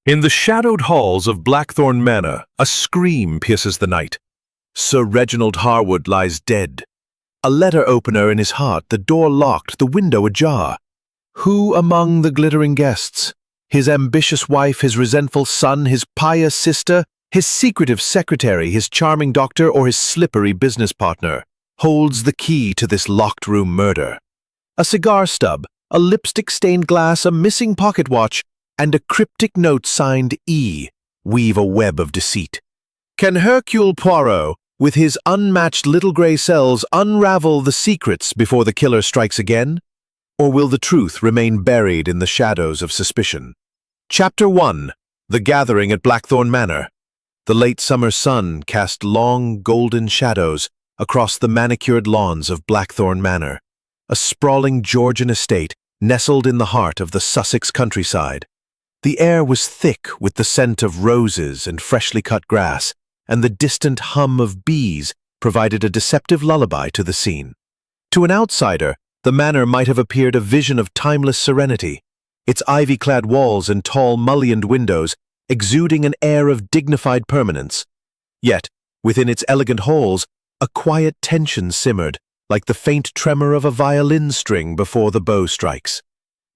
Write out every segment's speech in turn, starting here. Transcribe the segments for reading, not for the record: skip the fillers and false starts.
In the shadowed halls of Blackthorn Manor, a scream pierces the night. Sir Reginald Harwood lies dead. A letter opener in his heart, the door locked, the window ajar. Who among the glittering guests? His ambitious wife, his resentful son, his pious sister, his secretive secretary, his charming doctor, or his slippery business partner holds the key to this locked-room murder. A cigar stub, a lipstick-stained glass, a missing pocket watch, and a cryptic note signed E weave a web of deceit. Can Hercule Poirot, with his unmatched little grey cells, unravel the secrets before the killer strikes again? Or will the truth remain buried in the shadows of suspicion? Chapter 1. The Gathering at Blackthorn Manor. The late summer sun cast long golden shadows across the manicured lawns of Blackthorn Manor, a sprawling Georgian estate nestled in the heart of the Sussex countryside. The air was thick with the scent of roses and freshly cut grass, and the distant hum of bees provided a deceptive lullaby to the scene. To an outsider, the manor might have appeared a vision of timeless serenity, its ivy-clad walls and tall mullioned windows exuding an air of dignified permanence. Yet, within its elegant halls, a quiet tension simmered, like the faint tremor of a violin string before the bow strikes.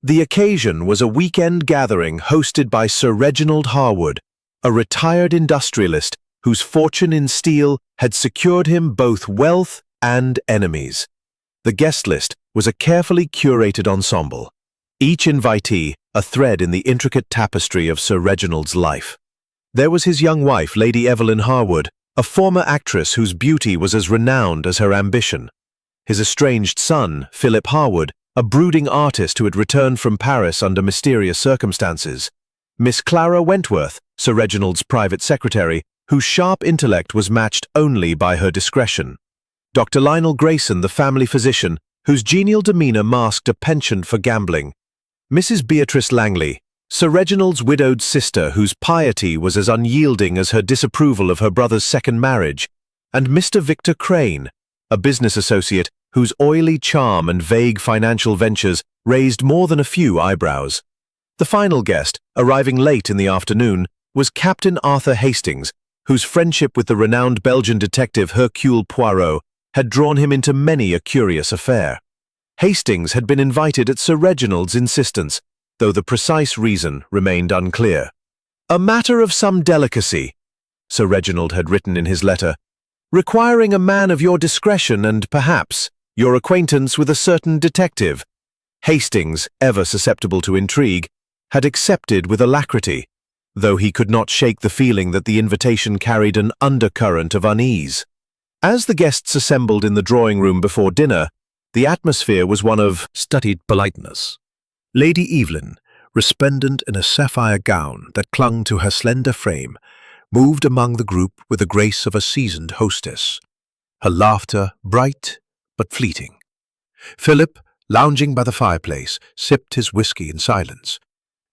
The occasion was a weekend gathering hosted by Sir Reginald Harwood, a retired industrialist whose fortune in steel had secured him both wealth and enemies. The guest list was a carefully curated ensemble, each invitee a thread in the intricate tapestry of Sir Reginald's life. There was his young wife, Lady Evelyn Harwood, a former actress whose beauty was as renowned as her ambition. His estranged son, Philip Harwood, a brooding artist who had returned from Paris under mysterious circumstances. Miss Clara Wentworth, Sir Reginald's private secretary, whose sharp intellect was matched only by her discretion. Dr. Lionel Grayson, the family physician, whose genial demeanour masked a penchant for gambling. Mrs. Beatrice Langley, Sir Reginald's widowed sister, whose piety was as unyielding as her disapproval of her brother's second marriage. And Mr. Victor Crane, a business associate whose oily charm and vague financial ventures raised more than a few eyebrows. The final guest, arriving late in the afternoon, was Captain Arthur Hastings, whose friendship with the renowned Belgian detective Hercule Poirot had drawn him into many a curious affair. Hastings had been invited at Sir Reginald's insistence, though the precise reason remained unclear. "A matter of some delicacy," Sir Reginald had written in his letter, "requiring a man of your discretion and, perhaps, your acquaintance with a certain detective." Hastings, ever susceptible to intrigue, had accepted with alacrity, though he could not shake the feeling that the invitation carried an undercurrent of unease. As the guests assembled in the drawing-room before dinner, the atmosphere was one of studied politeness. Lady Evelyn, resplendent in a sapphire gown that clung to her slender frame, moved among the group with the grace of a seasoned hostess, her laughter bright but fleeting. Philip, lounging by the fireplace, sipped his whiskey in silence,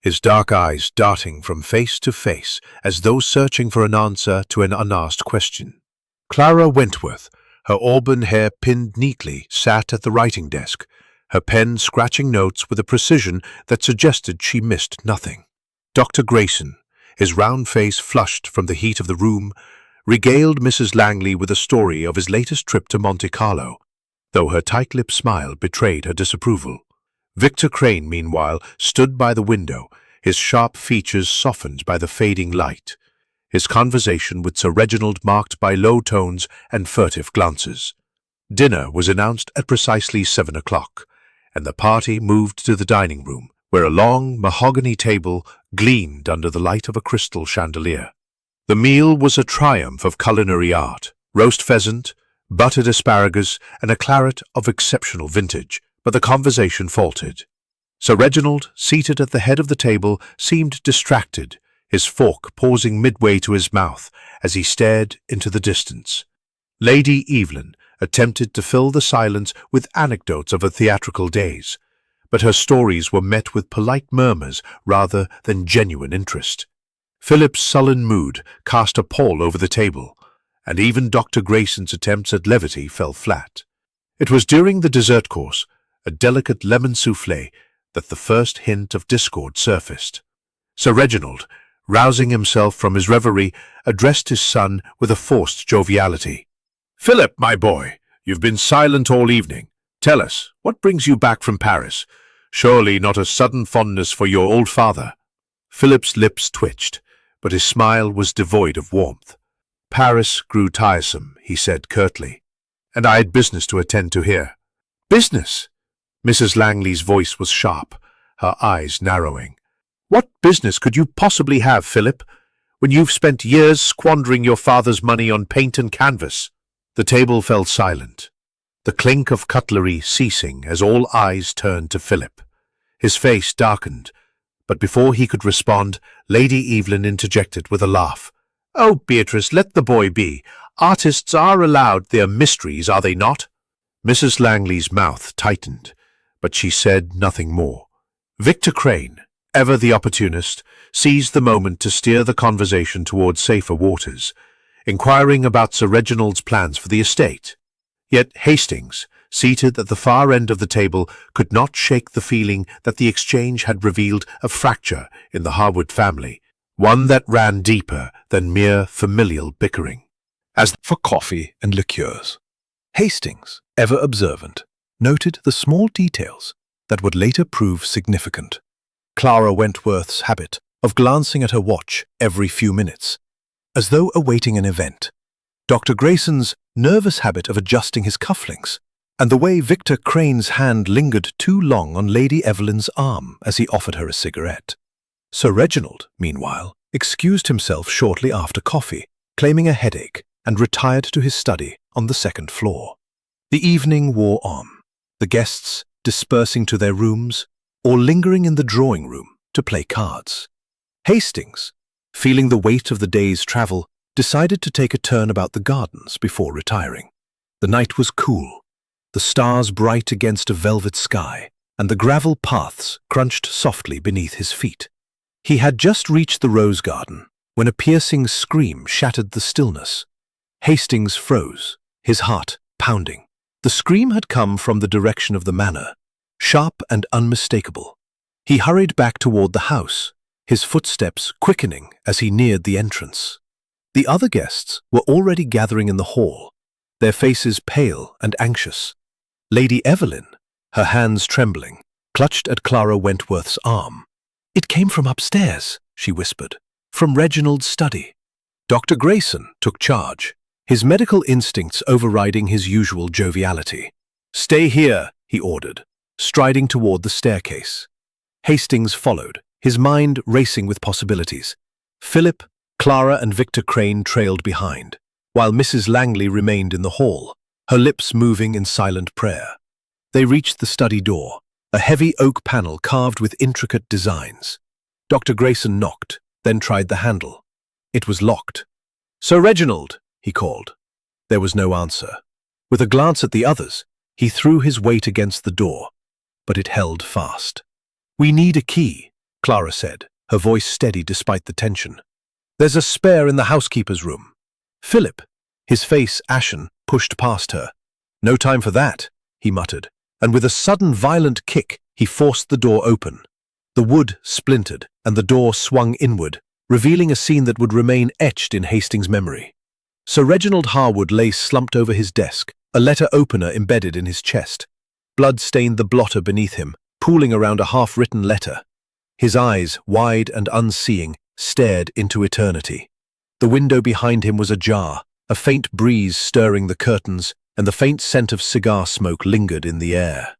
his dark eyes darting from face to face as though searching for an answer to an unasked question. Clara Wentworth, her auburn hair pinned neatly, sat at the writing desk, her pen scratching notes with a precision that suggested she missed nothing. Dr. Grayson, his round face flushed from the heat of the room, regaled Mrs. Langley with a story of his latest trip to Monte Carlo, though her tight-lipped smile betrayed her disapproval. Victor Crane, meanwhile, stood by the window, his sharp features softened by the fading light, his conversation with Sir Reginald marked by low tones and furtive glances. Dinner was announced at precisely 7 o'clock, and the party moved to the dining room, where a long mahogany table gleamed under the light of a crystal chandelier. The meal was a triumph of culinary art: roast pheasant, buttered asparagus, and a claret of exceptional vintage, but the conversation faltered. Sir Reginald, seated at the head of the table, seemed distracted, his fork pausing midway to his mouth as he stared into the distance. Lady Evelyn attempted to fill the silence with anecdotes of her theatrical days, but her stories were met with polite murmurs rather than genuine interest. Philip's sullen mood cast a pall over the table, and even Dr. Grayson's attempts at levity fell flat. It was during the dessert course, a delicate lemon soufflé, that the first hint of discord surfaced. Sir Reginald, rousing himself from his reverie, addressed his son with a forced joviality. "Philip, my boy, you've been silent all evening. Tell us, what brings you back from Paris? Surely not a sudden fondness for your old father." Philip's lips twitched, but his smile was devoid of warmth. "Paris grew tiresome," he said curtly, "and I had business to attend to here." "Business?" Mrs. Langley's voice was sharp, her eyes narrowing. "What business could you possibly have, Philip, when you've spent years squandering your father's money on paint and canvas?" The table fell silent, the clink of cutlery ceasing as all eyes turned to Philip. His face darkened, but before he could respond, Lady Evelyn interjected with a laugh. "Oh, Beatrice, let the boy be. Artists are allowed their mysteries, are they not?" Mrs. Langley's mouth tightened, but she said nothing more. Victor Crane, ever the opportunist, seized the moment to steer the conversation towards safer waters, inquiring about Sir Reginald's plans for the estate. Yet Hastings, seated at the far end of the table, could not shake the feeling that the exchange had revealed a fracture in the Harwood family, one that ran deeper than mere familial bickering. As for coffee and liqueurs, Hastings, ever observant, noted the small details that would later prove significant. Clara Wentworth's habit of glancing at her watch every few minutes, as though awaiting an event. Dr. Grayson's nervous habit of adjusting his cufflinks, and the way Victor Crane's hand lingered too long on Lady Evelyn's arm as he offered her a cigarette. Sir Reginald, meanwhile, excused himself shortly after coffee, claiming a headache, and retired to his study on the second floor. The evening wore on, the guests dispersing to their rooms or lingering in the drawing room to play cards. Hastings, feeling the weight of the day's travel, decided to take a turn about the gardens before retiring. The night was cool, the stars bright against a velvet sky, and the gravel paths crunched softly beneath his feet. He had just reached the rose garden when a piercing scream shattered the stillness. Hastings froze, his heart pounding. The scream had come from the direction of the manor, sharp and unmistakable. He hurried back toward the house, his footsteps quickening as he neared the entrance. The other guests were already gathering in the hall, their faces pale and anxious. Lady Evelyn, her hands trembling, clutched at Clara Wentworth's arm. "It came from upstairs," she whispered, "from Reginald's study." Dr. Grayson took charge, his medical instincts overriding his usual joviality. "Stay here," he ordered, striding toward the staircase. Hastings followed, his mind racing with possibilities. Philip, Clara and Victor Crane trailed behind, while Mrs. Langley remained in the hall, her lips moving in silent prayer. They reached the study door, a heavy oak panel carved with intricate designs. Dr. Grayson knocked, then tried the handle. It was locked. "Sir Reginald," he called. There was no answer. With a glance at the others, he threw his weight against the door, but it held fast. "We need a key," Clara said, her voice steady despite the tension. "There's a spare in the housekeeper's room." Philip, his face ashen, pushed past her. "No time for that," he muttered, and with a sudden violent kick, he forced the door open. The wood splintered, and the door swung inward, revealing a scene that would remain etched in Hastings' memory. Sir Reginald Harwood lay slumped over his desk, a letter opener embedded in his chest. Blood stained the blotter beneath him, pooling around a half-written letter. His eyes, wide and unseeing, stared into eternity. The window behind him was ajar, a faint breeze stirring the curtains, and the faint scent of cigar smoke lingered in the air.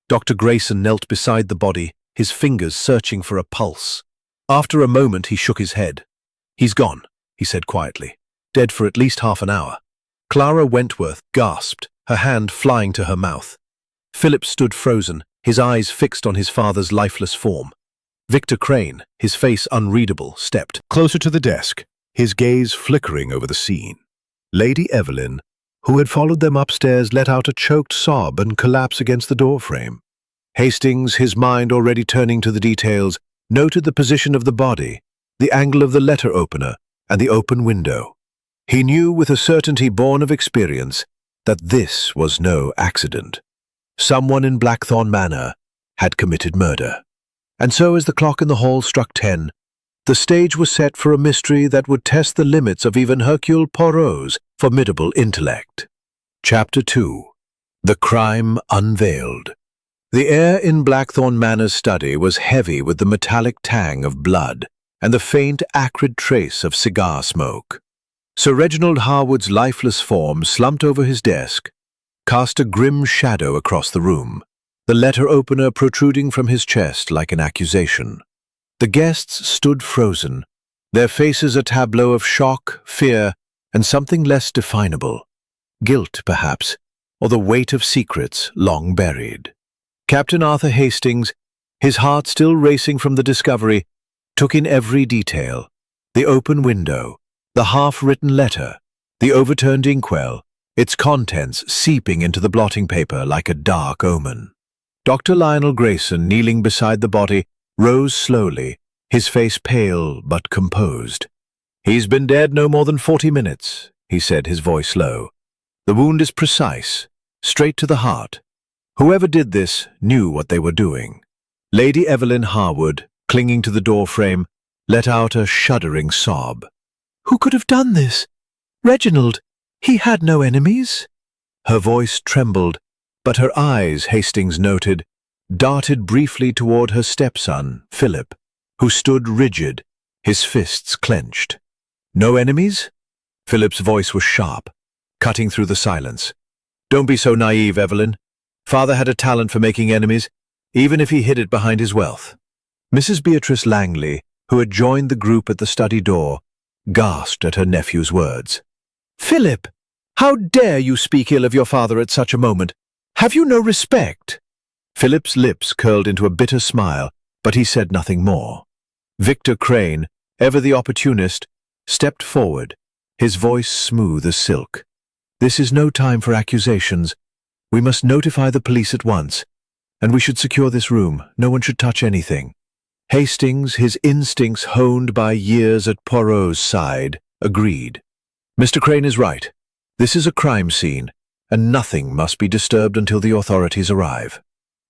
Dr. Grayson knelt beside the body, his fingers searching for a pulse. After a moment he shook his head. "He's gone," he said quietly. "Dead for at least half an hour." Clara Wentworth gasped, her hand flying to her mouth. Philip stood frozen, his eyes fixed on his father's lifeless form. Victor Crane, his face unreadable, stepped closer to the desk, his gaze flickering over the scene. Lady Evelyn, who had followed them upstairs, let out a choked sob and collapsed against the doorframe. Hastings, his mind already turning to the details, noted the position of the body, the angle of the letter opener, and the open window. He knew with a certainty born of experience that this was no accident. Someone in Blackthorn Manor had committed murder. And so as the clock in the hall struck 10, The stage was set for a mystery that would test the limits of even Hercule Poirot's formidable intellect. Chapter 2. The Crime Unveiled. The air in Blackthorn Manor's study was heavy with the metallic tang of blood and the faint, acrid trace of cigar smoke. Sir Reginald Harwood's lifeless form, slumped over his desk, cast a grim shadow across the room, the letter opener protruding from his chest like an accusation. The guests stood frozen, their faces a tableau of shock, fear, and something less definable. Guilt, perhaps, or the weight of secrets long buried. Captain Arthur Hastings, his heart still racing from the discovery, took in every detail: the open window, the half-written letter, the overturned inkwell, its contents seeping into the blotting paper like a dark omen. Dr. Lionel Grayson, kneeling beside the body, rose slowly, his face pale but composed. "He's been dead no more than 40 minutes, he said, his voice low. "The wound is precise, straight to the heart. Whoever did this knew what they were doing." Lady Evelyn Harwood, clinging to the doorframe, let out a shuddering sob. "Who could have done this? Reginald, he had no enemies." Her voice trembled, but her eyes, Hastings noted, darted briefly toward her stepson, Philip, who stood rigid, his fists clenched. "No enemies?" Philip's voice was sharp, cutting through the silence. "Don't be so naive, Evelyn. Father had a talent for making enemies, even if he hid it behind his wealth." Mrs. Beatrice Langley, who had joined the group at the study door, gasped at her nephew's words. "Philip, how dare you speak ill of your father at such a moment? Have you no respect?" Philip's lips curled into a bitter smile, but he said nothing more. Victor Crane, ever the opportunist, stepped forward, his voice smooth as silk. "This is no time for accusations. We must notify the police at once, and we should secure this room. No one should touch anything." Hastings, his instincts honed by years at Poirot's side, agreed. "Mr. Crane is right. This is a crime scene, and nothing must be disturbed until the authorities arrive."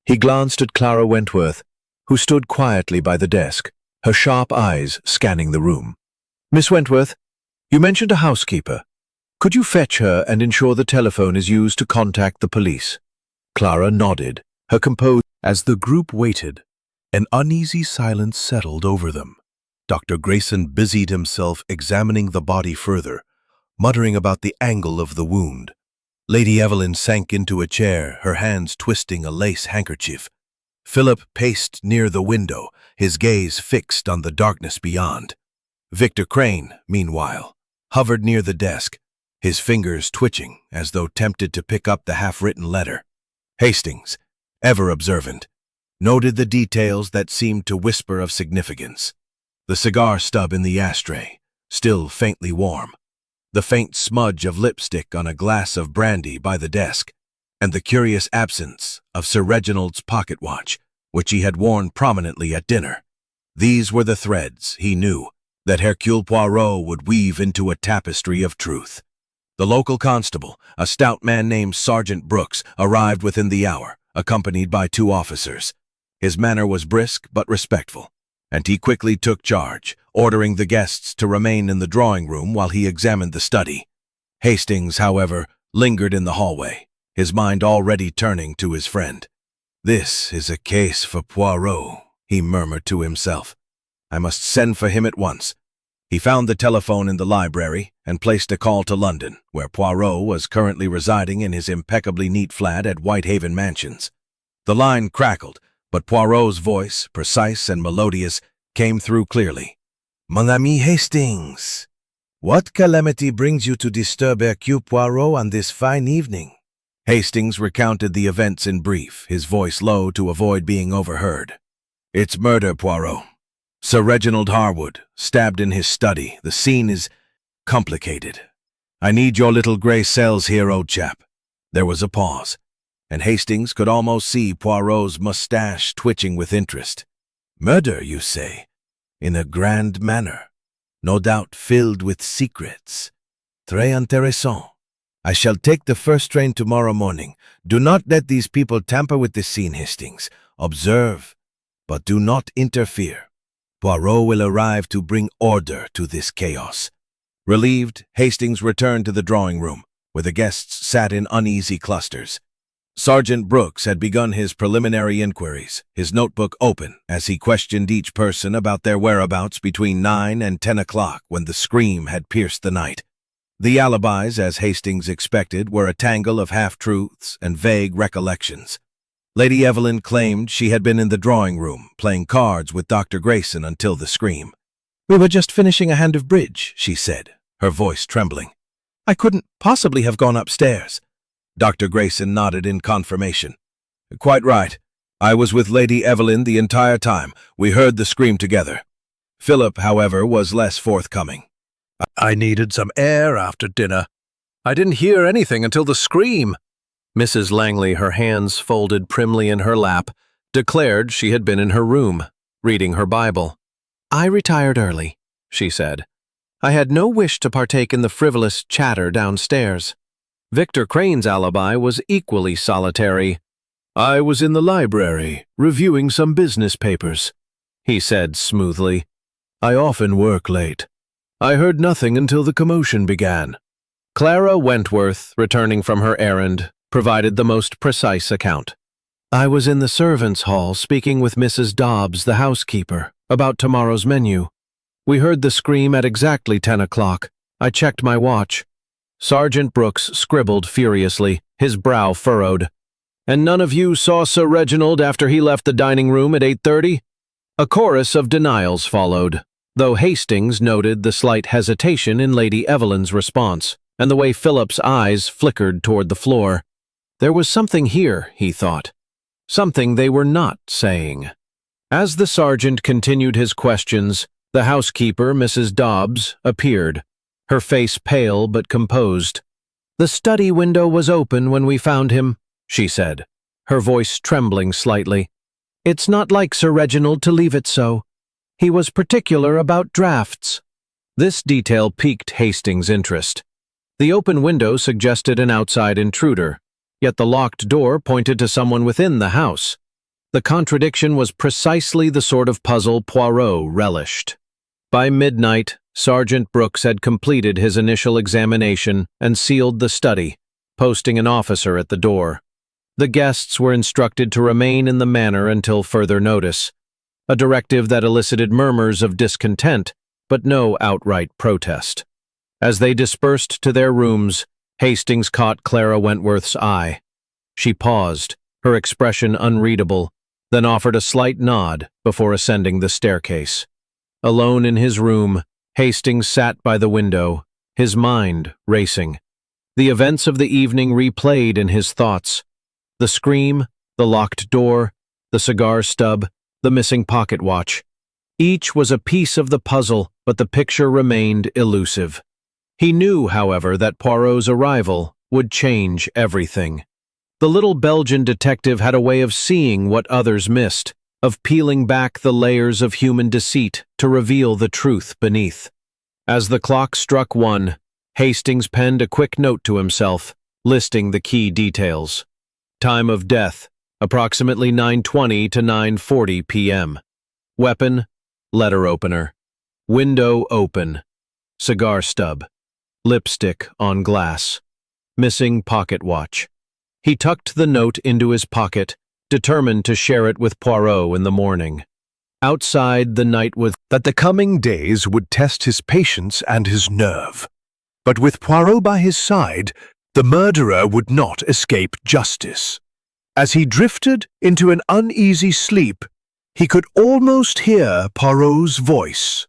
He glanced at Clara Wentworth, who stood quietly by the desk, her sharp eyes scanning the room. "Miss Wentworth, you mentioned a housekeeper. Could you fetch her and ensure the telephone is used to contact the police?" Clara nodded, her composure. As the group waited, an uneasy silence settled over them. Dr. Grayson busied himself examining the body further, muttering about the angle of the wound. Lady Evelyn sank into a chair, her hands twisting a lace handkerchief. Philip paced near the window, his gaze fixed on the darkness beyond. Victor Crane, meanwhile, hovered near the desk, his fingers twitching as though tempted to pick up the half-written letter. Hastings, ever observant, noted the details that seemed to whisper of significance. The cigar stub in the ashtray, still faintly warm, the faint smudge of lipstick on a glass of brandy by the desk, and the curious absence of Sir Reginald's pocket watch, which he had worn prominently at dinner. These were the threads, he knew, that Hercule Poirot would weave into a tapestry of truth. The local constable, a stout man named Sergeant Brooks, arrived within the hour, accompanied by 2 officers. His manner was brisk but respectful, and he quickly took charge, ordering the guests to remain in the drawing room while he examined the study. Hastings, however, lingered in the hallway, his mind already turning to his friend. "This is a case for Poirot," he murmured to himself. "I must send for him at once." He found the telephone in the library and placed a call to London, where Poirot was currently residing in his impeccably neat flat at Whitehaven Mansions. The line crackled, but Poirot's voice, precise and melodious, came through clearly. "Mon ami Hastings, what calamity brings you to disturb Hercule Poirot on this fine evening?" Hastings recounted the events in brief, his voice low to avoid being overheard. "It's murder, Poirot. Sir Reginald Harwood, stabbed in his study. The scene is complicated. I need your little grey cells here, old chap." There was a pause, and Hastings could almost see Poirot's mustache twitching with interest. "Murder, you say? In a grand manner. No doubt filled with secrets. Très intéressant. I shall take the first train tomorrow morning. Do not let these people tamper with the scene, Hastings. Observe, but do not interfere." Poirot will arrive to bring order to this chaos." Relieved, Hastings returned to the drawing room, where the guests sat in uneasy clusters. Sergeant Brooks had begun his preliminary inquiries, his notebook open, as he questioned each person about their whereabouts between 9 and 10 o'clock when the scream had pierced the night. The alibis, as Hastings expected, were a tangle of half-truths and vague recollections. Lady Evelyn claimed she had been in the drawing room, playing cards with Dr. Grayson until the scream. "We were just finishing a hand of bridge," she said, her voice trembling. "I couldn't possibly have gone upstairs." Dr. Grayson nodded in confirmation. "Quite right. I was with Lady Evelyn the entire time. We heard the scream together." Philip, however, was less forthcoming. "I needed some air after dinner. I didn't hear anything until the scream." Mrs. Langley, her hands folded primly in her lap, declared she had been in her room, reading her Bible. "I retired early," she said. "I had no wish to partake in the frivolous chatter downstairs." Victor Crane's alibi was equally solitary. "I was in the library, reviewing some business papers," he said smoothly. "I often work late. I heard nothing until the commotion began." Clara Wentworth, returning from her errand, provided the most precise account. "I was in the servants' hall speaking with Mrs. Dobbs, the housekeeper, about tomorrow's menu. We heard the scream at exactly 10 o'clock. I checked my watch." Sergeant Brooks scribbled furiously, his brow furrowed. "And none of you saw Sir Reginald after he left the dining room at 8:30? A chorus of denials followed, though Hastings noted the slight hesitation in Lady Evelyn's response, and the way Philip's eyes flickered toward the floor. There was something here, he thought. Something they were not saying. As the sergeant continued his questions, the housekeeper, Mrs. Dobbs, appeared, her face pale but composed. "The study window was open when we found him," she said, her voice trembling slightly. "It's not like Sir Reginald to leave it so. He was particular about drafts." This detail piqued Hastings' interest. The open window suggested an outside intruder, yet the locked door pointed to someone within the house. The contradiction was precisely the sort of puzzle Poirot relished. By midnight, Sergeant Brooks had completed his initial examination and sealed the study, posting an officer at the door. The guests were instructed to remain in the manor until further notice, a directive that elicited murmurs of discontent, but no outright protest. As they dispersed to their rooms, Hastings caught Clara Wentworth's eye. She paused, her expression unreadable, then offered a slight nod before ascending the staircase. Alone in his room, Hastings sat by the window, his mind racing. The events of the evening replayed in his thoughts. The scream, the locked door, the cigar stub, the missing pocket watch. Each was a piece of the puzzle, but the picture remained elusive. He knew, however, that Poirot's arrival would change everything. The little Belgian detective had a way of seeing what others missed, of peeling back the layers of human deceit to reveal the truth beneath. As the clock struck 1, Hastings penned a quick note to himself, listing the key details. Time of death, approximately 9:20 to 9:40 p.m. Weapon, letter opener. Window open. Cigar stub. Lipstick on glass. Missing pocket watch. He tucked the note into his pocket, determined to share it with Poirot in the morning. Outside, the night was that the coming days would test his patience and his nerve. But with Poirot by his side, the murderer would not escape justice. As he drifted into an uneasy sleep, he could almost hear Poirot's voice.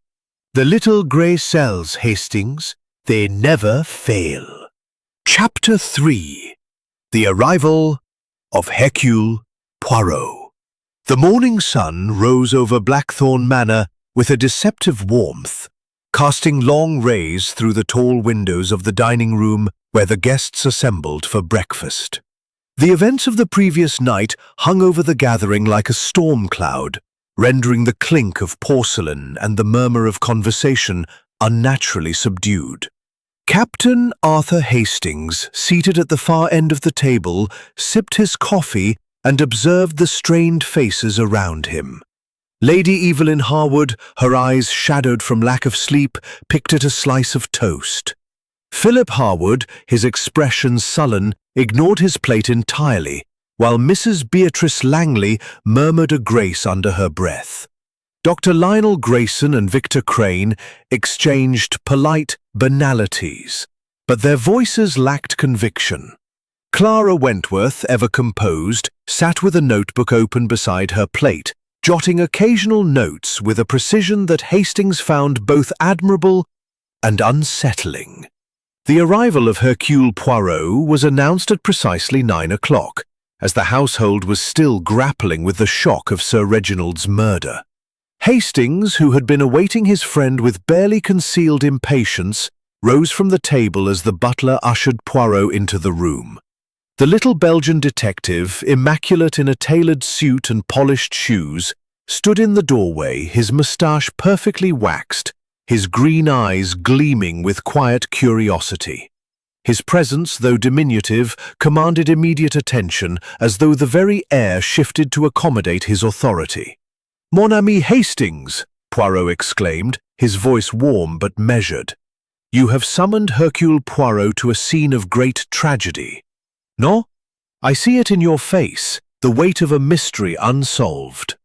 "The little grey cells, Hastings, they never fail." Chapter 3. The Arrival of Hercule Poirot. The morning sun rose over Blackthorn Manor with a deceptive warmth, casting long rays through the tall windows of the dining room where the guests assembled for breakfast. The events of the previous night hung over the gathering like a storm cloud, rendering the clink of porcelain and the murmur of conversation unnaturally subdued. Captain Arthur Hastings, seated at the far end of the table, sipped his coffee and observed the strained faces around him. Lady Evelyn Harwood, her eyes shadowed from lack of sleep, picked at a slice of toast. Philip Harwood, his expression sullen, ignored his plate entirely, while Mrs. Beatrice Langley murmured a grace under her breath. Dr. Lionel Grayson and Victor Crane exchanged polite banalities, but their voices lacked conviction. Clara Wentworth, ever composed, sat with a notebook open beside her plate, jotting occasional notes with a precision that Hastings found both admirable and unsettling. The arrival of Hercule Poirot was announced at precisely 9 o'clock, as the household was still grappling with the shock of Sir Reginald's murder. Hastings, who had been awaiting his friend with barely concealed impatience, rose from the table as the butler ushered Poirot into the room. The little Belgian detective, immaculate in a tailored suit and polished shoes, stood in the doorway, his moustache perfectly waxed, his green eyes gleaming with quiet curiosity. His presence, though diminutive, commanded immediate attention, as though the very air shifted to accommodate his authority. "Mon ami Hastings," Poirot exclaimed, his voice warm but measured. "You have summoned Hercule Poirot to a scene of great tragedy. No? I see it in your face, the weight of a mystery unsolved."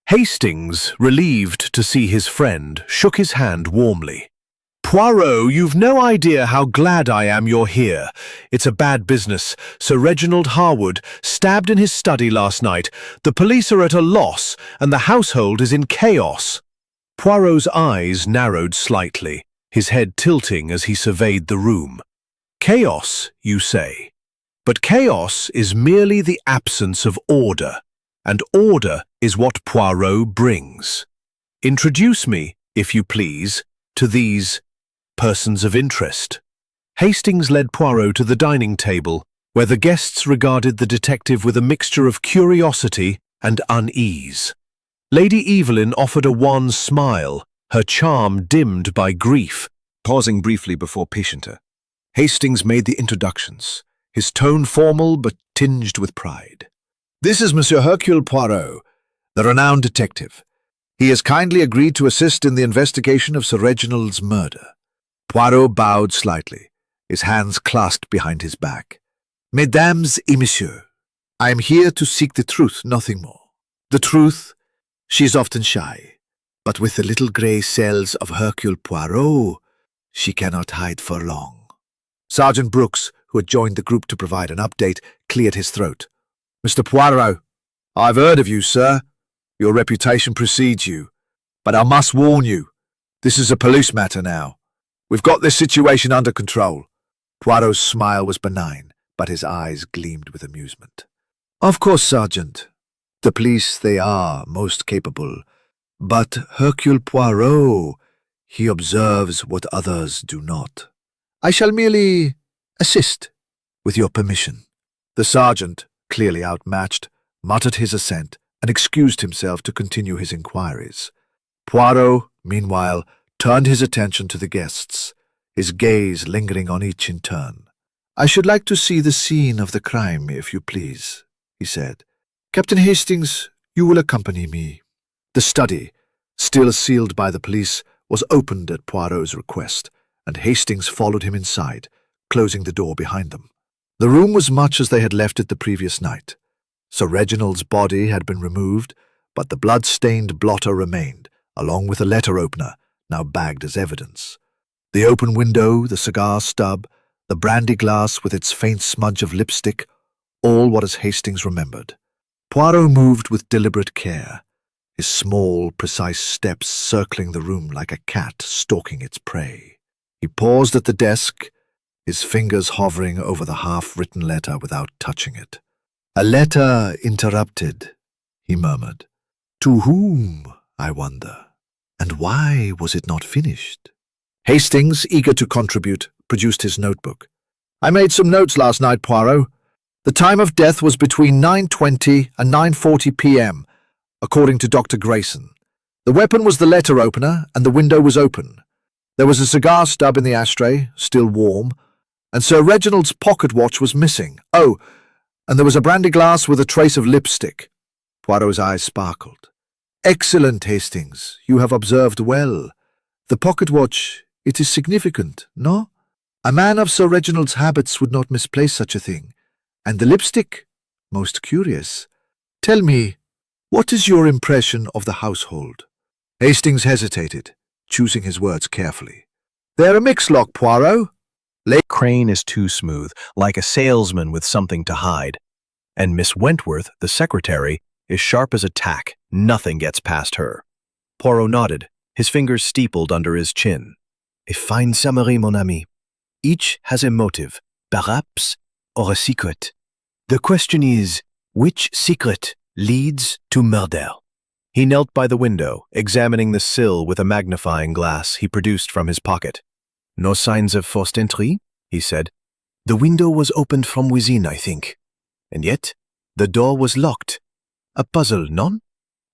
Hastings, relieved to see his friend, shook his hand warmly. "Poirot, you've no idea how glad I am you're here. It's a bad business. Sir Reginald Harwood, stabbed in his study last night. The police are at a loss, and the household is in chaos." Poirot's eyes narrowed slightly, his head tilting as he surveyed the room. "Chaos, you say? But chaos is merely the absence of order, and order is what Poirot brings. Introduce me, if you please, to these persons of interest." Hastings led Poirot to the dining table, where the guests regarded the detective with a mixture of curiosity and unease. Lady Evelyn offered a wan smile, her charm dimmed by grief. Pausing briefly before Patienter, Hastings made the introductions, his tone formal but tinged with pride. "This is Monsieur Hercule Poirot, the renowned detective. He has kindly agreed to assist in the investigation of Sir Reginald's murder." Poirot bowed slightly, his hands clasped behind his back. "Mesdames et messieurs, I am here to seek the truth, nothing more. The truth, she is often shy, but with the little grey cells of Hercule Poirot, she cannot hide for long." Sergeant Brooks, who had joined the group to provide an update, cleared his throat. "Mr. Poirot, I've heard of you, sir. Your reputation precedes you. But I must warn you, this is a police matter now. We've got this situation under control." Poirot's smile was benign, but his eyes gleamed with amusement. "Of course, Sergeant. The police, they are most capable. But Hercule Poirot, he observes what others do not. I shall merely assist, with your permission." The sergeant, clearly outmatched, muttered his assent and excused himself to continue his inquiries. Poirot, meanwhile, turned his attention to the guests, his gaze lingering on each in turn. "I should like to see the scene of the crime, if you please," he said. "Captain Hastings, you will accompany me." The study, still sealed by the police, was opened at Poirot's request, and Hastings followed him inside, closing the door behind them. The room was much as they had left it the previous night. Sir Reginald's body had been removed, but the blood-stained blotter remained, along with a letter opener, now bagged as evidence. The open window, the cigar stub, the brandy glass with its faint smudge of lipstick, all what as Hastings remembered. Poirot moved with deliberate care, his small, precise steps circling the room like a cat stalking its prey. He paused at the desk, his fingers hovering over the half-written letter without touching it. "A letter interrupted," he murmured. "To whom, I wonder? And why was it not finished?" Hastings, eager to contribute, produced his notebook. "I made some notes last night, Poirot. The time of death was between 9:20 and 9:40 p.m., according to Dr. Grayson. The weapon was the letter opener, and the window was open. There was a cigar stub in the ashtray, still warm, and Sir Reginald's pocket watch was missing. Oh, and there was a brandy glass with a trace of lipstick." Poirot's eyes sparkled. Excellent, Hastings. You have observed well. The pocket watch, it is significant, no? A man of Sir Reginald's habits would not misplace such a thing. And the lipstick? Most curious. Tell me, what is your impression of the household? Hastings hesitated, choosing his words carefully. They're a mixed lot, Poirot. Crane is too smooth, like a salesman with something to hide. And Miss Wentworth, the secretary, is sharp as a tack. Nothing gets past her. Poirot nodded, his fingers steepled under his chin. A fine summary, mon ami. Each has a motive, perhaps, or a secret. The question is, which secret leads to murder? He knelt by the window, examining the sill with a magnifying glass he produced from his pocket. No signs of forced entry, he said. The window was opened from within, I think. And yet, the door was locked. A puzzle, non?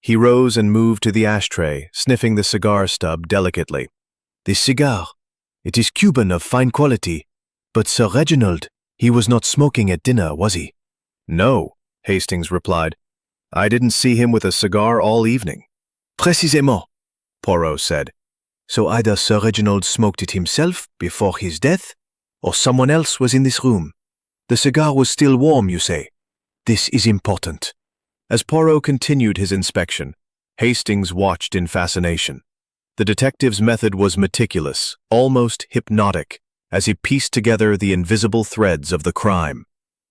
He rose and moved to the ashtray, sniffing the cigar stub delicately. This cigar, it is Cuban of fine quality. But Sir Reginald, he was not smoking at dinner, was he? No, Hastings replied. I didn't see him with a cigar all evening. Précisément, Poirot said. So either Sir Reginald smoked it himself before his death, or someone else was in this room. The cigar was still warm, you say? This is important. As Poirot continued his inspection, Hastings watched in fascination. The detective's method was meticulous, almost hypnotic, as he pieced together the invisible threads of the crime.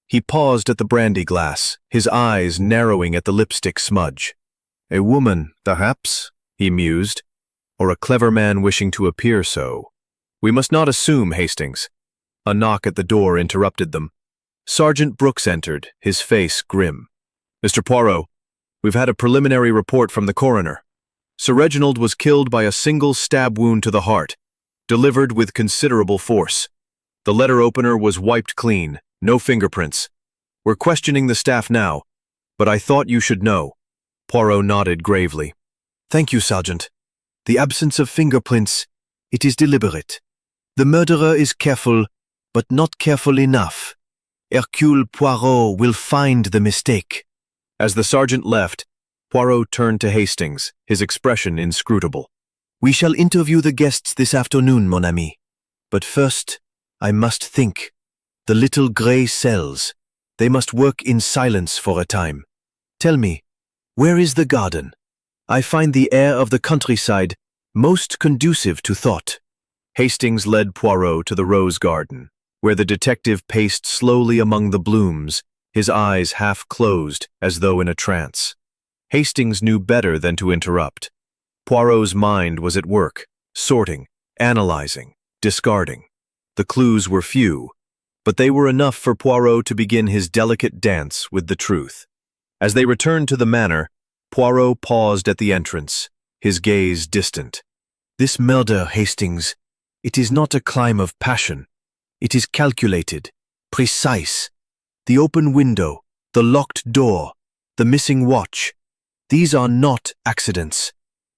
He paused at the brandy glass, his eyes narrowing at the lipstick smudge. A woman, perhaps, he mused, or a clever man wishing to appear so. We must not assume, Hastings. A knock at the door interrupted them. Sergeant Brooks entered, his face grim. Mr. Poirot, we've had a preliminary report from the coroner. Sir Reginald was killed by a single stab wound to the heart, delivered with considerable force. The letter opener was wiped clean, no fingerprints. We're questioning the staff now, but I thought you should know. Poirot nodded gravely. Thank you, Sergeant. The absence of fingerprints, it is deliberate. The murderer is careful, but not careful enough. Hercule Poirot will find the mistake. As the sergeant left, Poirot turned to Hastings, his expression inscrutable. We shall interview the guests this afternoon, mon ami. But first, I must think. The little grey cells, they must work in silence for a time. Tell me, where is the garden? I find the air of the countryside most conducive to thought. Hastings led Poirot to the rose garden, where the detective paced slowly among the blooms, his eyes half closed as though in a trance. Hastings knew better than to interrupt. Poirot's mind was at work, sorting, analyzing, discarding. The clues were few, but they were enough for Poirot to begin his delicate dance with the truth. As they returned to the manor, Poirot paused at the entrance, his gaze distant. This murder, Hastings, it is not a crime of passion. It is calculated, precise. The open window, the locked door, the missing watch. These are not accidents.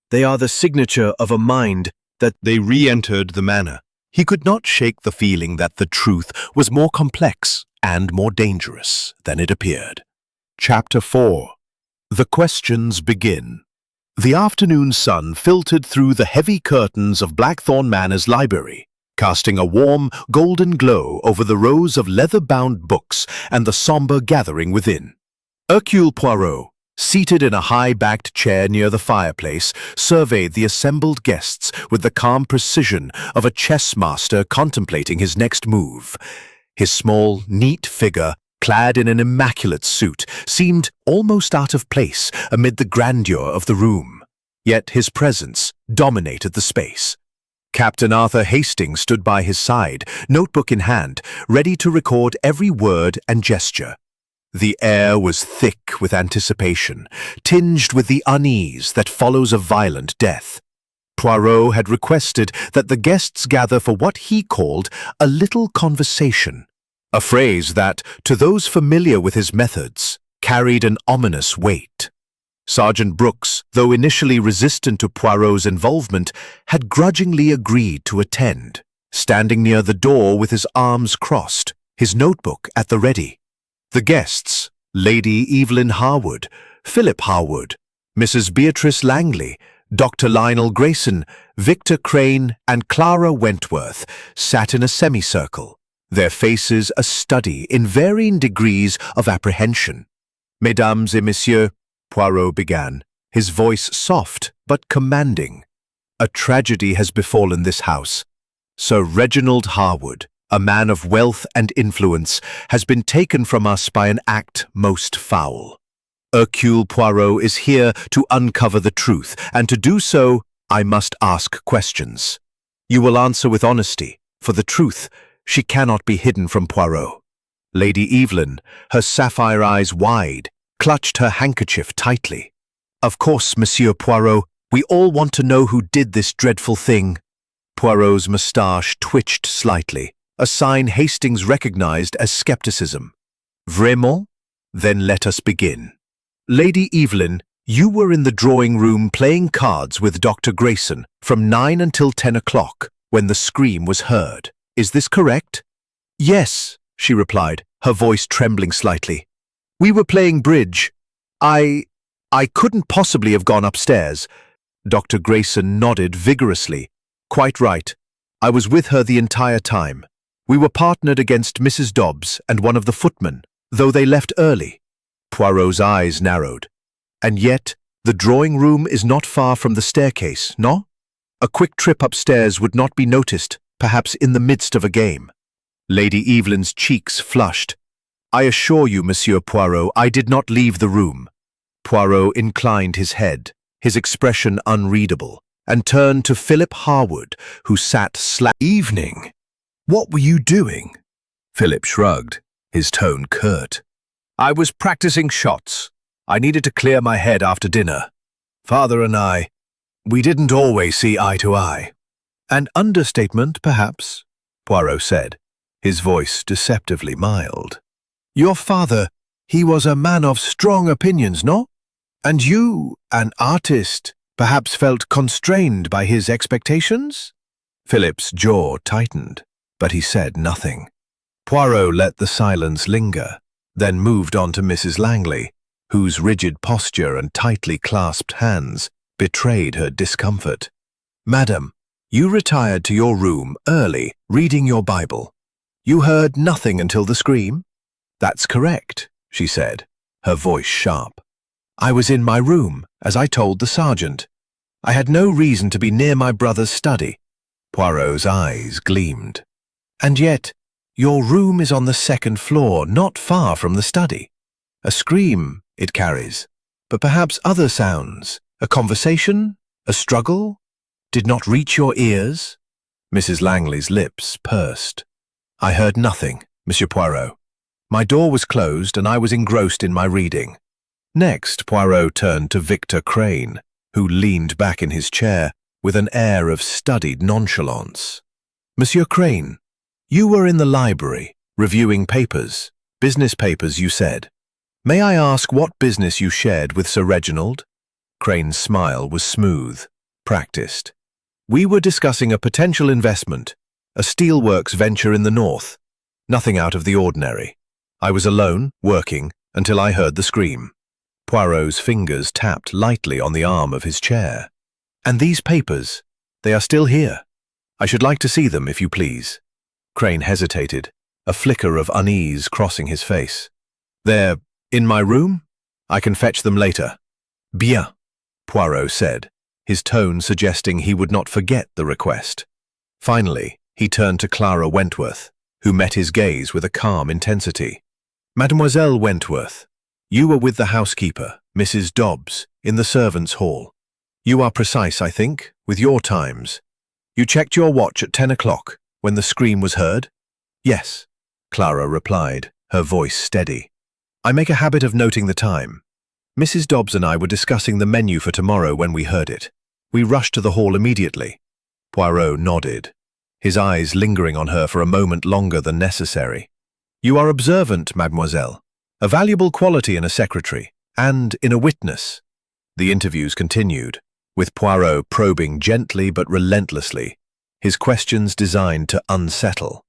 They are the signature of a mind that They re-entered the manor. He could not shake the feeling that the truth was more complex and more dangerous than it appeared. Chapter 4. The questions begin. The afternoon sun filtered through the heavy curtains of Blackthorn Manor's library, casting a warm, golden glow over the rows of leather-bound books and the somber gathering within. Hercule Poirot, seated in a high-backed chair near the fireplace, surveyed the assembled guests with the calm precision of a chess master contemplating his next move. His small, neat figure, clad in an immaculate suit, seemed almost out of place amid the grandeur of the room. Yet his presence dominated the space. Captain Arthur Hastings stood by his side, notebook in hand, ready to record every word and gesture. The air was thick with anticipation, tinged with the unease that follows a violent death. Poirot had requested that the guests gather for what he called a little conversation, a phrase that, to those familiar with his methods, carried an ominous weight. Sergeant Brooks, though initially resistant to Poirot's involvement, had grudgingly agreed to attend, standing near the door with his arms crossed, his notebook at the ready. The guests, Lady Evelyn Harwood, Philip Harwood, Mrs. Beatrice Langley, Dr. Lionel Grayson, Victor Crane, and Clara Wentworth sat in a semicircle, their faces a study in varying degrees of apprehension. Mesdames et messieurs, Poirot began, his voice soft but commanding. A tragedy has befallen this house. Sir Reginald Harwood, a man of wealth and influence, has been taken from us by an act most foul. Hercule Poirot is here to uncover the truth, and to do so, I must ask questions. You will answer with honesty, for the truth, she cannot be hidden from Poirot. Lady Evelyn, her sapphire eyes wide, clutched her handkerchief tightly. Of course, Monsieur Poirot, we all want to know who did this dreadful thing. Poirot's moustache twitched slightly, a sign Hastings recognized as skepticism. Vraiment? Then let us begin. Lady Evelyn, you were in the drawing room playing cards with Dr. Grayson from 9 until 10 o'clock when the scream was heard. Is this correct? Yes, she replied, her voice trembling slightly. We were playing bridge. I couldn't possibly have gone upstairs. Dr. Grayson nodded vigorously. Quite right. I was with her the entire time. We were partnered against Mrs. Dobbs and one of the footmen, though they left early. Poirot's eyes narrowed. And yet, the drawing room is not far from the staircase, no? A quick trip upstairs would not be noticed, perhaps in the midst of a game. Lady Evelyn's cheeks flushed. I assure you, Monsieur Poirot, I did not leave the room. Poirot inclined his head, his expression unreadable, and turned to Philip Harwood, who sat Evening. What were you doing? Philip shrugged, his tone curt. I was practicing shots. I needed to clear my head after dinner. Father and we didn't always see eye to eye. An understatement, perhaps, Poirot said, his voice deceptively mild. Your father, he was a man of strong opinions, no? And you, an artist, perhaps felt constrained by his expectations? Philip's jaw tightened, but he said nothing. Poirot let the silence linger, then moved on to Mrs. Langley, whose rigid posture and tightly clasped hands betrayed her discomfort. Madam, you retired to your room early, reading your Bible. You heard nothing until the scream? That's correct, she said, her voice sharp. I was in my room, as I told the sergeant. I had no reason to be near my brother's study. Poirot's eyes gleamed. And yet, your room is on the second floor, not far from the study. A scream it carries, but perhaps other sounds, a conversation, a struggle, did not reach your ears? Mrs. Langley's lips pursed. I heard nothing, Monsieur Poirot. My door was closed and I was engrossed in my reading. Next, Poirot turned to Victor Crane, who leaned back in his chair with an air of studied nonchalance. Monsieur Crane, you were in the library, reviewing papers, business papers, you said. May I ask what business you shared with Sir Reginald? Crane's smile was smooth, practiced. We were discussing a potential investment, a steelworks venture in the north. Nothing out of the ordinary. I was alone, working, until I heard the scream. Poirot's fingers tapped lightly on the arm of his chair. And these papers, they are still here. I should like to see them, if you please. Crane hesitated, a flicker of unease crossing his face. They're in my room? I can fetch them later. Bien, Poirot said, his tone suggesting he would not forget the request. Finally, he turned to Clara Wentworth, who met his gaze with a calm intensity. Mademoiselle Wentworth, you were with the housekeeper, Mrs. Dobbs, in the servants' hall. You are precise, I think, with your times. You checked your watch at 10 o'clock, when the scream was heard? Yes, Clara replied, her voice steady. I make a habit of noting the time. Mrs. Dobbs and I were discussing the menu for tomorrow when we heard it. We rushed to the hall immediately. Poirot nodded, his eyes lingering on her for a moment longer than necessary. You are observant, mademoiselle, a valuable quality in a secretary, and in a witness. The interviews continued, with Poirot probing gently but relentlessly, his questions designed to unsettle.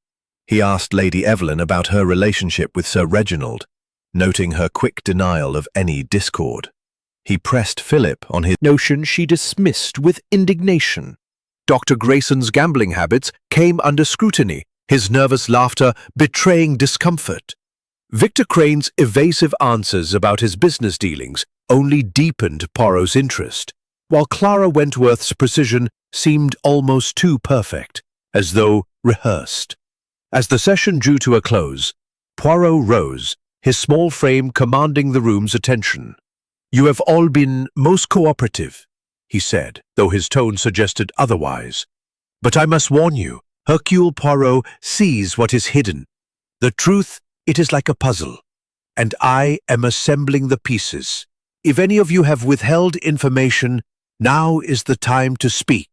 He asked Lady Evelyn about her relationship with Sir Reginald, noting her quick denial of any discord. He pressed Philip on his notion she dismissed with indignation. Dr. Grayson's gambling habits came under scrutiny, his nervous laughter betraying discomfort. Victor Crane's evasive answers about his business dealings only deepened Poirot's interest, while Clara Wentworth's precision seemed almost too perfect, as though rehearsed. As the session drew to a close, Poirot rose, his small frame commanding the room's attention. "You have all been most cooperative," he said, though his tone suggested otherwise. "But I must warn you, Hercule Poirot sees what is hidden. The truth, it is like a puzzle, and I am assembling the pieces. If any of you have withheld information, now is the time to speak."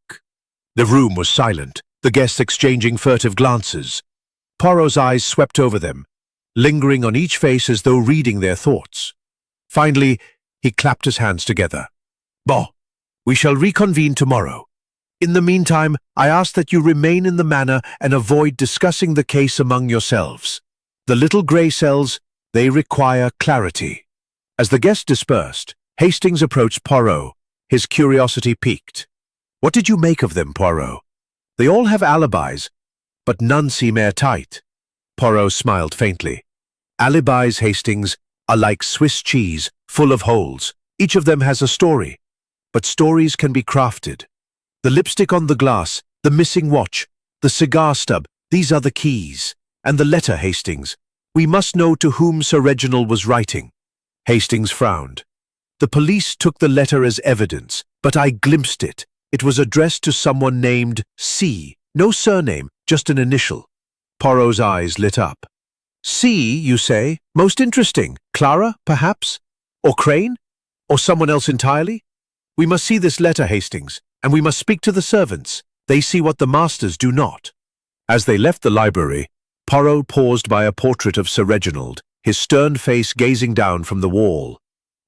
The room was silent, the guests exchanging furtive glances. Poirot's eyes swept over them, lingering on each face as though reading their thoughts. Finally, he clapped his hands together. "Bon, we shall reconvene tomorrow. In the meantime, I ask that you remain in the manor and avoid discussing the case among yourselves. The little grey cells, they require clarity." As the guests dispersed, Hastings approached Poirot, his curiosity piqued. "What did you make of them, Poirot? They all have alibis, but none seem airtight." Poirot smiled faintly. "Alibis, Hastings, are like Swiss cheese, full of holes. Each of them has a story, but stories can be crafted. The lipstick on the glass, the missing watch, the cigar stub, these are the keys. And the letter, Hastings. We must know to whom Sir Reginald was writing." Hastings frowned. "The police took the letter as evidence, but I glimpsed it. It was addressed to someone named C. No surname, just an initial." Poirot's eyes lit up. "C, you say? Most interesting. Clara, perhaps? Or Crane? Or someone else entirely? We must see this letter, Hastings, and we must speak to the servants. They see what the masters do not." As they left the library, Poirot paused by a portrait of Sir Reginald, his stern face gazing down from the wall.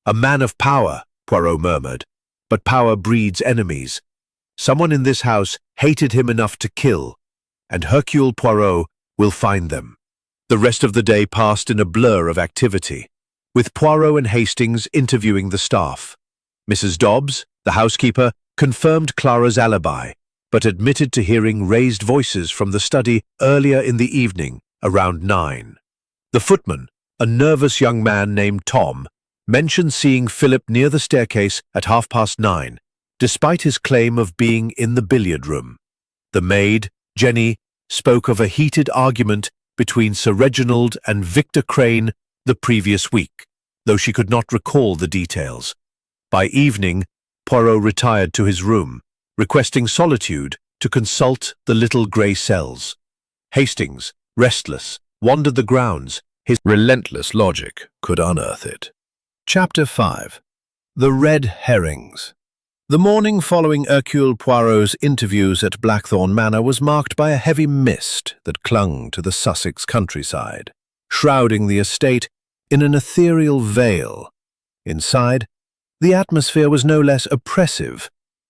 "A man of power," Poirot murmured, "but power breeds enemies. Someone in this house hated him enough to kill, and Hercule Poirot will find them." The rest of the day passed in a blur of activity, with Poirot and Hastings interviewing the staff. Mrs. Dobbs, the housekeeper, confirmed Clara's alibi, but admitted to hearing raised voices from the study earlier in the evening, around 9. The footman, a nervous young man named Tom, mentioned seeing Philip near the staircase at 9:30, despite his claim of being in the billiard room. The maid, Jenny, spoke of a heated argument between Sir Reginald and Victor Crane the previous week, though she could not recall the details. By evening, Poirot retired to his room, requesting solitude to consult the little grey cells. Hastings, restless, wandered the grounds. His relentless logic could unearth it. Chapter 5. The Red Herrings. The morning following Hercule Poirot's interviews at Blackthorn Manor was marked by a heavy mist that clung to the Sussex countryside, shrouding the estate in an ethereal veil. Inside, the atmosphere was no less oppressive,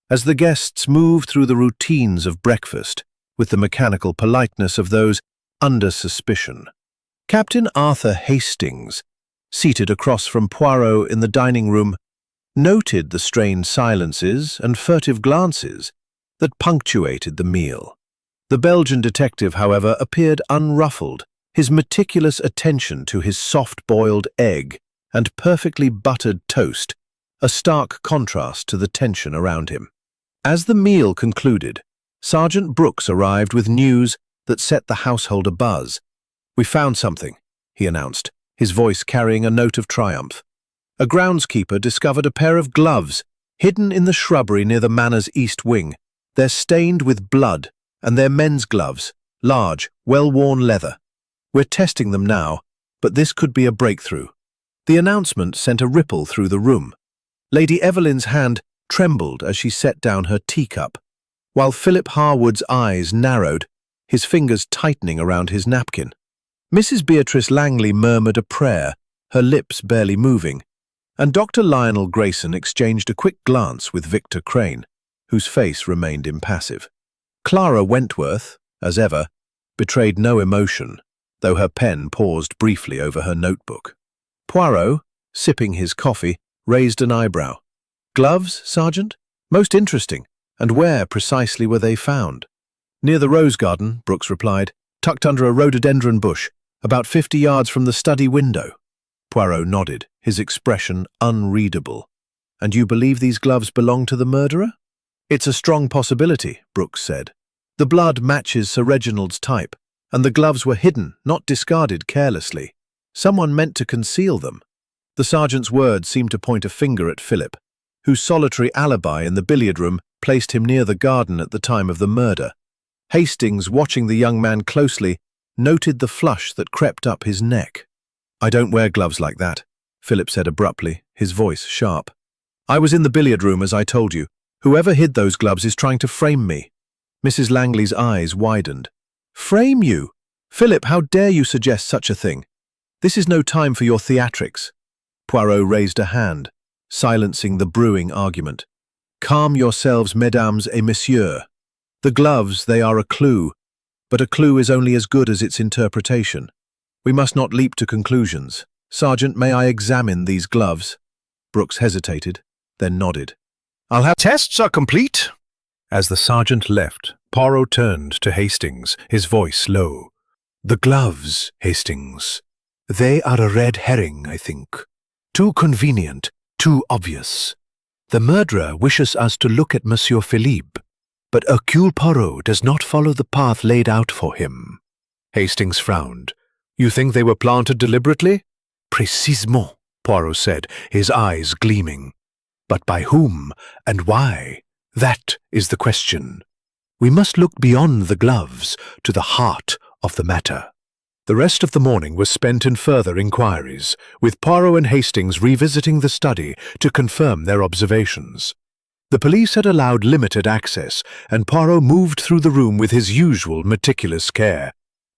as the guests moved through the routines of breakfast with the mechanical politeness of those under suspicion. Captain Arthur Hastings, seated across from Poirot in the dining room, noted the strained silences and furtive glances that punctuated the meal. The Belgian detective, however, appeared unruffled, his meticulous attention to his soft-boiled egg and perfectly buttered toast a stark contrast to the tension around him. As the meal concluded, Sergeant Brooks arrived with news that set the household abuzz. "We found something," he announced, his voice carrying a note of triumph. A groundskeeper discovered a pair of gloves hidden in the shrubbery near the manor's east wing. They're stained with blood, and they're men's gloves, large, well-worn leather. We're testing them now, but this could be a breakthrough. The announcement sent a ripple through the room. Lady Evelyn's hand trembled as she set down her teacup, while Philip Harwood's eyes narrowed, his fingers tightening around his napkin. Mrs. Beatrice Langley murmured a prayer, her lips barely moving, and Dr. Lionel Grayson exchanged a quick glance with Victor Crane, whose face remained impassive. Clara Wentworth, as ever, betrayed no emotion, though her pen paused briefly over her notebook. Poirot, sipping his coffee, raised an eyebrow. Gloves, Sergeant? Most interesting. And where precisely were they found? Near the rose garden, Brooks replied, tucked under a rhododendron bush, about 50 yards from the study window. Poirot nodded, his expression unreadable. And you believe these gloves belong to the murderer? It's a strong possibility, Brooks said. The blood matches Sir Reginald's type, and the gloves were hidden, not discarded carelessly. Someone meant to conceal them. The sergeant's words seemed to point a finger at Philip, whose solitary alibi in the billiard room placed him near the garden at the time of the murder. Hastings, watching the young man closely, noted the flush that crept up his neck. I don't wear gloves like that, Philip said abruptly, his voice sharp. I was in the billiard room, as I told you. Whoever hid those gloves is trying to frame me. Mrs. Langley's eyes widened. Frame you? Philip, how dare you suggest such a thing? This is no time for your theatrics. Poirot raised a hand, silencing the brewing argument. Calm yourselves, mesdames et messieurs. The gloves, they are a clue, but a clue is only as good as its interpretation. We must not leap to conclusions. Sergeant, may I examine these gloves? Brooks hesitated, then nodded. I'll have— Tests are complete. As the sergeant left, Poirot turned to Hastings, his voice low. The gloves, Hastings. They are a red herring, I think. Too convenient, too obvious. The murderer wishes us to look at Monsieur Philippe, but Hercule Poirot does not follow the path laid out for him. Hastings frowned. You think they were planted deliberately? Précisément, Poirot said, his eyes gleaming. But by whom and why? That is the question. We must look beyond the gloves to the heart of the matter. The rest of the morning was spent in further inquiries, with Poirot and Hastings revisiting the study to confirm their observations. The police had allowed limited access, and Poirot moved through the room with his usual meticulous care,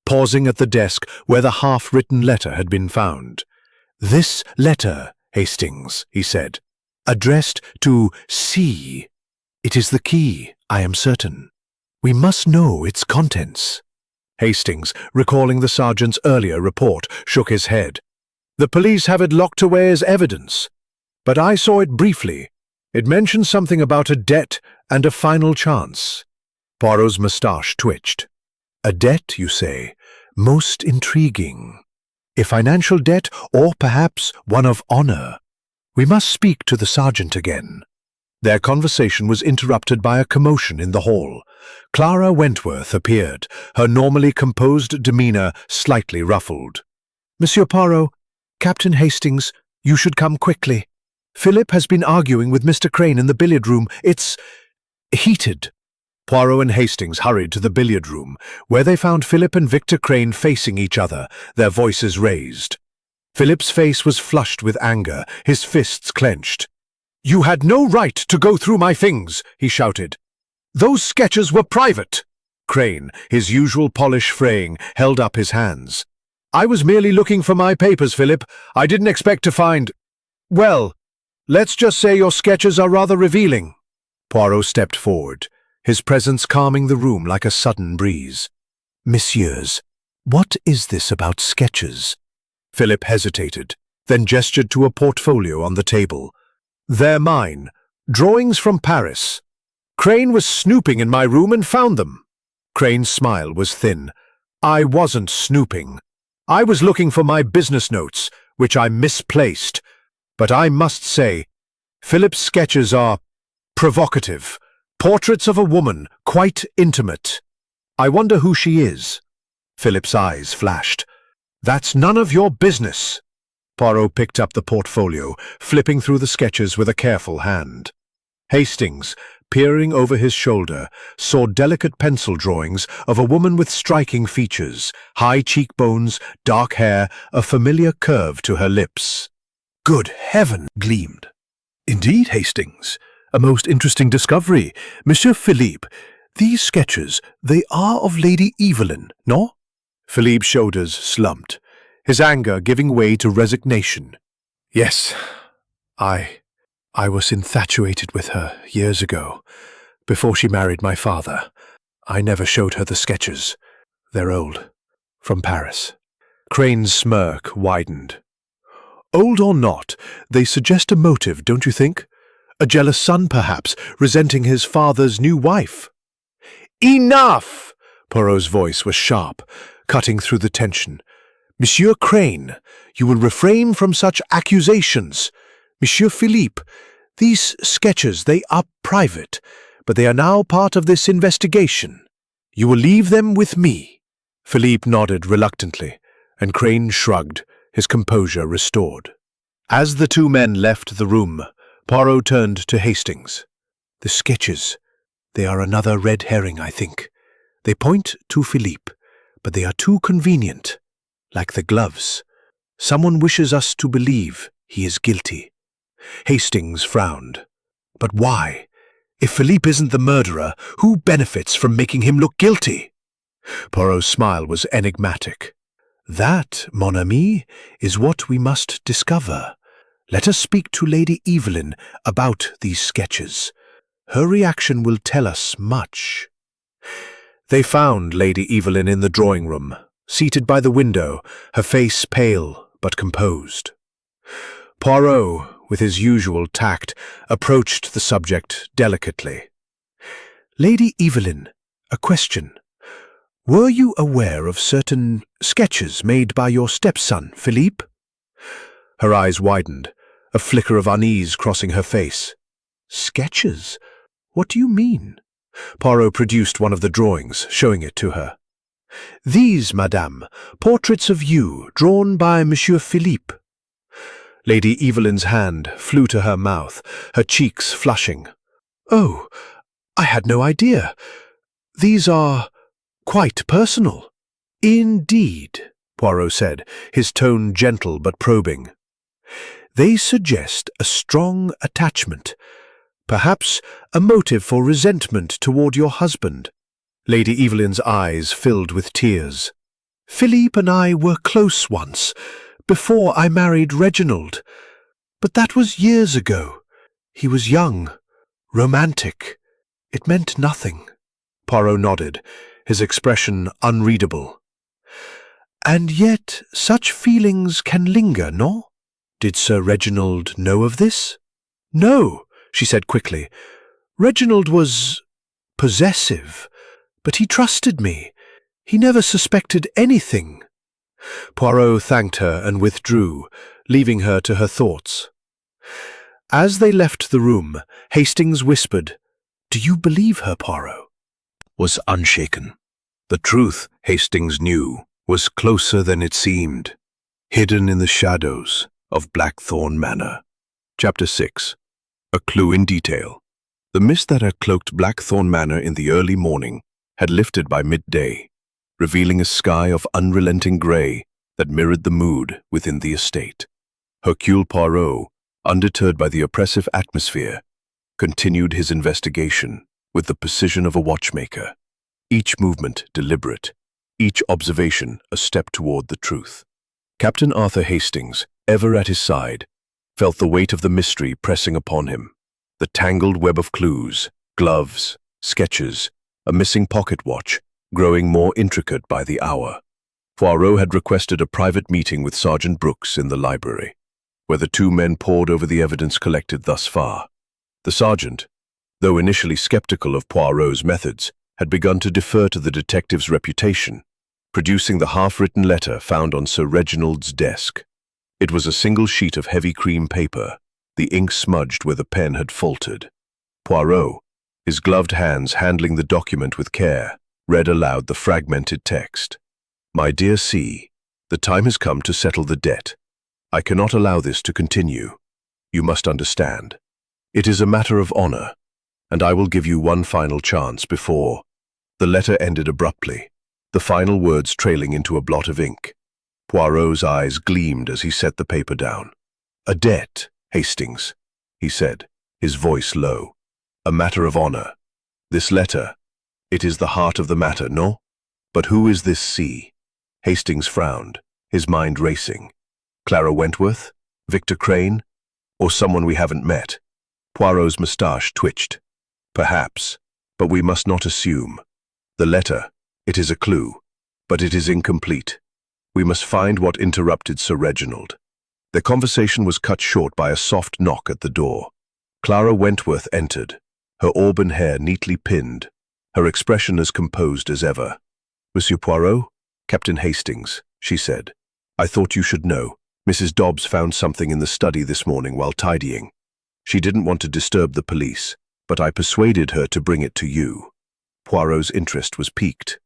pausing at the desk where the half-written letter had been found. This letter, Hastings, he said, addressed to C. It is the key, I am certain. We must know its contents. Hastings, recalling the sergeant's earlier report, shook his head. The police have it locked away as evidence, but I saw it briefly. It mentioned something about a debt and a final chance. Poirot's moustache twitched. A debt, you say? Most intriguing. A financial debt, or perhaps one of honor. We must speak to the sergeant again. Their conversation was interrupted by a commotion in the hall. Clara Wentworth appeared, her normally composed demeanor slightly ruffled. Monsieur Poirot, Captain Hastings, you should come quickly. Philip has been arguing with Mr. Crane in the billiard room. It's heated. Poirot and Hastings hurried to the billiard room, where they found Philip and Victor Crane facing each other, their voices raised. Philip's face was flushed with anger, his fists clenched. You had no right to go through my things, he shouted. Those sketches were private. Crane, his usual polish fraying, held up his hands. I was merely looking for my papers, Philip. I didn't expect to find— Well, let's just say your sketches are rather revealing. Poirot stepped forward, his presence calming the room like a sudden breeze. Messieurs, what is this about sketches? Philip hesitated, then gestured to a portfolio on the table. They're mine. Drawings from Paris. Crane was snooping in my room and found them. Crane's smile was thin. I wasn't snooping. I was looking for my business notes, which I misplaced. But I must say, Philip's sketches are provocative. Portraits of a woman, quite intimate. I wonder who she is. Philip's eyes flashed. That's none of your business. Poirot picked up the portfolio, flipping through the sketches with a careful hand. Hastings, peering over his shoulder, saw delicate pencil drawings of a woman with striking features, high cheekbones, dark hair, a familiar curve to her lips. Good heaven! Gleamed. Indeed, Hastings. A most interesting discovery. Monsieur Philippe, these sketches, they are of Lady Evelyn, no? Philippe's shoulders slumped, his anger giving way to resignation. Yes, I was infatuated with her years ago, before she married my father. I never showed her the sketches. They're old, from Paris. Crane's smirk widened. Old or not, they suggest a motive, don't you think? A jealous son, perhaps, resenting his father's new wife. Enough! Poirot's voice was sharp, cutting through the tension. Monsieur Crane, you will refrain from such accusations. Monsieur Philippe, these sketches, they are private, but they are now part of this investigation. You will leave them with me. Philippe nodded reluctantly, and Crane shrugged, his composure restored. As the two men left the room, Poirot turned to Hastings. The sketches, they are another red herring, I think. They point to Philippe, but they are too convenient, like the gloves. Someone wishes us to believe he is guilty. Hastings frowned. But why? If Philippe isn't the murderer, who benefits from making him look guilty? Poirot's smile was enigmatic. That, mon ami, is what we must discover. Let us speak to Lady Evelyn about these sketches. Her reaction will tell us much. They found Lady Evelyn in the drawing-room, seated by the window, her face pale but composed. Poirot, with his usual tact, approached the subject delicately. Lady Evelyn, a question. Were you aware of certain sketches made by your stepson, Philippe? Her eyes widened, a flicker of unease crossing her face. Sketches? What do you mean? Poirot produced one of the drawings, showing it to her. These, madame, portraits of you, drawn by Monsieur Philippe. Lady Evelyn's hand flew to her mouth, her cheeks flushing. Oh, I had no idea. These are quite personal. Indeed, Poirot said, his tone gentle but probing. They suggest a strong attachment, perhaps a motive for resentment toward your husband. Lady Evelyn's eyes filled with tears. Philippe and I were close once, before I married Reginald. But that was years ago. He was young, romantic. It meant nothing. Poirot nodded, his expression unreadable. And yet such feelings can linger, no? Did Sir Reginald know of this? No, she said quickly. Reginald was possessive, but he trusted me. He never suspected anything. Poirot thanked her and withdrew, leaving her to her thoughts. As they left the room, Hastings whispered, Do you believe her, Poirot? Was unshaken. The truth, Hastings knew, was closer than it seemed, hidden in the shadows of Blackthorn Manor. Chapter 6. A Clue in Detail. The mist that had cloaked Blackthorn Manor in the early morning had lifted by midday, revealing a sky of unrelenting grey that mirrored the mood within the estate. Hercule Poirot, undeterred by the oppressive atmosphere, continued his investigation with the precision of a watchmaker, each movement deliberate, each observation a step toward the truth. Captain Arthur Hastings, ever at his side, felt the weight of the mystery pressing upon him. The tangled web of clues, gloves, sketches, a missing pocket watch, growing more intricate by the hour. Poirot had requested a private meeting with Sergeant Brooks in the library, where the two men pored over the evidence collected thus far. The sergeant, though initially skeptical of Poirot's methods, had begun to defer to the detective's reputation, producing the half-written letter found on Sir Reginald's desk. It was a single sheet of heavy cream paper, the ink smudged where the pen had faltered. Poirot, his gloved hands handling the document with care, read aloud the fragmented text. My dear C, the time has come to settle the debt. I cannot allow this to continue. You must understand. It is a matter of honor, and I will give you one final chance before. The letter ended abruptly, the final words trailing into a blot of ink. Poirot's eyes gleamed as he set the paper down. A debt, Hastings, he said, his voice low. A matter of honor. This letter, it is the heart of the matter, no? But who is this C? Hastings frowned, his mind racing. Clara Wentworth? Victor Crane? Or someone we haven't met? Poirot's moustache twitched. Perhaps, but we must not assume. The letter, it is a clue, but it is incomplete. We must find what interrupted Sir Reginald. Their conversation was cut short by a soft knock at the door. Clara Wentworth entered, her auburn hair neatly pinned, her expression as composed as ever. "Monsieur Poirot, Captain Hastings," she said. "I thought you should know. Mrs. Dobbs found something in the study this morning while tidying. She didn't want to disturb the police, but I persuaded her to bring it to you." Poirot's interest was piqued.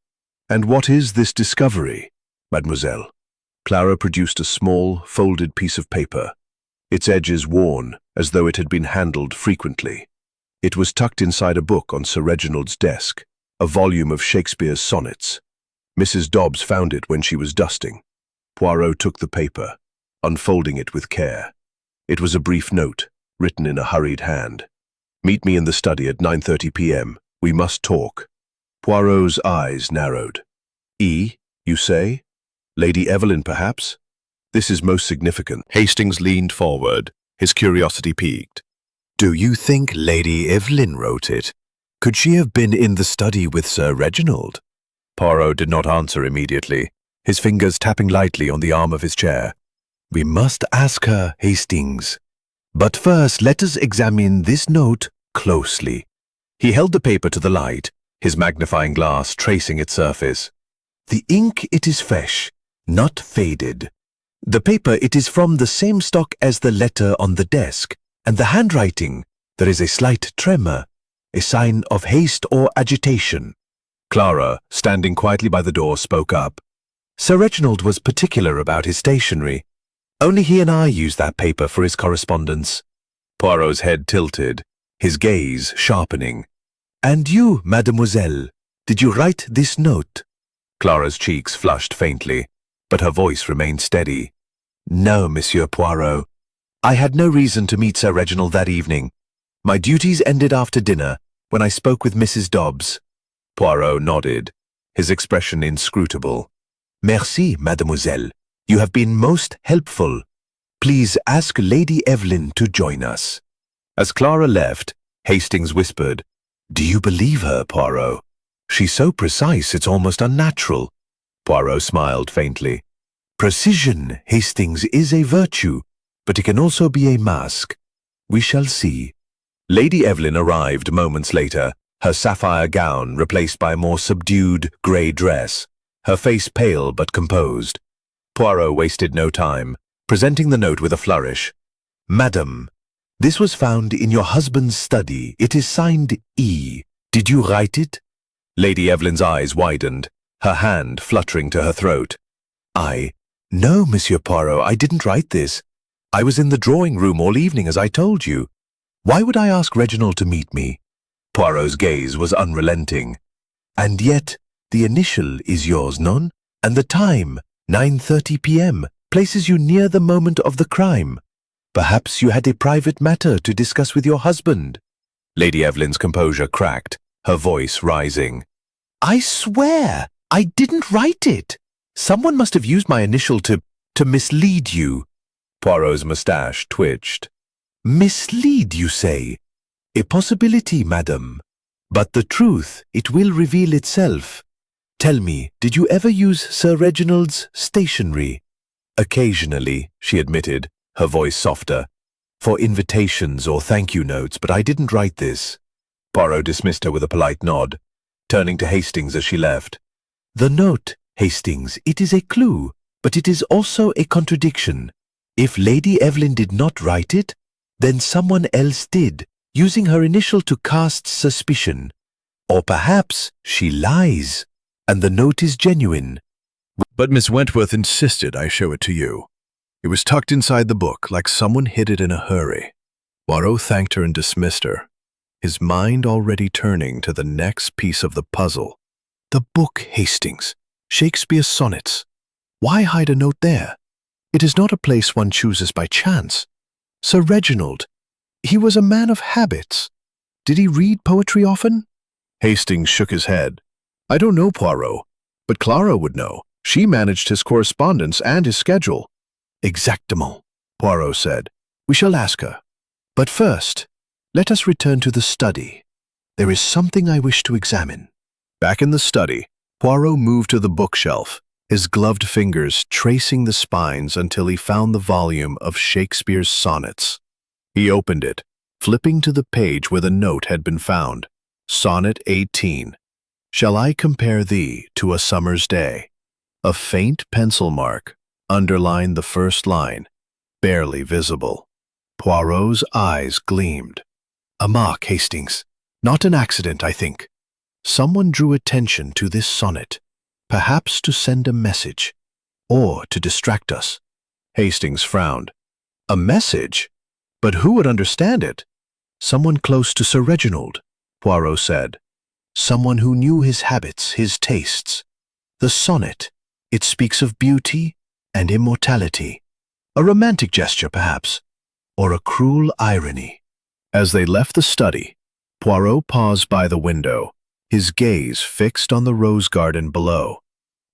"And what is this discovery, mademoiselle?" Clara produced a small, folded piece of paper, its edges worn, as though it had been handled frequently. It was tucked inside a book on Sir Reginald's desk, a volume of Shakespeare's sonnets. Mrs. Dobbs found it when she was dusting. Poirot took the paper, unfolding it with care. It was a brief note, written in a hurried hand. "Meet me in the study at 9:30 p.m. We must talk." Poirot's eyes narrowed. You say? Lady Evelyn, perhaps? This is most significant." Hastings leaned forward, his curiosity piqued. "Do you think Lady Evelyn wrote it? Could she have been in the study with Sir Reginald?" Poirot did not answer immediately, his fingers tapping lightly on the arm of his chair. "We must ask her, Hastings. But first, let us examine this note closely." He held the paper to the light, his magnifying glass tracing its surface. "The ink, it is fresh, not faded. The paper, it is from the same stock as the letter on the desk, and the handwriting, there is a slight tremor, a sign of haste or agitation." Clara, standing quietly by the door, spoke up. "Sir Reginald was particular about his stationery. Only he and I use that paper for his correspondence." Poirot's head tilted, his gaze sharpening. "And you, mademoiselle, did you write this note?" Clara's cheeks flushed faintly, but her voice remained steady. "No, Monsieur Poirot. I had no reason to meet Sir Reginald that evening. My duties ended after dinner, when I spoke with Mrs. Dobbs." Poirot nodded, his expression inscrutable. "Merci, mademoiselle. You have been most helpful. Please ask Lady Evelyn to join us." As Clara left, Hastings whispered, "Do you believe her, Poirot? She's so precise it's almost unnatural." Poirot smiled faintly. "Precision, Hastings, is a virtue, but it can also be a mask. We shall see." Lady Evelyn arrived moments later, her sapphire gown replaced by a more subdued grey dress, her face pale but composed. Poirot wasted no time, presenting the note with a flourish. "Madam, this was found in your husband's study. It is signed E. Did you write it?" Lady Evelyn's eyes widened, her hand fluttering to her throat. "No, Monsieur Poirot, I didn't write this. I was in the drawing room all evening, as I told you. Why would I ask Reginald to meet me?" Poirot's gaze was unrelenting. "And yet, the initial is yours, non? And the time, 9:30 p.m., places you near the moment of the crime. Perhaps you had a private matter to discuss with your husband." Lady Evelyn's composure cracked, her voice rising. "I swear, I didn't write it. Someone must have used my initial to mislead you." Poirot's moustache twitched. "Mislead, you say? A possibility, madam. But the truth, it will reveal itself. Tell me, did you ever use Sir Reginald's stationery?" "Occasionally," she admitted, her voice softer. "For invitations or thank-you notes, but I didn't write this." Poirot dismissed her with a polite nod, turning to Hastings as she left. "The note, Hastings, it is a clue, but it is also a contradiction. If Lady Evelyn did not write it, then someone else did, using her initial to cast suspicion. Or perhaps she lies, and the note is genuine." But Miss Wentworth insisted I show it to you. It was tucked inside the book, like someone hid it in a hurry. Poirot thanked her and dismissed her, his mind already turning to the next piece of the puzzle. The book, Hastings. Shakespeare's sonnets. Why hide a note there? It is not a place one chooses by chance. Sir Reginald, he was a man of habits. Did he read poetry often? Hastings shook his head. "I don't know, Poirot, but Clara would know. She managed his correspondence and his schedule." "Exactement," Poirot said. "We shall ask her. But first, let us return to the study. There is something I wish to examine." Back in the study, Poirot moved to the bookshelf, his gloved fingers tracing the spines until he found the volume of Shakespeare's sonnets. He opened it, flipping to the page where the note had been found. Sonnet 18. Shall I compare thee to a summer's day? A faint pencil mark underlined the first line, barely visible. Poirot's eyes gleamed. A mark, Hastings. Not an accident, I think. Someone drew attention to this sonnet, perhaps to send a message, or to distract us. Hastings frowned. A message? But who would understand it? Someone close to Sir Reginald, Poirot said. Someone who knew his habits, his tastes. The sonnet, it speaks of beauty and immortality. A romantic gesture, perhaps, or a cruel irony. As they left the study, Poirot paused by the window, his gaze fixed on the rose garden below.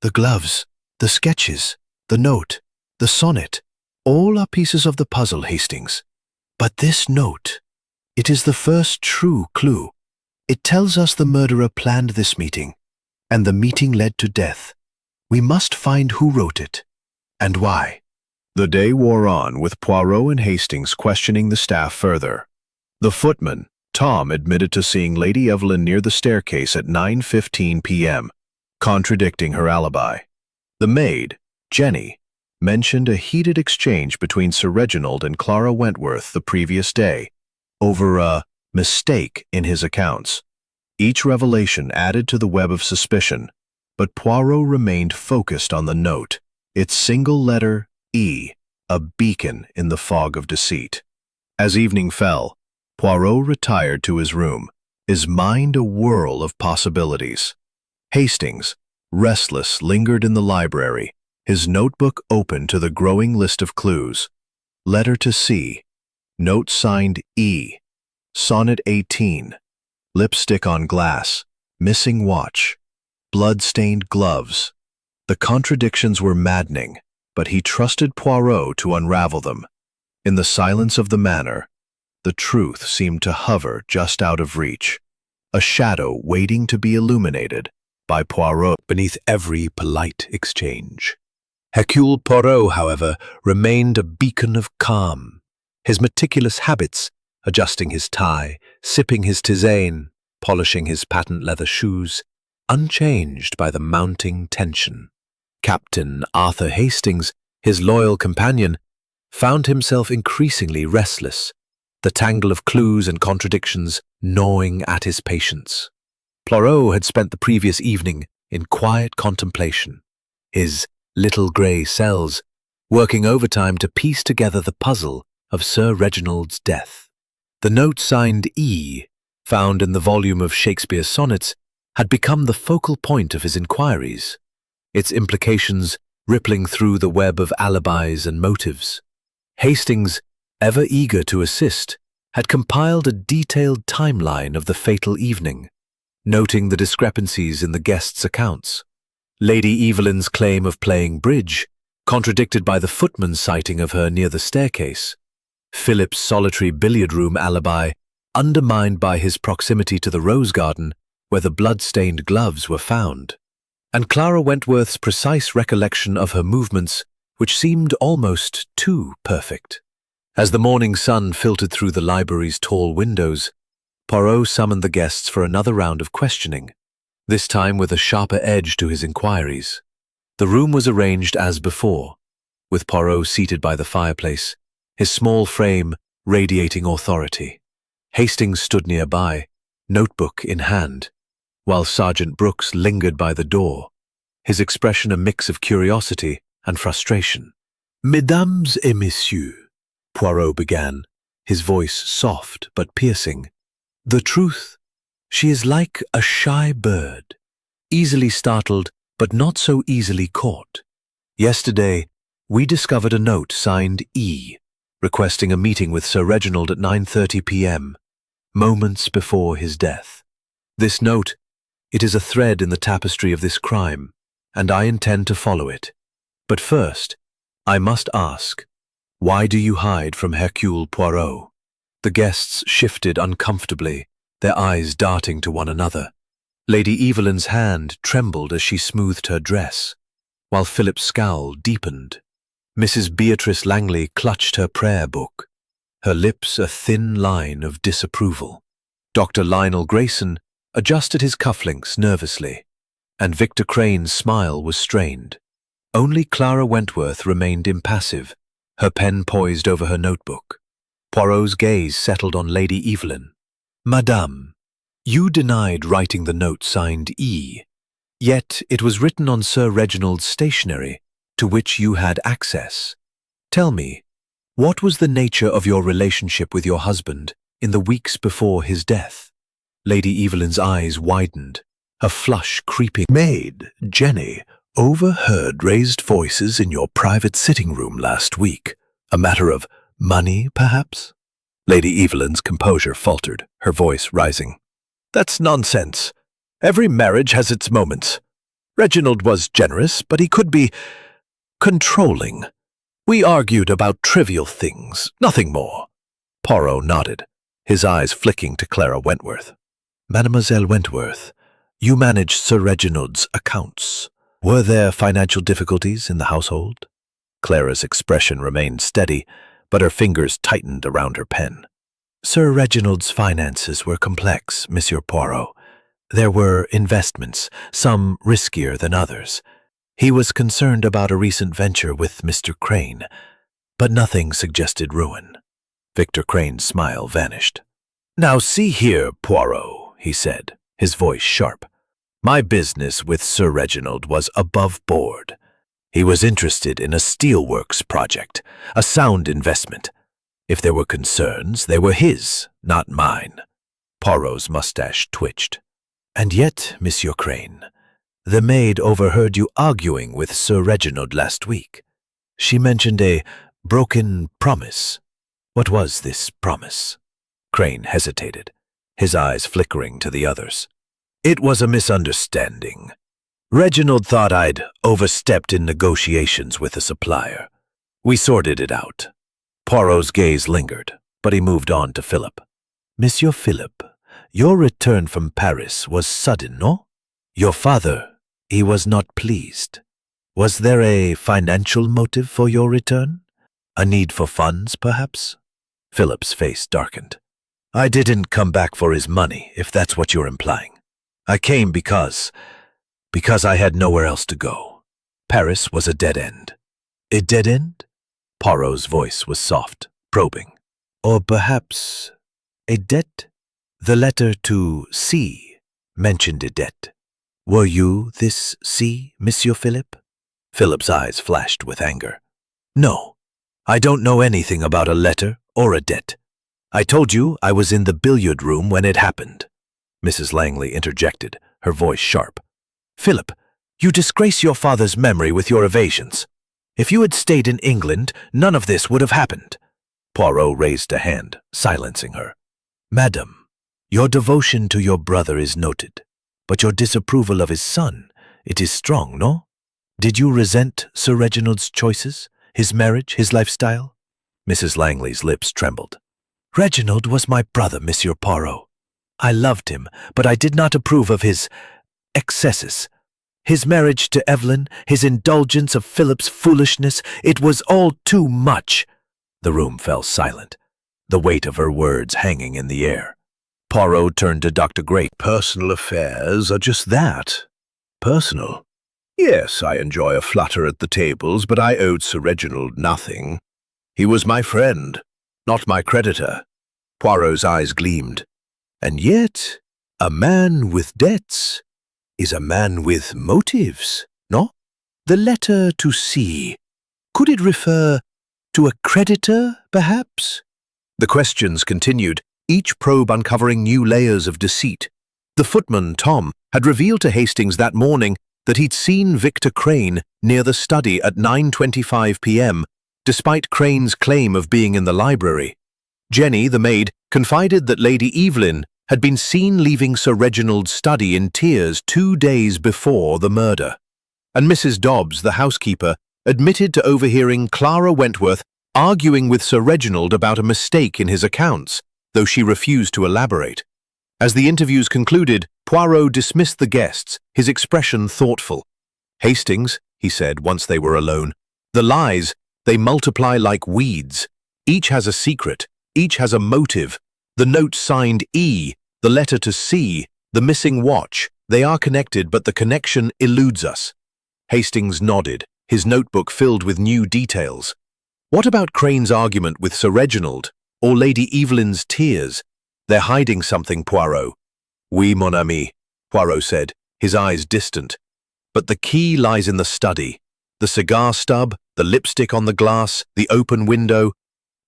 The gloves, the sketches, the note, the sonnet, all are pieces of the puzzle, Hastings. But this note, it is the first true clue. It tells us the murderer planned this meeting, and the meeting led to death. We must find who wrote it, and why. The day wore on, with Poirot and Hastings questioning the staff further. The footman, Tom, admitted to seeing Lady Evelyn near the staircase at 9:15 p.m., contradicting her alibi. The maid, Jenny, mentioned a heated exchange between Sir Reginald and Clara Wentworth the previous day, over a mistake in his accounts. Each revelation added to the web of suspicion, but Poirot remained focused on the note, its single letter E, a beacon in the fog of deceit. As evening fell, Poirot retired to his room, his mind a whirl of possibilities. Hastings, restless, lingered in the library, his notebook open to the growing list of clues. Letter to C, note signed E, Sonnet 18, lipstick on glass, missing watch, blood-stained gloves. The contradictions were maddening, but he trusted Poirot to unravel them. In the silence of the manor, the truth seemed to hover just out of reach, a shadow waiting to be illuminated by Poirot beneath every polite exchange. Hercule Poirot, however, remained a beacon of calm. His meticulous habits, adjusting his tie, sipping his tisane, polishing his patent leather shoes, unchanged by the mounting tension. Captain Arthur Hastings, his loyal companion, found himself increasingly restless, the tangle of clues and contradictions gnawing at his patience. Poirot had spent the previous evening in quiet contemplation, his little grey cells working overtime to piece together the puzzle of Sir Reginald's death. The note signed E, found in the volume of Shakespeare's sonnets, had become the focal point of his inquiries, its implications rippling through the web of alibis and motives. Hastings, ever eager to assist, had compiled a detailed timeline of the fatal evening, noting the discrepancies in the guests' accounts. Lady Evelyn's claim of playing bridge, contradicted by the footman's sighting of her near the staircase. Philip's solitary billiard room alibi, undermined by his proximity to the rose garden, where the blood-stained gloves were found. And Clara Wentworth's precise recollection of her movements, which seemed almost too perfect. As the morning sun filtered through the library's tall windows, Poirot summoned the guests for another round of questioning, this time with a sharper edge to his inquiries. The room was arranged as before, with Poirot seated by the fireplace, his small frame radiating authority. Hastings stood nearby, notebook in hand, while Sergeant Brooks lingered by the door, his expression a mix of curiosity and frustration. "Mesdames et messieurs," Poirot began, his voice soft but piercing. "The truth, she is like a shy bird, easily startled but not so easily caught. Yesterday, we discovered a note signed E, requesting a meeting with Sir Reginald at 9:30 p.m., moments before his death. This note, it is a thread in the tapestry of this crime, and I intend to follow it. But first, I must ask, why do you hide from Hercule Poirot?" The guests shifted uncomfortably, their eyes darting to one another. Lady Evelyn's hand trembled as she smoothed her dress, while Philip's scowl deepened. Mrs. Beatrice Langley clutched her prayer book, her lips a thin line of disapproval. Dr. Lionel Grayson adjusted his cufflinks nervously, and Victor Crane's smile was strained. Only Clara Wentworth remained impassive, her pen poised over her notebook. Poirot's gaze settled on Lady Evelyn. "Madame, you denied writing the note signed E, yet it was written on Sir Reginald's stationery, to which you had access. Tell me, what was the nature of your relationship with your husband in the weeks before his death?" Lady Evelyn's eyes widened, a flush creeping. "Maid, Jenny, overheard raised voices in your private sitting room last week. A matter of money, perhaps?" Lady Evelyn's composure faltered, her voice rising. "That's nonsense. Every marriage has its moments. Reginald was generous, but he could be controlling. We argued about trivial things, nothing more." Poirot nodded, his eyes flicking to Clara Wentworth. "Mademoiselle Wentworth, you managed Sir Reginald's accounts. Were there financial difficulties in the household?" Clara's expression remained steady, but her fingers tightened around her pen. "Sir Reginald's finances were complex, Monsieur Poirot. There were investments, some riskier than others. He was concerned about a recent venture with Mr. Crane, but nothing suggested ruin." Victor Crane's smile vanished. "Now see here, Poirot," he said, his voice sharp. "My business with Sir Reginald was above board. He was interested in a steelworks project, a sound investment. If there were concerns, they were his, not mine." Poirot's mustache twitched. "And yet, Monsieur Crane, the maid overheard you arguing with Sir Reginald last week. She mentioned a broken promise. What was this promise?" Crane hesitated, his eyes flickering to the others. "It was a misunderstanding. Reginald thought I'd overstepped in negotiations with a supplier. We sorted it out." Poirot's gaze lingered, but he moved on to Philip. "Monsieur Philip, your return from Paris was sudden, no? Your father, he was not pleased. Was there a financial motive for your return? A need for funds, perhaps?" Philip's face darkened. "I didn't come back for his money, if that's what you're implying. I came because I had nowhere else to go. Paris was a dead end." "A dead end?" Poirot's voice was soft, probing. "Or perhaps a debt? The letter to C mentioned a debt. Were you this C, Monsieur Philip?" Philip's eyes flashed with anger. "No, I don't know anything about a letter or a debt. I told you I was in the billiard room when it happened." Mrs. Langley interjected, her voice sharp. "Philip, you disgrace your father's memory with your evasions. If you had stayed in England, none of this would have happened." Poirot raised a hand, silencing her. "Madam, your devotion to your brother is noted, but your disapproval of his son, it is strong, no? Did you resent Sir Reginald's choices, his marriage, his lifestyle?" Mrs. Langley's lips trembled. "Reginald was my brother, Monsieur Poirot. I loved him, but I did not approve of his excesses. His marriage to Evelyn, his indulgence of Philip's foolishness, it was all too much." The room fell silent, the weight of her words hanging in the air. Poirot turned to Dr. Gray. Personal affairs are just that. Personal. Yes, I enjoy a flutter at the tables, but I owed Sir Reginald nothing. He was my friend, not my creditor. Poirot's eyes gleamed. And yet, a man with debts is a man with motives, no? The letter to C, could it refer to a creditor, perhaps? The questions continued, each probe uncovering new layers of deceit. The footman, Tom, had revealed to Hastings that morning that he'd seen Victor Crane near the study at 9:25 p.m., despite Crane's claim of being in the library. Jenny, the maid, confided that Lady Evelyn had been seen leaving Sir Reginald's study in tears 2 days before the murder. And Mrs. Dobbs, the housekeeper, admitted to overhearing Clara Wentworth arguing with Sir Reginald about a mistake in his accounts, though she refused to elaborate. As the interviews concluded, Poirot dismissed the guests, his expression thoughtful. Hastings, he said once they were alone. "The lies, they multiply like weeds. Each has a secret, each has a motive. The note signed E, the letter to C, the missing watch. They are connected, but the connection eludes us." Hastings nodded, his notebook filled with new details. "What about Crane's argument with Sir Reginald, or Lady Evelyn's tears? They're hiding something, Poirot." "Oui, mon ami," Poirot said, his eyes distant. "But the key lies in the study. The cigar stub, the lipstick on the glass, the open window.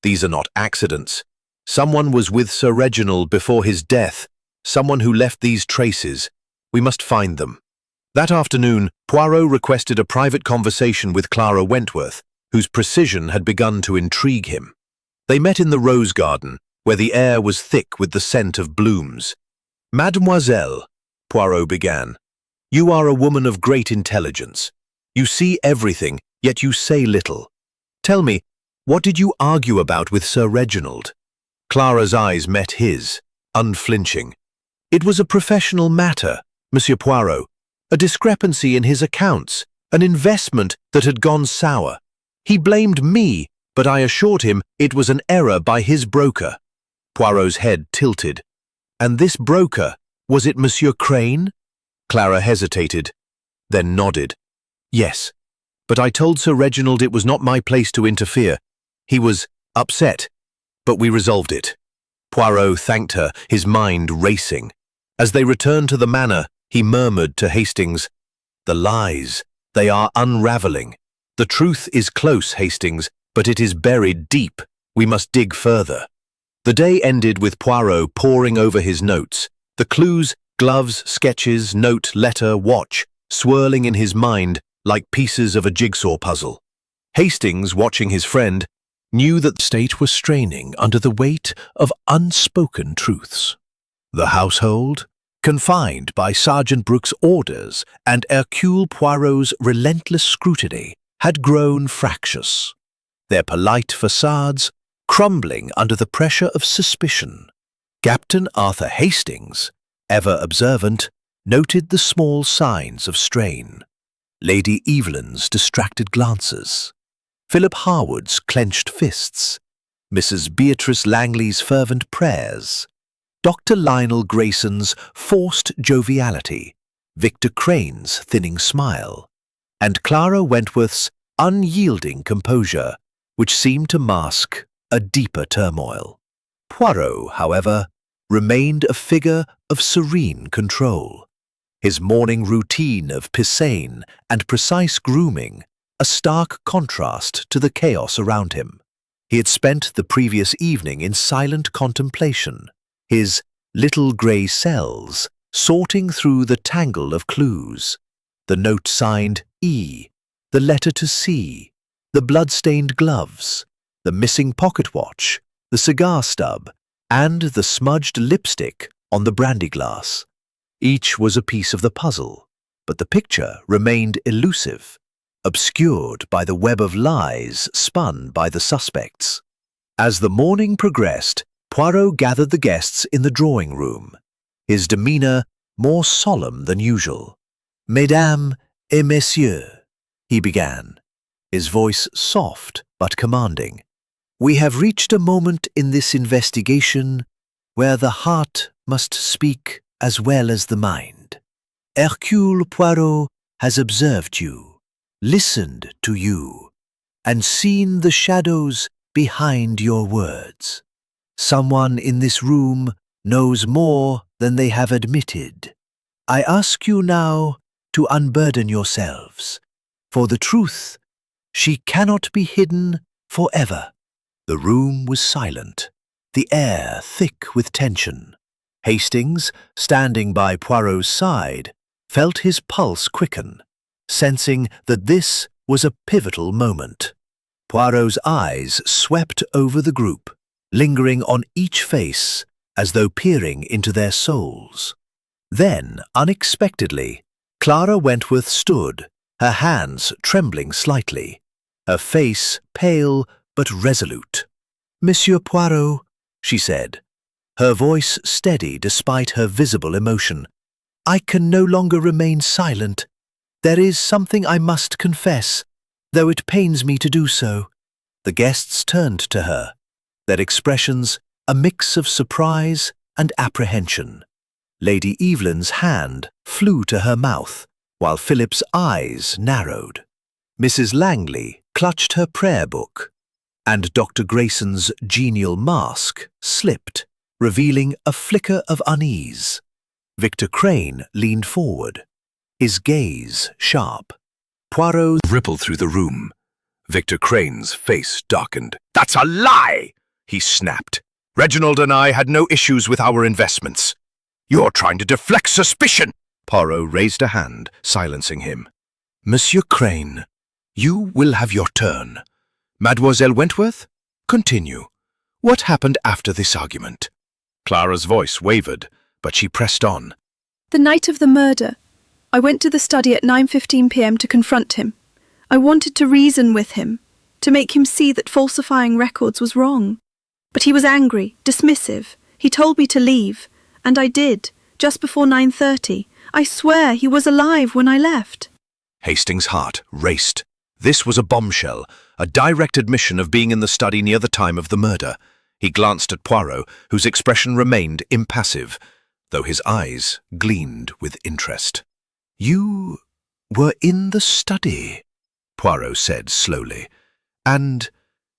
These are not accidents. Someone was with Sir Reginald before his death, someone who left these traces. We must find them." That afternoon, Poirot requested a private conversation with Clara Wentworth, whose precision had begun to intrigue him. They met in the rose garden, where the air was thick with the scent of blooms. "Mademoiselle," Poirot began, "you are a woman of great intelligence. You see everything, yet you say little. Tell me, what did you argue about with Sir Reginald?" Clara's eyes met his, unflinching. "It was a professional matter, Monsieur Poirot, a discrepancy in his accounts, an investment that had gone sour. He blamed me, but I assured him it was an error by his broker." Poirot's head tilted. "And this broker, was it Monsieur Crane?" Clara hesitated, then nodded. "Yes, but I told Sir Reginald it was not my place to interfere. He was upset, but we resolved it." Poirot thanked her, his mind racing. As they returned to the manor, he murmured to Hastings, "The lies, they are unraveling. The truth is close, Hastings, but it is buried deep. We must dig further." The day ended with Poirot poring over his notes, the clues, gloves, sketches, note, letter, watch, swirling in his mind like pieces of a jigsaw puzzle. Hastings, watching his friend, knew that the state was straining under the weight of unspoken truths. The household, confined by Sergeant Brooke's orders and Hercule Poirot's relentless scrutiny, had grown fractious, their polite facades crumbling under the pressure of suspicion. Captain Arthur Hastings, ever observant, noted the small signs of strain. Lady Evelyn's distracted glances, Philip Harwood's clenched fists, Mrs. Beatrice Langley's fervent prayers, Dr. Lionel Grayson's forced joviality, Victor Crane's thinning smile, and Clara Wentworth's unyielding composure, which seemed to mask a deeper turmoil. Poirot, however, remained a figure of serene control. His morning routine of pisane and precise grooming, a stark contrast to the chaos around him. He had spent the previous evening in silent contemplation, his little grey cells sorting through the tangle of clues, the note signed E, the letter to C, the blood-stained gloves, the missing pocket watch, the cigar stub, and the smudged lipstick on the brandy glass. Each was a piece of the puzzle, but the picture remained elusive, obscured by the web of lies spun by the suspects. As the morning progressed, Poirot gathered the guests in the drawing-room, his demeanour more solemn than usual. "Mesdames et messieurs," he began, his voice soft but commanding, "we have reached a moment in this investigation where the heart must speak as well as the mind. Hercule Poirot has observed you, listened to you, and seen the shadows behind your words. Someone in this room knows more than they have admitted. I ask you now to unburden yourselves, for the truth, she cannot be hidden forever." The room was silent, the air thick with tension. Hastings, standing by Poirot's side, felt his pulse quicken, sensing that this was a pivotal moment. Poirot's eyes swept over the group, lingering on each face as though peering into their souls. Then, unexpectedly, Clara Wentworth stood, her hands trembling slightly, her face pale but resolute. "Monsieur Poirot," she said, her voice steady despite her visible emotion, "I can no longer remain silent. There is something I must confess, though it pains me to do so." The guests turned to her, their expressions a mix of surprise and apprehension. Lady Evelyn's hand flew to her mouth, while Philip's eyes narrowed. Mrs. Langley clutched her prayer book, and Dr. Grayson's genial mask slipped, revealing a flicker of unease. Victor Crane leaned forward, his gaze sharp. Poirot rippled through the room. Victor Crane's face darkened. "That's a lie!" he snapped. "Reginald and I had no issues with our investments. You're trying to deflect suspicion." Poirot raised a hand, silencing him. "Monsieur Crane, you will have your turn. Mademoiselle Wentworth, continue. What happened after this argument?" Clara's voice wavered, but she pressed on. "The night of the murder, I went to the study at 9:15 p.m. to confront him. I wanted to reason with him, to make him see that falsifying records was wrong. But he was angry, dismissive. He told me to leave, and I did, just before 9:30. I swear he was alive when I left." Hastings' heart raced. This was a bombshell, a direct admission of being in the study near the time of the murder. He glanced at Poirot, whose expression remained impassive, though his eyes gleamed with interest. "You were in the study," Poirot said slowly. "And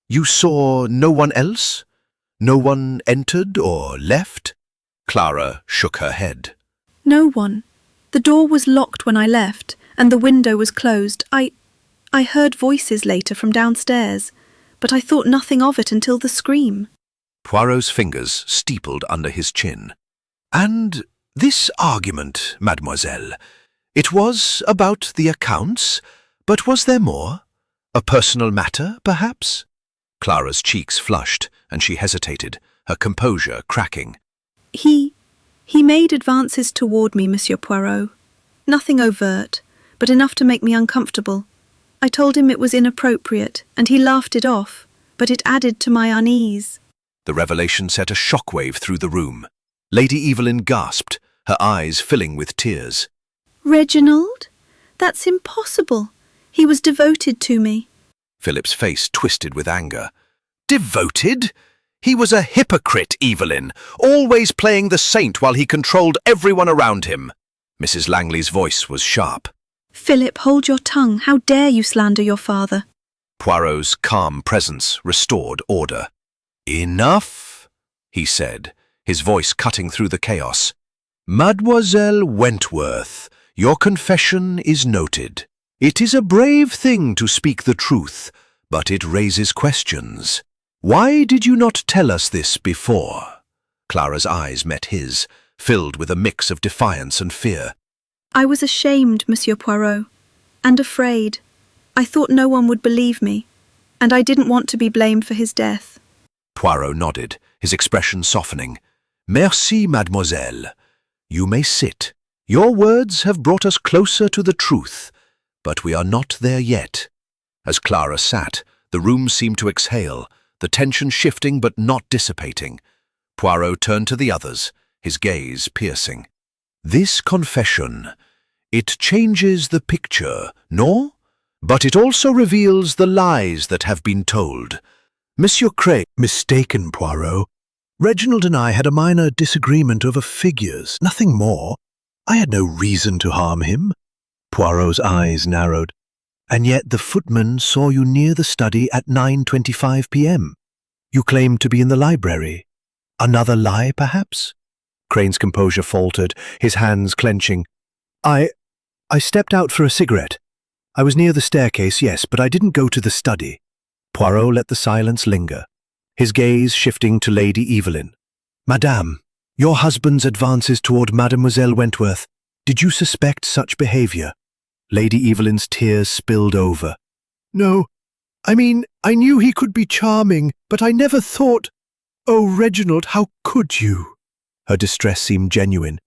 you saw no one else? No one entered or left?" Clara shook her head. "No one. The door was locked when I left, and the window was closed. I heard voices later from downstairs, but I thought nothing of it until the scream." Poirot's fingers steepled under his chin. "And this argument, mademoiselle, it was about the accounts, but was there more? A personal matter, perhaps?" Clara's cheeks flushed, and she hesitated, her composure cracking. He made advances toward me, Monsieur Poirot. Nothing overt, but enough to make me uncomfortable. I told him it was inappropriate, and he laughed it off, but it added to my unease." The revelation set a shockwave through the room. Lady Evelyn gasped, her eyes filling with tears. "Reginald? That's impossible. He was devoted to me." Philip's face twisted with anger. "Devoted? He was a hypocrite, Evelyn, always playing the saint while he controlled everyone around him." Mrs. Langley's voice was sharp. "Philip, hold your tongue. How dare you slander your father?" Poirot's calm presence restored order. "Enough," he said, his voice cutting through the chaos. "Mademoiselle Wentworth, your confession is noted. It is a brave thing to speak the truth, but it raises questions. Why did you not tell us this before?" Clara's eyes met his, filled with a mix of defiance and fear. "I was ashamed, Monsieur Poirot, and afraid. I thought no one would believe me, and I didn't want to be blamed for his death." Poirot nodded, his expression softening. "Merci, mademoiselle. You may sit. Your words have brought us closer to the truth, but we are not there yet." As Clara sat, the room seemed to exhale, the tension shifting but not dissipating. Poirot turned to the others, his gaze piercing. "This confession, it changes the picture, no? But it also reveals the lies that have been told. Monsieur Crane—" "Mistaken, Poirot. Reginald and I had a minor disagreement over figures, nothing more. I had no reason to harm him." Poirot's eyes narrowed. "And yet the footman saw you near the study at 9:25 p.m. You claimed to be in the library. Another lie, perhaps?" Crane's composure faltered, his hands clenching. I stepped out for a cigarette. I was near the staircase, yes, but I didn't go to the study." Poirot let the silence linger, his gaze shifting to Lady Evelyn. "Madame, your husband's advances toward Mademoiselle Wentworth, did you suspect such behavior?" Lady Evelyn's tears spilled over. "No, I mean, I knew he could be charming, but I never thought— Oh, Reginald, how could you?" Her distress seemed genuine,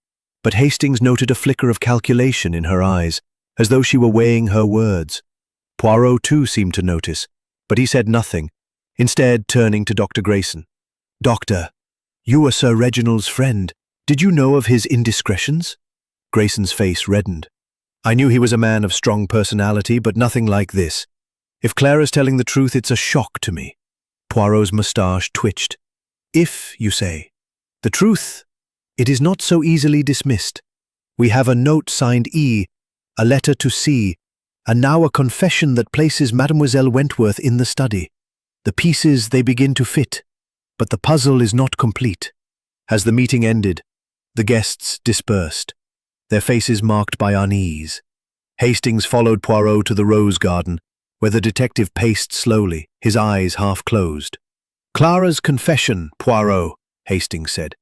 but Hastings noted a flicker of calculation in her eyes, as though she were weighing her words. Poirot too seemed to notice, but he said nothing, instead turning to Dr. Grayson. "Doctor, you were Sir Reginald's friend. Did you know of his indiscretions?" Grayson's face reddened. I knew he was a man of strong personality, but nothing like this. If Clara's telling the truth, it's a shock to me. Poirot's moustache twitched. If, you say. The truth, it is not so easily dismissed. We have a note signed E, a letter to C, and now a confession that places Mademoiselle Wentworth in the study. The pieces, they begin to fit, but the puzzle is not complete. As the meeting ended, the guests dispersed, their faces marked by unease. Hastings followed Poirot to the rose garden, where the detective paced slowly, his eyes half closed. Clara's confession, Poirot, Hastings said.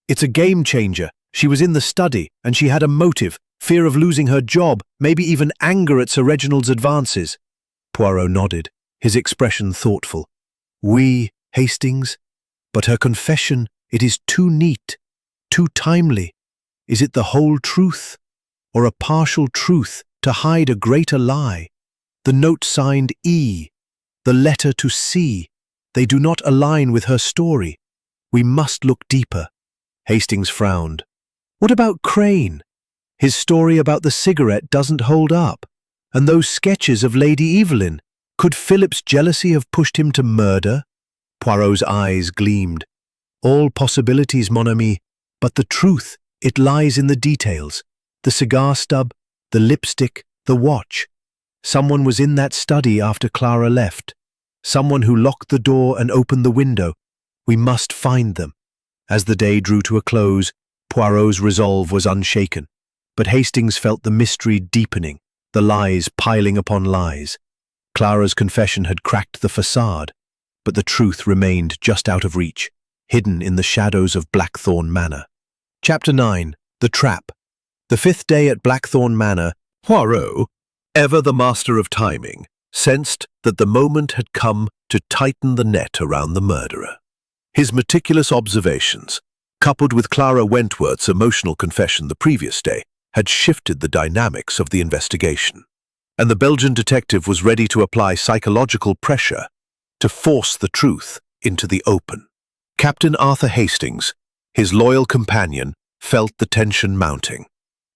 It's a game changer. She was in the study, and she had a motive, fear of losing her job, maybe even anger at Sir Reginald's advances. Poirot nodded, his expression thoughtful. Oui, Hastings, but her confession, it is too neat, too timely. Is it the whole truth, or a partial truth to hide a greater lie? The note signed E, the letter to C, they do not align with her story. We must look deeper. Hastings frowned. What about Crane? His story about the cigarette doesn't hold up. And those sketches of Lady Evelyn, could Philip's jealousy have pushed him to murder? Poirot's eyes gleamed. All possibilities, mon ami, but the truth, it lies in the details. The cigar stub, the lipstick, the watch. Someone was in that study after Clara left. Someone who locked the door and opened the window. We must find them. As the day drew to a close, Poirot's resolve was unshaken. But Hastings felt the mystery deepening, the lies piling upon lies. Clara's confession had cracked the facade, but the truth remained just out of reach, hidden in the shadows of Blackthorn Manor. Chapter 9. The Trap. The fifth day at Blackthorn Manor, Poirot, ever the master of timing, sensed that the moment had come to tighten the net around the murderer. His meticulous observations, coupled with Clara Wentworth's emotional confession the previous day, had shifted the dynamics of the investigation, and the Belgian detective was ready to apply psychological pressure to force the truth into the open. Captain Arthur Hastings, his loyal companion, felt the tension mounting.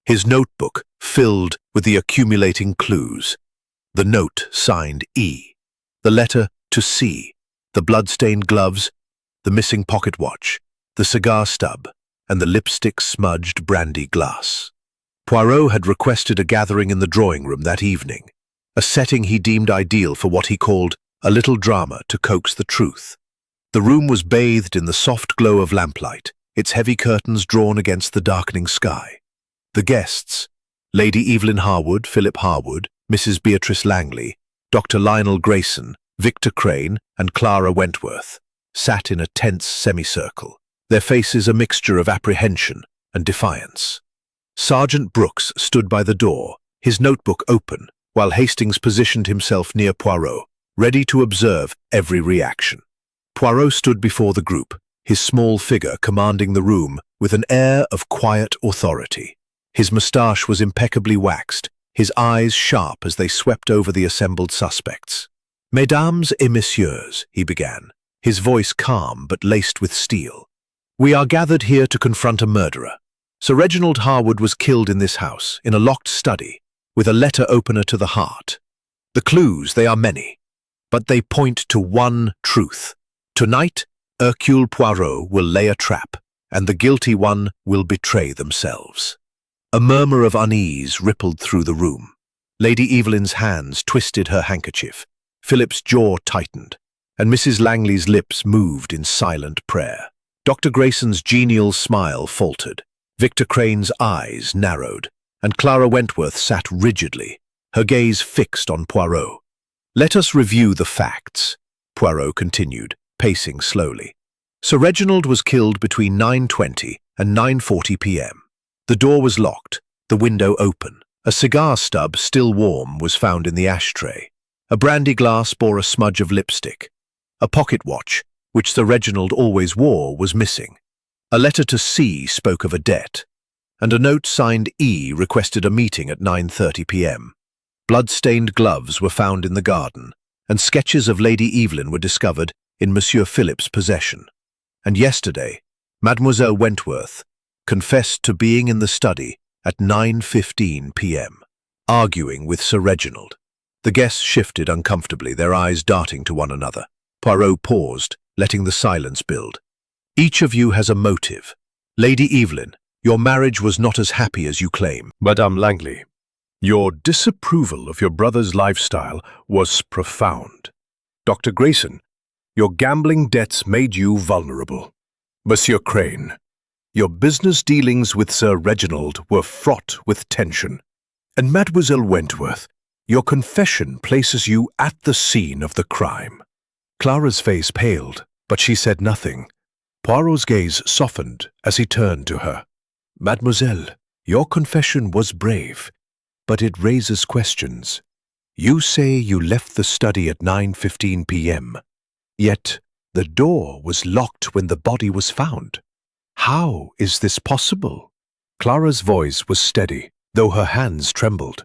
His notebook filled with the accumulating clues. The note signed E, the letter to C, the blood-stained gloves, the missing pocket watch, the cigar stub, and the lipstick-smudged brandy glass. Poirot had requested a gathering in the drawing room that evening, a setting he deemed ideal for what he called a little drama to coax the truth. The room was bathed in the soft glow of lamplight, its heavy curtains drawn against the darkening sky. The guests, Lady Evelyn Harwood, Philip Harwood, Mrs. Beatrice Langley, Dr. Lionel Grayson, Victor Crane, and Clara Wentworth, sat in a tense semicircle, their faces a mixture of apprehension and defiance. Sergeant Brooks stood by the door, his notebook open, while Hastings positioned himself near Poirot, ready to observe every reaction. Poirot stood before the group, his small figure commanding the room with an air of quiet authority. His moustache was impeccably waxed, his eyes sharp as they swept over the assembled suspects. Mesdames et messieurs, he began, his voice calm but laced with steel. We are gathered here to confront a murderer. Sir Reginald Harwood was killed in this house, in a locked study, with a letter opener to the heart. The clues, they are many, but they point to one truth. Tonight, Hercule Poirot will lay a trap, and the guilty one will betray themselves. A murmur of unease rippled through the room. Lady Evelyn's hands twisted her handkerchief. Philip's jaw tightened, and Mrs. Langley's lips moved in silent prayer. Dr. Grayson's genial smile faltered. Victor Crane's eyes narrowed, and Clara Wentworth sat rigidly, her gaze fixed on Poirot. Let us review the facts, Poirot continued, pacing slowly. Sir Reginald was killed between 9:20 and 9:40 p.m. The door was locked, the window open. A cigar stub, still warm, was found in the ashtray. A brandy glass bore a smudge of lipstick. A pocket watch, which Sir Reginald always wore, was missing. A letter to C spoke of a debt, and a note signed E requested a meeting at 9:30 p.m. Blood-stained gloves were found in the garden, and sketches of Lady Evelyn were discovered in Monsieur Philip's possession. And yesterday, Mademoiselle Wentworth confessed to being in the study at 9:15 p.m. arguing with Sir Reginald. The guests shifted uncomfortably, their eyes darting to one another. Poirot paused, letting the silence build. Each of you has a motive. Lady Evelyn, your marriage was not as happy as you claim. Madame Langley, your disapproval of your brother's lifestyle was profound. Dr. Grayson, your gambling debts made you vulnerable. Monsieur Crane, your business dealings with Sir Reginald were fraught with tension. And Mademoiselle Wentworth, your confession places you at the scene of the crime. Clara's face paled, but she said nothing. Poirot's gaze softened as he turned to her. Mademoiselle, your confession was brave, but it raises questions. You say you left the study at 9:15 p.m., yet the door was locked when the body was found. How is this possible? Clara's voice was steady, though her hands trembled.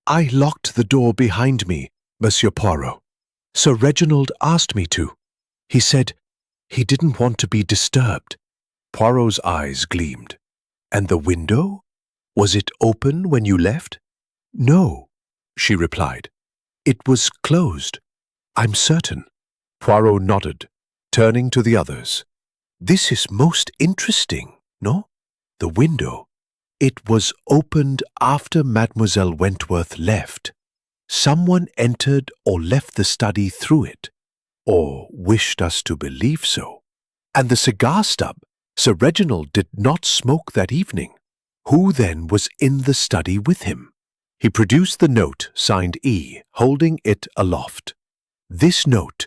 I locked the door behind me, Monsieur Poirot. Sir Reginald asked me to. He said he didn't want to be disturbed. Poirot's eyes gleamed. And the window? Was it open when you left? No, she replied. It was closed. I'm certain. Poirot nodded, turning to the others. This is most interesting, no? The window. It was opened after Mademoiselle Wentworth left. Someone entered or left the study through it, or wished us to believe so. And the cigar stub, Sir Reginald did not smoke that evening. Who then was in the study with him? He produced the note signed E, holding it aloft. This note,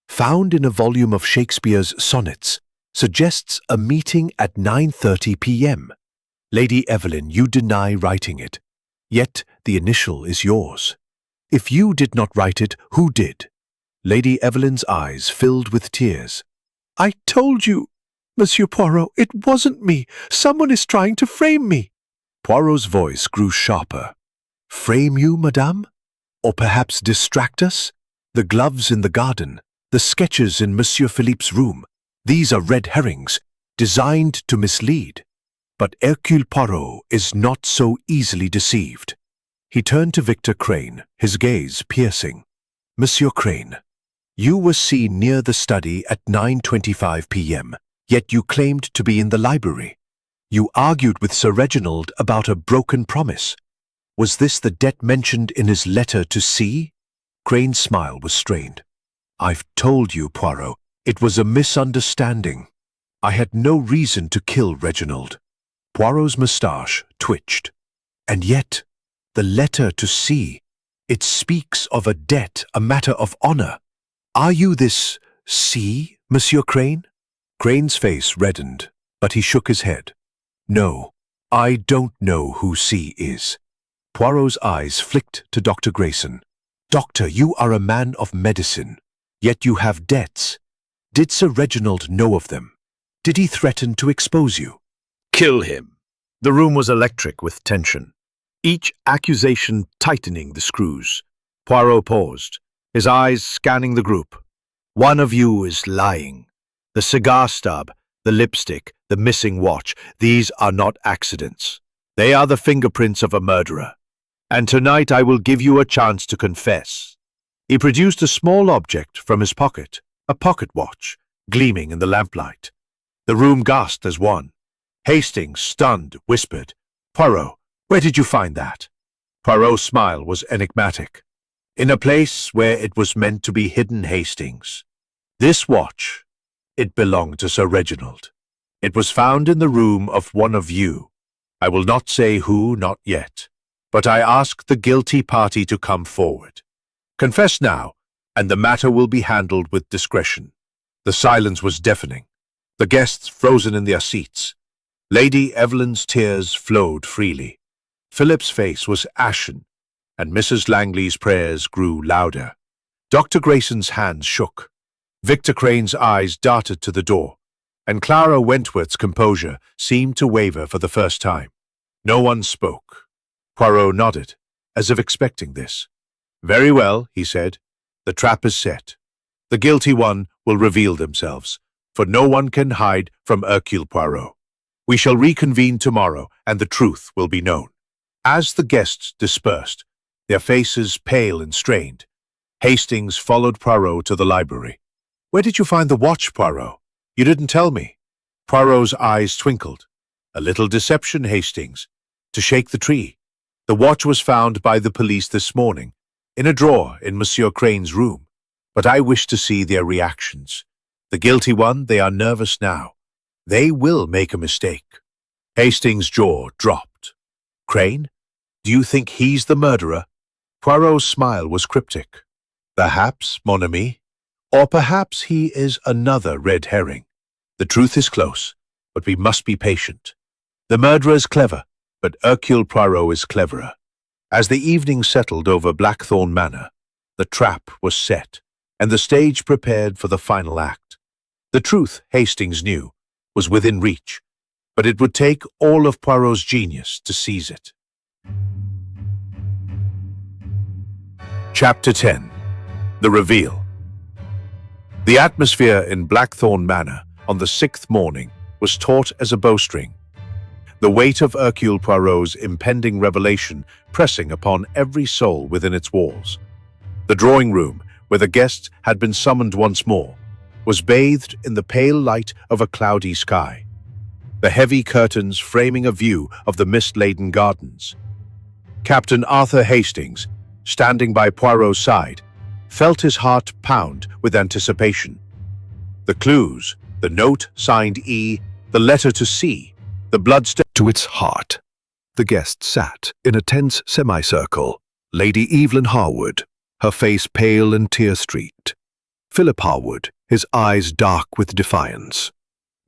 found in a volume of Shakespeare's sonnets, suggests a meeting at 9:30 p.m. Lady Evelyn, you deny writing it, yet the initial is yours. If you did not write it, who did? Lady Evelyn's eyes filled with tears. I told you, Monsieur Poirot, it wasn't me. Someone is trying to frame me. Poirot's voice grew sharper. Frame you, madame? Or perhaps distract us? The gloves in the garden, the sketches in Monsieur Philippe's room, these are red herrings, designed to mislead. But Hercule Poirot is not so easily deceived. He turned to Victor Crane, his gaze piercing. Monsieur Crane, you were seen near the study at 9:25 p.m., yet you claimed to be in the library. You argued with Sir Reginald about a broken promise. Was this the debt mentioned in his letter to C? Crane's smile was strained. I've told you, Poirot, it was a misunderstanding. I had no reason to kill Reginald. Poirot's moustache twitched. And yet, the letter to C, it speaks of a debt, a matter of honor. Are you this C, Monsieur Crane? Crane's face reddened, but he shook his head. No, I don't know who C is. Poirot's eyes flicked to Dr. Grayson. Doctor, you are a man of medicine, yet you have debts. Did Sir Reginald know of them? Did he threaten to expose you? Kill him. The room was electric with tension, each accusation tightening the screws. Poirot paused, his eyes scanning the group. One of you is lying. The cigar stub, the lipstick, the missing watch, these are not accidents. They are the fingerprints of a murderer. And tonight I will give you a chance to confess. He produced a small object from his pocket, a pocket watch, gleaming in the lamplight. The room gasped as one. Hastings, stunned, whispered, Poirot, where did you find that? Poirot's smile was enigmatic. In a place where it was meant to be hidden, Hastings. This watch, it belonged to Sir Reginald. It was found in the room of one of you. I will not say who, not yet, but I ask the guilty party to come forward. Confess now, and the matter will be handled with discretion. The silence was deafening, the guests frozen in their seats. Lady Evelyn's tears flowed freely. Philip's face was ashen, and Mrs. Langley's prayers grew louder. Dr. Grayson's hands shook. Victor Crane's eyes darted to the door, and Clara Wentworth's composure seemed to waver for the first time. No one spoke. Poirot nodded, as if expecting this. Very well, he said. The trap is set. The guilty one will reveal themselves, for no one can hide from Hercule Poirot. We shall reconvene tomorrow, and the truth will be known. As the guests dispersed, their faces pale and strained. Hastings followed Poirot to the library. "Where did you find the watch, Poirot? You didn't tell me." Poirot's eyes twinkled. "A little deception, Hastings, to shake the tree. The watch was found by the police this morning, in a drawer in Monsieur Crane's room, but I wish to see their reactions. The guilty one, they are nervous now. They will make a mistake." Hastings' jaw dropped. "Crane? Do you think he's the murderer?" Poirot's smile was cryptic. "Perhaps, mon ami. Or perhaps he is another red herring. The truth is close, but we must be patient. The murderer is clever, but Hercule Poirot is cleverer." As the evening settled over Blackthorn Manor, the trap was set, and the stage prepared for the final act. The truth, Hastings knew, was within reach, but it would take all of Poirot's genius to seize it. Chapter 10. The Reveal. The atmosphere in Blackthorn Manor on the 6th morning was taut as a bowstring, the weight of Hercule Poirot's impending revelation pressing upon every soul within its walls. The drawing room, where the guests had been summoned once more, was bathed in the pale light of a cloudy sky, the heavy curtains framing a view of the mist-laden gardens. Captain Arthur Hastings, standing by Poirot's side, felt his heart pound with anticipation. The clues, the note signed E, the letter to C, the bloodstain To its heart. The guests sat in a tense semicircle. Lady Evelyn Harwood, her face pale and tear-streaked. Philip Harwood, his eyes dark with defiance.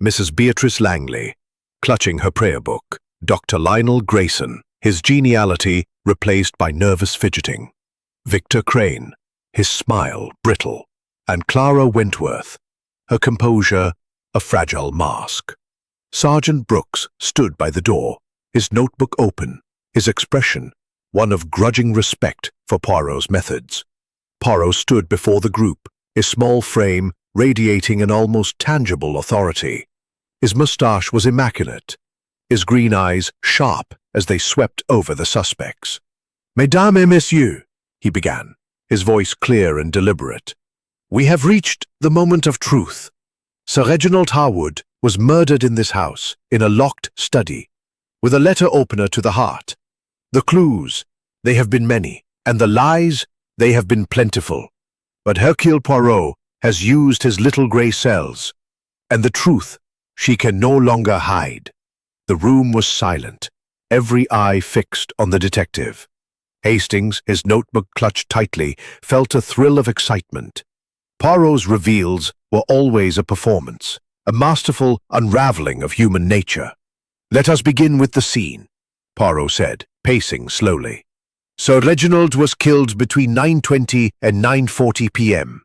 Mrs. Beatrice Langley, clutching her prayer book. Dr. Lionel Grayson, his geniality replaced by nervous fidgeting. Victor Crane, his smile brittle. And Clara Wentworth, her composure a fragile mask. Sergeant Brooks stood by the door, his notebook open, his expression one of grudging respect for Poirot's methods. Poirot stood before the group, his small frame radiating an almost tangible authority. His moustache was immaculate, his green eyes sharp as they swept over the suspects. "Mesdames et messieurs," he began, his voice clear and deliberate, "we have reached the moment of truth. Sir Reginald Harwood was murdered in this house, in a locked study, with a letter opener to the heart. The clues, they have been many, and the lies, they have been plentiful. But Hercule Poirot has used his little grey cells, and the truth she can no longer hide." The room was silent, every eye fixed on the detective. Hastings, his notebook clutched tightly, felt a thrill of excitement. Poirot's reveals were always a performance, a masterful unraveling of human nature. "Let us begin with the scene," Poirot said, pacing slowly. "Sir Reginald was killed between 9:20 and 9:40 p.m.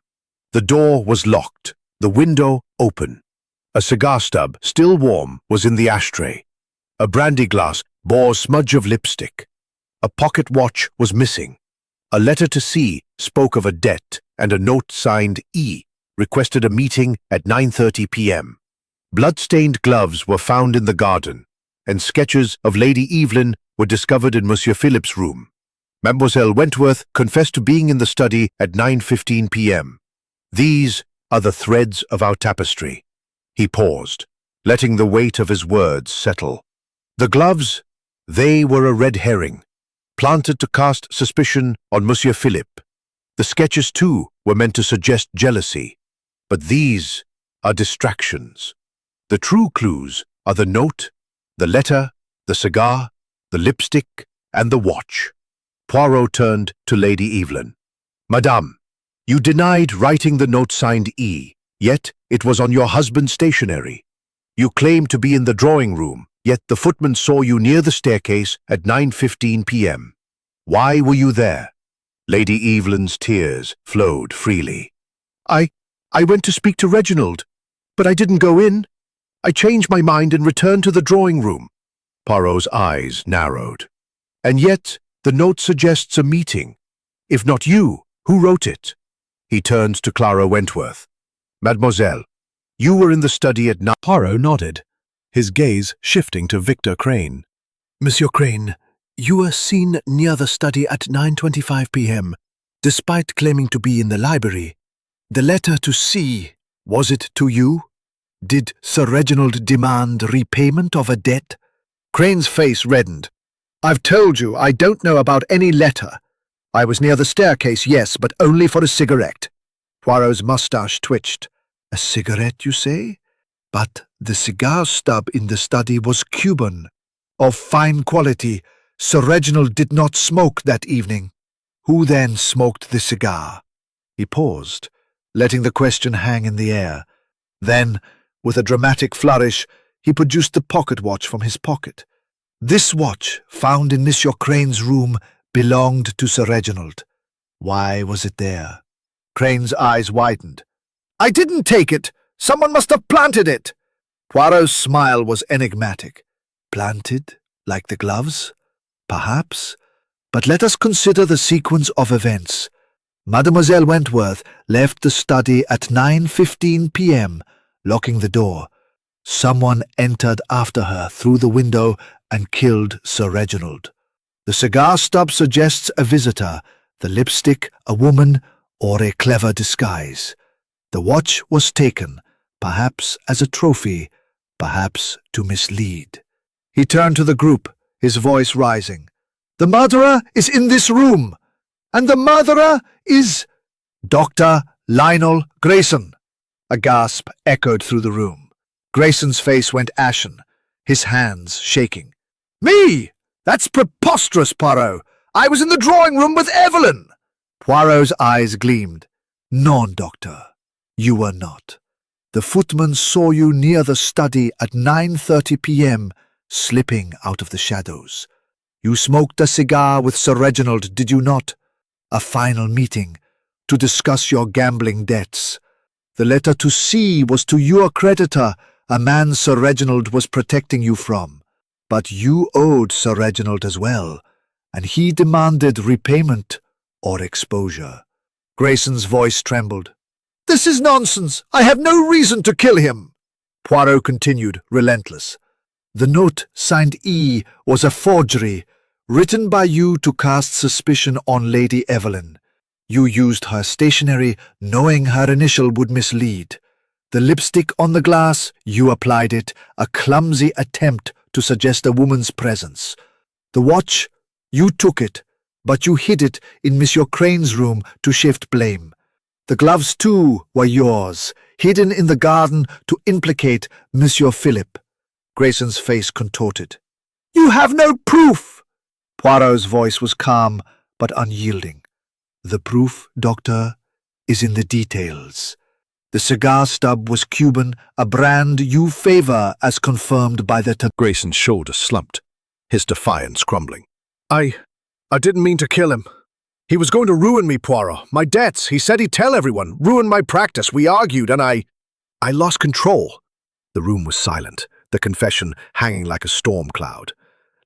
The door was locked, the window open. A cigar stub, still warm, was in the ashtray. A brandy glass bore a smudge of lipstick. A pocket watch was missing. A letter to C spoke of a debt, and a note signed E requested a meeting at 9:30 p.m. Blood-stained gloves were found in the garden, and sketches of Lady Evelyn were discovered in Monsieur Philip's room. Mademoiselle Wentworth confessed to being in the study at 9:15 p.m. These are the threads of our tapestry." He paused, letting the weight of his words settle. The gloves, they were a red herring, planted to cast suspicion on Monsieur Philip. The sketches, too, were meant to suggest jealousy. But these are distractions. The true clues are the note, the letter, the cigar, the lipstick, and the watch. Poirot turned to Lady Evelyn. "Madame, you denied writing the note signed E, yet it was on your husband's stationery. You claimed to be in the drawing room, yet the footman saw you near the staircase at 9:15 p.m. Why were you there?" Lady Evelyn's tears flowed freely. I went to speak to Reginald, but I didn't go in. I changed my mind and returned to the drawing room." Poirot's eyes narrowed. "And yet the note suggests a meeting. If not you, who wrote it?" He turned to Clara Wentworth. "Mademoiselle, you were in the study at night." Poirot nodded, his gaze shifting to Victor Crane. "Monsieur Crane, You were seen near the study at 9:25 p.m., despite claiming to be in the library. The letter to C, was it to you? Did Sir Reginald demand repayment of a debt? Crane's face reddened. I've told you I don't know about any letter. I was near the staircase, yes, but only for a cigarette. Poirot's moustache twitched. A cigarette, you say? But the cigar stub in the study was Cuban, of fine quality. Sir Reginald did not smoke that evening. Who then smoked the cigar? He paused, letting the question hang in the air. Then, with a dramatic flourish, he produced the pocket watch from his pocket. This watch, found in Monsieur Crane's room, belonged to Sir Reginald. Why was it there? Crane's eyes widened. I didn't take it. Someone must have planted it. Poirot's smile was enigmatic. Planted, like the gloves? Perhaps. But let us consider the sequence of events. Mademoiselle Wentworth left the study at 9:15 p.m., locking the door. Someone entered after her through the window and killed Sir Reginald. The cigar stub suggests a visitor, the lipstick a woman, or a clever disguise. The watch was taken, perhaps as a trophy, perhaps to mislead. He turned to the group, his voice rising. The murderer is in this room, and the murderer is Dr. Lionel Grayson. A gasp echoed through the room. Grayson's face went ashen, his hands shaking. Me! That's preposterous, Poirot. I was in the drawing room with Evelyn. Poirot's eyes gleamed. Non, Doctor, you were not. The footman saw you near the study at 9:30 p.m., slipping out of the shadows. You smoked a cigar with Sir Reginald, did you not? A final meeting, to discuss your gambling debts. The letter to C was to your creditor, a man Sir Reginald was protecting you from. But you owed Sir Reginald as well, and he demanded repayment or exposure. Grayson's voice trembled. This is nonsense. I have no reason to kill him. Poirot continued, relentless. The note signed E was a forgery, written by you to cast suspicion on Lady Evelyn. You used her stationery, knowing her initial would mislead. The lipstick on the glass, you applied it, a clumsy attempt to suggest a woman's presence. The watch, you took it, but you hid it in Monsieur Crane's room to shift blame. The gloves, too, were yours, hidden in the garden to implicate Monsieur Philip. Grayson's face contorted. You have no proof! Poirot's voice was calm but unyielding. The proof, Doctor, is in the details. The cigar stub was Cuban, a brand you favor as confirmed by the Grayson's shoulders slumped, his defiance crumbling. I didn't mean to kill him. He was going to ruin me, Poirot. My debts, he said he'd tell everyone, ruin my practice. We argued and I lost control. The room was silent, the confession hanging like a storm cloud.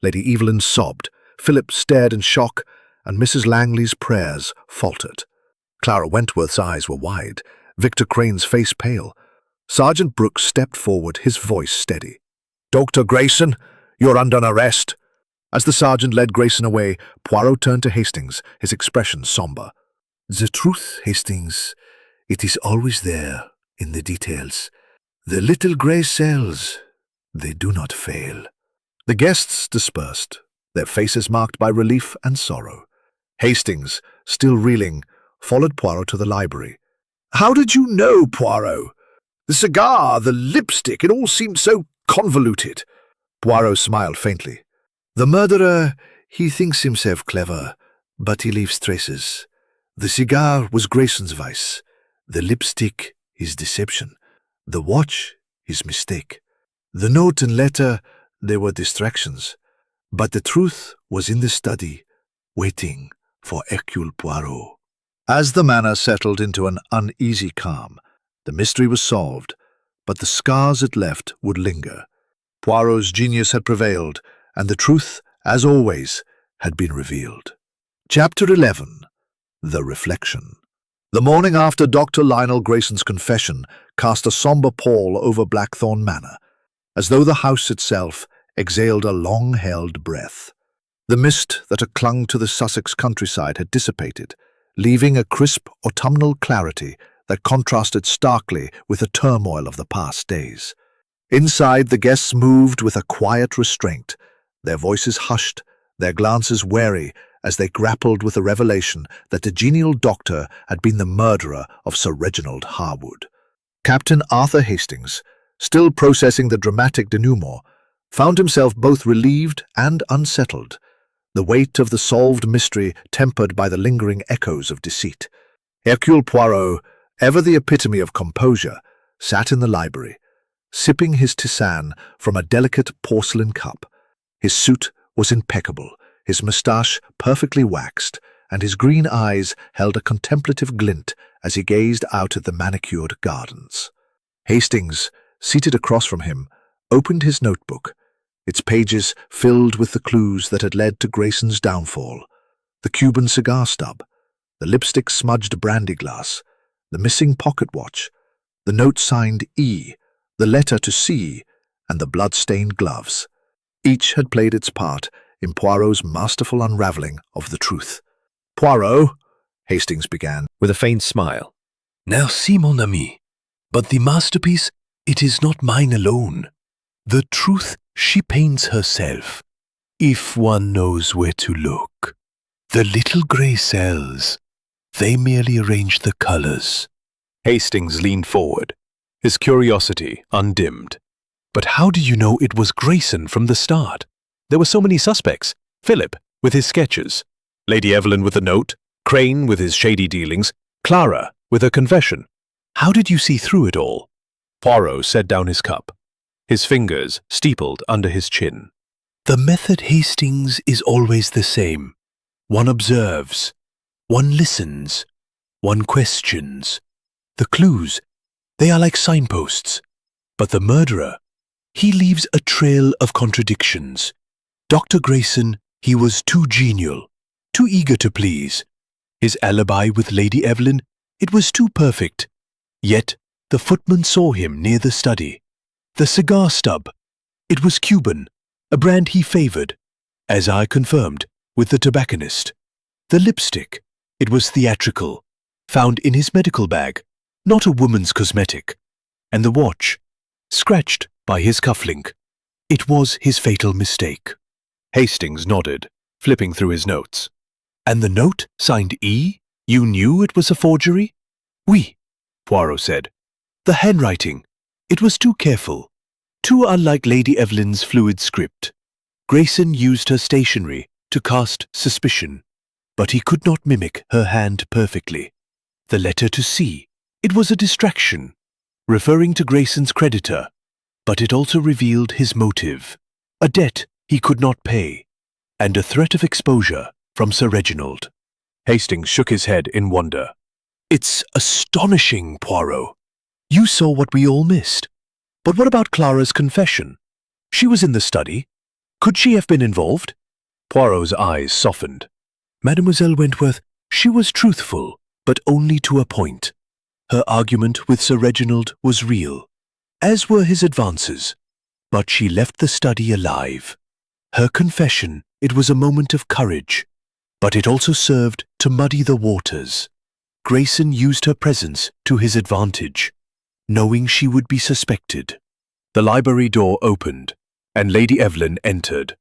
Lady Evelyn sobbed, Philip stared in shock, and Mrs. Langley's prayers faltered. Clara Wentworth's eyes were wide, Victor Crane's face pale. Sergeant Brooks stepped forward, his voice steady. Dr. Grayson, you're under arrest. As the sergeant led Grayson away, Poirot turned to Hastings, his expression somber. The truth, Hastings, it is always there, in the details. The little grey cells, they do not fail. The guests dispersed, their faces marked by relief and sorrow. Hastings, still reeling, followed Poirot to the library. How did you know, Poirot? The cigar, the lipstick, it all seemed so convoluted. Poirot smiled faintly. The murderer, he thinks himself clever, but he leaves traces. The cigar was Grayson's vice. The lipstick, his deception. The watch, his mistake. The note and letter, they were distractions. But the truth was in the study, waiting for Hercule Poirot. As the manor settled into an uneasy calm, the mystery was solved, but the scars it left would linger. Poirot's genius had prevailed, and the truth, as always, had been revealed. Chapter 11. The Reflection. The morning after Dr. Lionel Grayson's confession cast a somber pall over Blackthorn Manor, as though the house itself exhaled a long-held breath. The mist that had clung to the Sussex countryside had dissipated, leaving a crisp autumnal clarity that contrasted starkly with the turmoil of the past days. Inside, the guests moved with a quiet restraint, their voices hushed, their glances wary as they grappled with the revelation that the genial doctor had been the murderer of Sir Reginald Harwood. Captain Arthur Hastings, still processing the dramatic denouement, found himself both relieved and unsettled, the weight of the solved mystery tempered by the lingering echoes of deceit. Hercule Poirot, ever the epitome of composure, sat in the library, sipping his tisane from a delicate porcelain cup. His suit was impeccable, his moustache perfectly waxed, and his green eyes held a contemplative glint as he gazed out at the manicured gardens. Hastings, seated across from him, opened his notebook, its pages filled with the clues that had led to Grayson's downfall. The Cuban cigar stub, the lipstick-smudged brandy glass, the missing pocket watch, the note signed E, the letter to C, and the blood-stained gloves. Each had played its part in Poirot's masterful unravelling of the truth. "Poirot," Hastings began, with a faint smile. "Merci, mon ami. But the masterpiece, it is not mine alone. The truth she paints herself, if one knows where to look. The little grey cells, they merely arrange the colours." Hastings leaned forward, his curiosity undimmed. "But how do you know it was Grayson from the start? There were so many suspects. Philip, with his sketches. Lady Evelyn with the note. Crane with his shady dealings. Clara with her confession. How did you see through it all?" Poirot set down his cup, his fingers steepled under his chin. "The method, Hastings, is always the same. One observes, one listens, one questions. The clues, they are like signposts. But the murderer, he leaves a trail of contradictions. Dr. Grayson, he was too genial, too eager to please. His alibi with Lady Evelyn, it was too perfect. Yet the footman saw him near the study. The cigar stub, it was Cuban, a brand he favoured, as I confirmed with the tobacconist. The lipstick, it was theatrical, found in his medical bag, not a woman's cosmetic. And the watch, scratched by his cufflink, it was his fatal mistake." Hastings nodded, flipping through his notes. "And the note, signed E? You knew it was a forgery?" "Oui," Poirot said. "The handwriting, it was too careful, too unlike Lady Evelyn's fluid script. Grayson used her stationery to cast suspicion, but he could not mimic her hand perfectly. The letter to C, it was a distraction, referring to Grayson's creditor, but it also revealed his motive, a debt he could not pay, and a threat of exposure from Sir Reginald." Hastings shook his head in wonder. "It's astonishing, Poirot. You saw what we all missed. But what about Clara's confession? She was in the study. Could she have been involved?" Poirot's eyes softened. "Mademoiselle Wentworth, she was truthful, but only to a point. Her argument with Sir Reginald was real, as were his advances. But she left the study alive. Her confession, it was a moment of courage, but it also served to muddy the waters. Grayson used her presence to his advantage, knowing she would be suspected." The library door opened, and Lady Evelyn entered,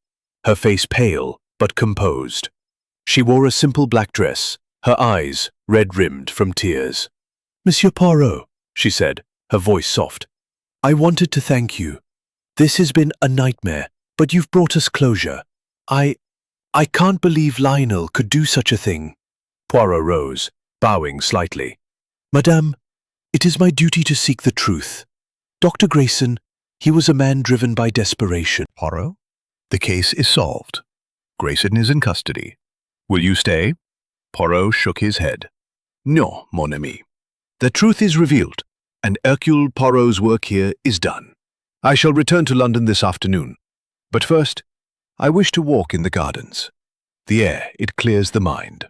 her face pale but composed. She wore a simple black dress, her eyes red-rimmed from tears. "Monsieur Poirot," she said, her voice soft, "I wanted to thank you. This has been a nightmare, but you've brought us closure. I can't believe Lionel could do such a thing." Poirot rose, bowing slightly. "Madame, it is my duty to seek the truth. Dr. Grayson, he was a man driven by desperation." Poirot, the case is solved. Grayson is in custody. Will you stay? Poirot shook his head. "No, mon ami. The truth is revealed, and Hercule Poirot's work here is done. I shall return to London this afternoon. But first, I wish to walk in the gardens. The air, it clears the mind."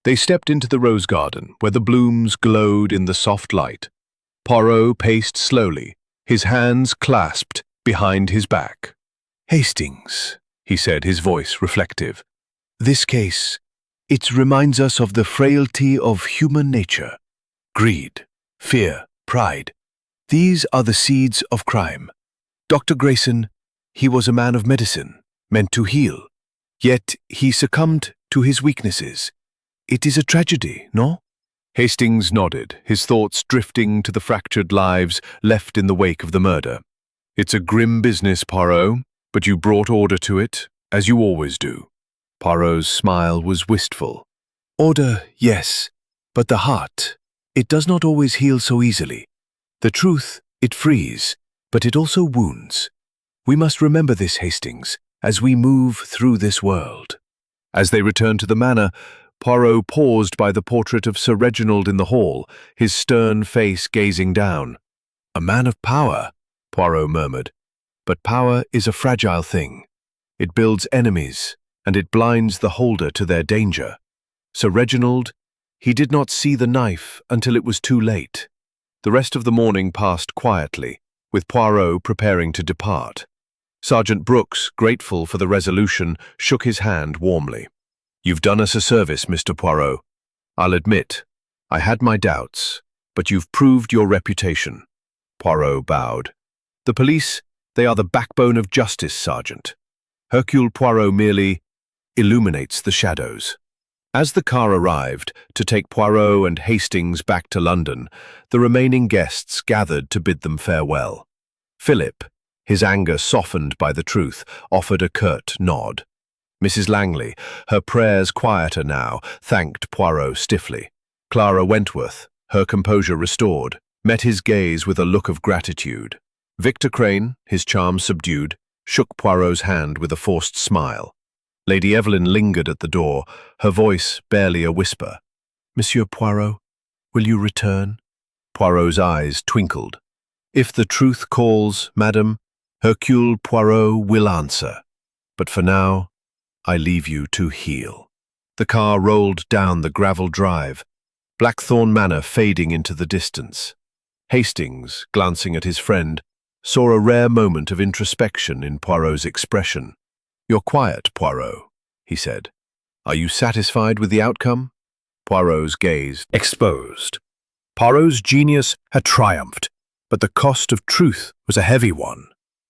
They stepped into the rose garden, where the blooms glowed in the soft light. Poirot paced slowly, his hands clasped behind his back. "Hastings," he said, his voice reflective, This case, it reminds us of the frailty of human nature. Greed, fear, pride. These are the seeds of crime. Dr. Grayson, he was a man of medicine, meant to heal. Yet he succumbed to his weaknesses. It is a tragedy, no? Hastings nodded, his thoughts drifting to the fractured lives left in the wake of the murder. It's a grim business, Poirot, but you brought order to it, as you always do. Poirot's smile was wistful. Order, yes, but the heart, it does not always heal so easily. The truth, it frees, but it also wounds. We must remember this, Hastings, as we move through this world. As they returned to the manor, Poirot paused by the portrait of Sir Reginald in the hall, his stern face gazing down. A man of power, Poirot murmured. But power is a fragile thing. It builds enemies, and it blinds the holder to their danger. Sir Reginald, he did not see the knife until it was too late. The rest of the morning passed quietly, with Poirot preparing to depart. Sergeant Brooks, grateful for the resolution, shook his hand warmly. You've done us a service, Mr. Poirot. I'll admit, I had my doubts, but you've proved your reputation. Poirot bowed. The police, they are the backbone of justice, Sergeant. Hercule Poirot merely illuminates the shadows. As the car arrived to take Poirot and Hastings back to London, the remaining guests gathered to bid them farewell. Philip, his anger softened by the truth, offered a curt nod. Mrs. Langley, her prayers quieter now, thanked Poirot stiffly. Clara Wentworth, her composure restored, met his gaze with a look of gratitude. Victor Crane, his charm subdued, shook Poirot's hand with a forced smile. Lady Evelyn lingered at the door, her voice barely a whisper. Monsieur Poirot, will you return? Poirot's eyes twinkled. If the truth calls, madam, Hercule Poirot will answer. But for now, I leave you to heal. The car rolled down the gravel drive, Blackthorn Manor fading into the distance. Hastings, glancing at his friend, saw a rare moment of introspection in Poirot's expression. You're quiet, Poirot, he said. Are you satisfied with the outcome? Poirot's gaze exposed. Poirot's genius had triumphed, but the cost of truth was a heavy one.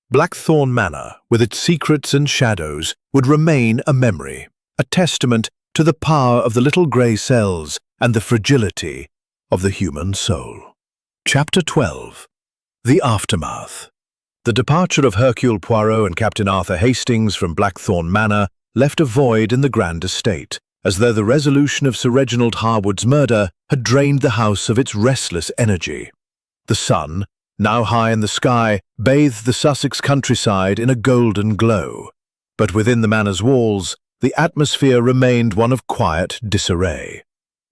Blackthorn Manor, with its secrets and shadows, would remain a memory, a testament to the power of the little grey cells and the fragility of the human soul. Chapter 12. The Aftermath. The departure of Hercule Poirot and Captain Arthur Hastings from Blackthorn Manor left a void in the grand estate, as though the resolution of Sir Reginald Harwood's murder had drained the house of its restless energy. The sun, now high in the sky, bathed the Sussex countryside in a golden glow. But within the manor's walls, the atmosphere remained one of quiet disarray.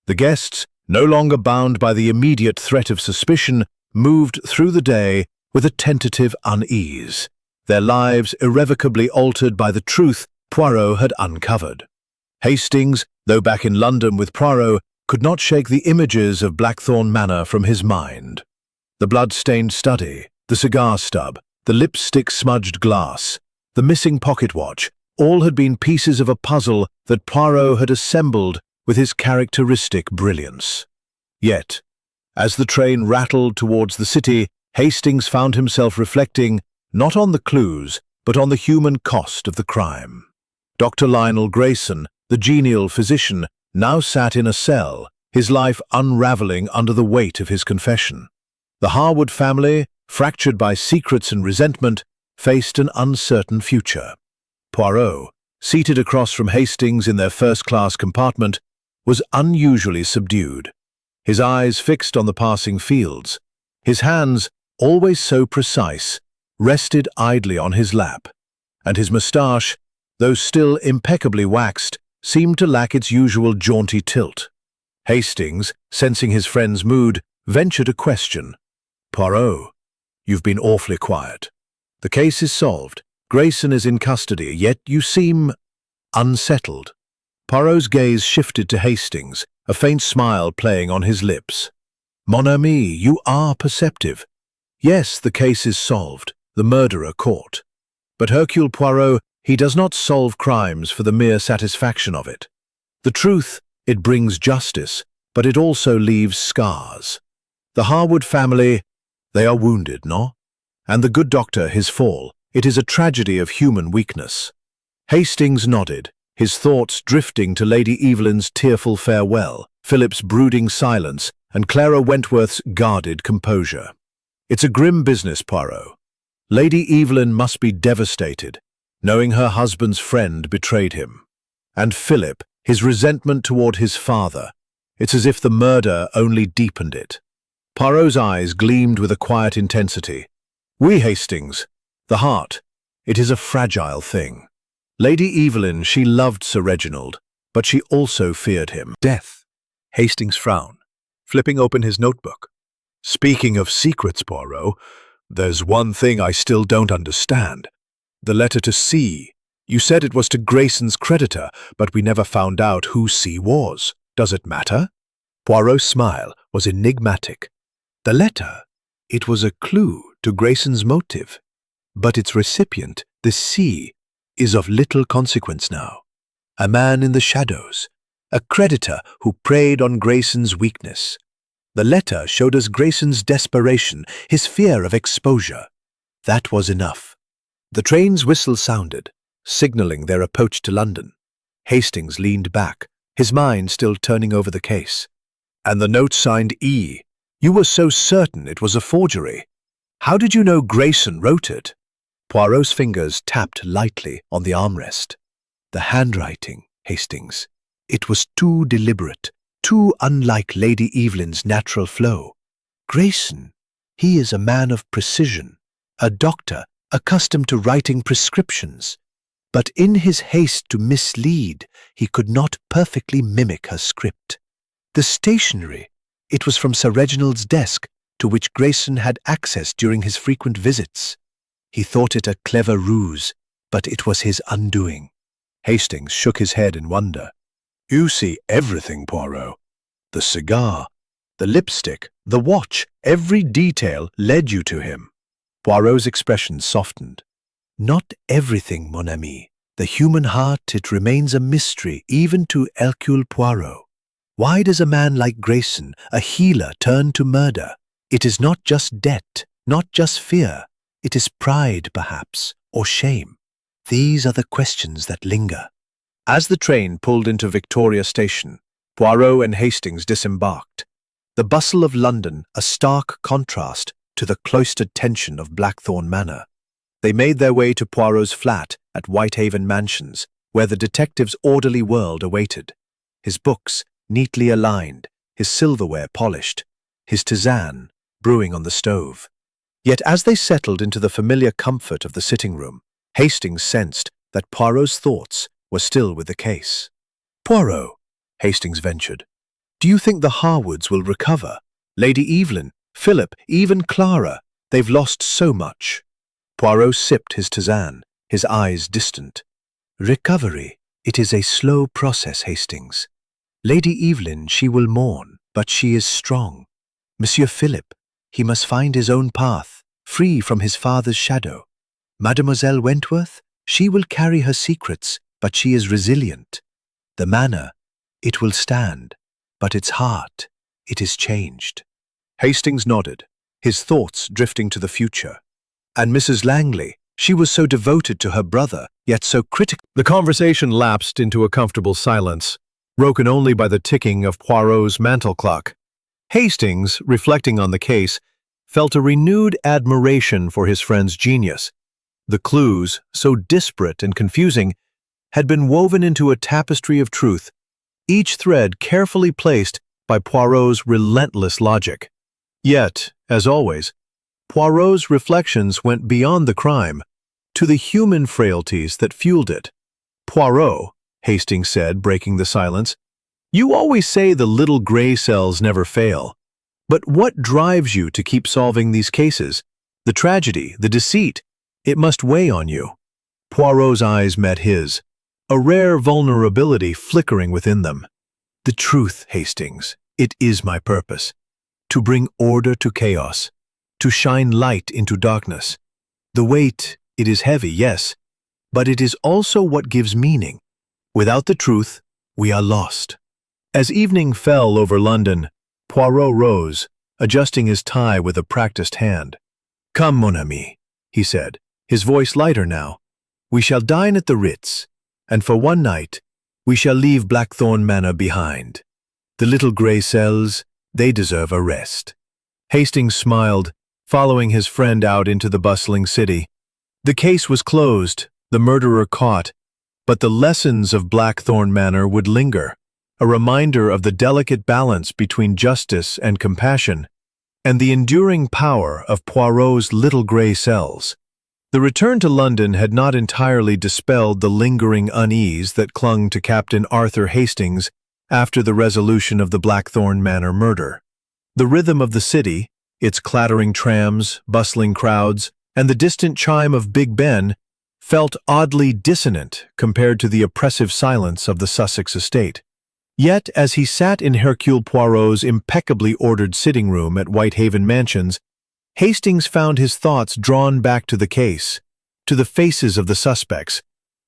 The guests, no longer bound by the immediate threat of suspicion, moved through the day with a tentative unease, their lives irrevocably altered by the truth Poirot had uncovered. Hastings, though back in London with Poirot, could not shake the images of Blackthorn Manor from his mind. The blood-stained study, the cigar stub, the lipstick-smudged glass, the missing pocket watch, all had been pieces of a puzzle that Poirot had assembled with his characteristic brilliance. Yet, as the train rattled towards the city, Hastings found himself reflecting not on the clues, but on the human cost of the crime. Dr. Lionel Grayson, the genial physician, now sat in a cell, his life unraveling under the weight of his confession. The Harwood family, fractured by secrets and resentment, faced an uncertain future. Poirot, seated across from Hastings in their first-class compartment, was unusually subdued. His eyes fixed on the passing fields, his hands, always so precise, rested idly on his lap, and his moustache, though still impeccably waxed, seemed to lack its usual jaunty tilt. Hastings, sensing his friend's mood, ventured a question. Poirot, you've been awfully quiet. The case is solved. Grayson is in custody, yet you seem unsettled. Poirot's gaze shifted to Hastings, a faint smile playing on his lips. Mon ami, you are perceptive. Yes, the case is solved, the murderer caught. But Hercule Poirot, He does not solve crimes for the mere satisfaction of it. The truth, it brings justice, but it also leaves scars. The Harwood family, they are wounded, no? And the good doctor, his fall, it is a tragedy of human weakness. Hastings nodded, his thoughts drifting to Lady Evelyn's tearful farewell, Philip's brooding silence, and Clara Wentworth's guarded composure. It's a grim business, Poirot. Lady Evelyn must be devastated, knowing her husband's friend betrayed him. And Philip, his resentment toward his father, it's as if the murder only deepened it. Poirot's eyes gleamed with a quiet intensity. Oui, Hastings, the heart, it is a fragile thing. Lady Evelyn, she loved Sir Reginald, but she also feared him. Death. Hastings frowned, flipping open his notebook. Speaking of secrets, Poirot, there's one thing I still don't understand. The letter to C. You said it was to Grayson's creditor, but we never found out who C was. Does it matter? Poirot's smile was enigmatic. The letter, it was a clue to Grayson's motive, but its recipient, the C, is of little consequence now. A man in the shadows, a creditor who preyed on Grayson's weakness. The letter showed us Grayson's desperation, his fear of exposure. That was enough. The train's whistle sounded, signaling their approach to London. Hastings leaned back, his mind still turning over the case. And the note signed E. You were so certain it was a forgery. How did you know Grayson wrote it? Poirot's fingers tapped lightly on the armrest. The handwriting, Hastings. It was too deliberate, too unlike Lady Evelyn's natural flow. Grayson, he is a man of precision, a doctor accustomed to writing prescriptions. But in his haste to mislead, he could not perfectly mimic her script. The stationery, it was from Sir Reginald's desk, to which Grayson had access during his frequent visits. He thought it a clever ruse, but it was his undoing. Hastings shook his head in wonder. You see everything, Poirot. The cigar, the lipstick, the watch, every detail led you to him. Poirot's expression softened. Not everything, mon ami. The human heart, it remains a mystery even to Hercule Poirot. Why does a man like Grayson, a healer, turn to murder? It is not just debt, not just fear. It is pride, perhaps, or shame. These are the questions that linger. As the train pulled into Victoria Station, Poirot and Hastings disembarked. The bustle of London, a stark contrast to the cloistered tension of Blackthorn Manor. They made their way to Poirot's flat at Whitehaven Mansions, where the detective's orderly world awaited. His books neatly aligned, his silverware polished, his tisane brewing on the stove. Yet as they settled into the familiar comfort of the sitting room, Hastings sensed that Poirot's thoughts were still with the case. Poirot, Hastings ventured, do you think the Harwoods will recover? Lady Evelyn, Philip, even Clara, they've lost so much. Poirot sipped his tisane, his eyes distant. Recovery, it is a slow process, Hastings. Lady Evelyn, she will mourn, but she is strong. Monsieur Philip, he must find his own path, free from his father's shadow. Mademoiselle Wentworth, she will carry her secrets, but she is resilient. The manor, it will stand, but its heart, it is changed. Hastings nodded, his thoughts drifting to the future. And Mrs. Langley, she was so devoted to her brother, yet so critical. The conversation lapsed into a comfortable silence, broken only by the ticking of Poirot's mantel clock. Hastings, reflecting on the case, felt a renewed admiration for his friend's genius. The clues, so disparate and confusing, had been woven into a tapestry of truth, each thread carefully placed by Poirot's relentless logic. Yet, as always, Poirot's reflections went beyond the crime, to the human frailties that fueled it. Poirot, Hastings said, breaking the silence, you always say the little gray cells never fail. But what drives you to keep solving these cases? The tragedy, the deceit, it must weigh on you. Poirot's eyes met his, a rare vulnerability flickering within them. The truth, Hastings, it is my purpose. To bring order to chaos, to shine light into darkness. The weight, it is heavy, yes, but it is also what gives meaning. Without the truth, we are lost. As evening fell over London, Poirot rose, adjusting his tie with a practiced hand. "Come, mon ami," he said, his voice lighter now. "We shall dine at the Ritz, and for one night, we shall leave Blackthorn Manor behind. The little grey cells, they deserve a rest." Hastings smiled, following his friend out into the bustling city. The case was closed, the murderer caught, but the lessons of Blackthorn Manor would linger, a reminder of the delicate balance between justice and compassion, and the enduring power of Poirot's little grey cells. The return to London had not entirely dispelled the lingering unease that clung to Captain Arthur Hastings after the resolution of the Blackthorn Manor murder. The rhythm of the city, its clattering trams, bustling crowds, and the distant chime of Big Ben felt oddly dissonant compared to the oppressive silence of the Sussex estate. Yet, as he sat in Hercule Poirot's impeccably ordered sitting room at Whitehaven Mansions, Hastings found his thoughts drawn back to the case, to the faces of the suspects,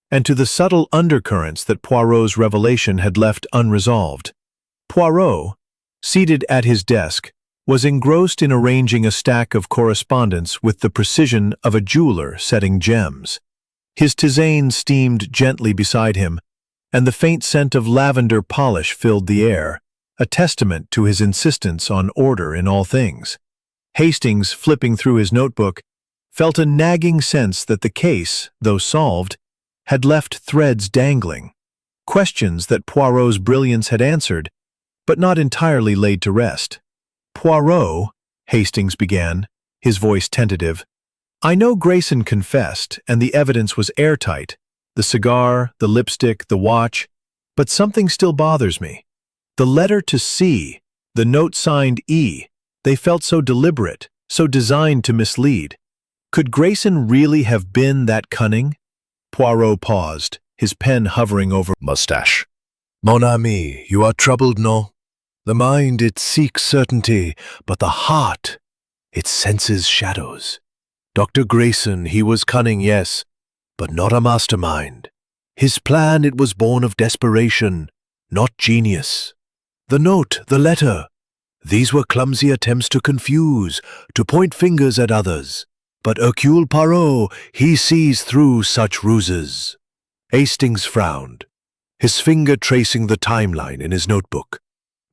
and to the subtle undercurrents that Poirot's revelation had left unresolved. Poirot, seated at his desk, was engrossed in arranging a stack of correspondence with the precision of a jeweler setting gems. His tisane steamed gently beside him, and the faint scent of lavender polish filled the air, a testament to his insistence on order in all things. Hastings, flipping through his notebook, felt a nagging sense that the case, though solved, had left threads dangling, questions that Poirot's brilliance had answered, but not entirely laid to rest. "Poirot," Hastings began, his voice tentative, "I know Grayson confessed, and the evidence was airtight, the cigar, the lipstick, the watch, but something still bothers me. The letter to C, the note signed E, they felt so deliberate, so designed to mislead. Could Grayson really have been that cunning?" Poirot paused, his pen hovering over Mustache. "Mon ami, you are troubled, no? The mind, it seeks certainty, but the heart, it senses shadows. Dr. Grayson, he was cunning, yes, but not a mastermind. His plan, it was born of desperation, not genius. The note, the letter, these were clumsy attempts to confuse, to point fingers at others. But Hercule Poirot, he sees through such ruses." Hastings frowned, his finger tracing the timeline in his notebook.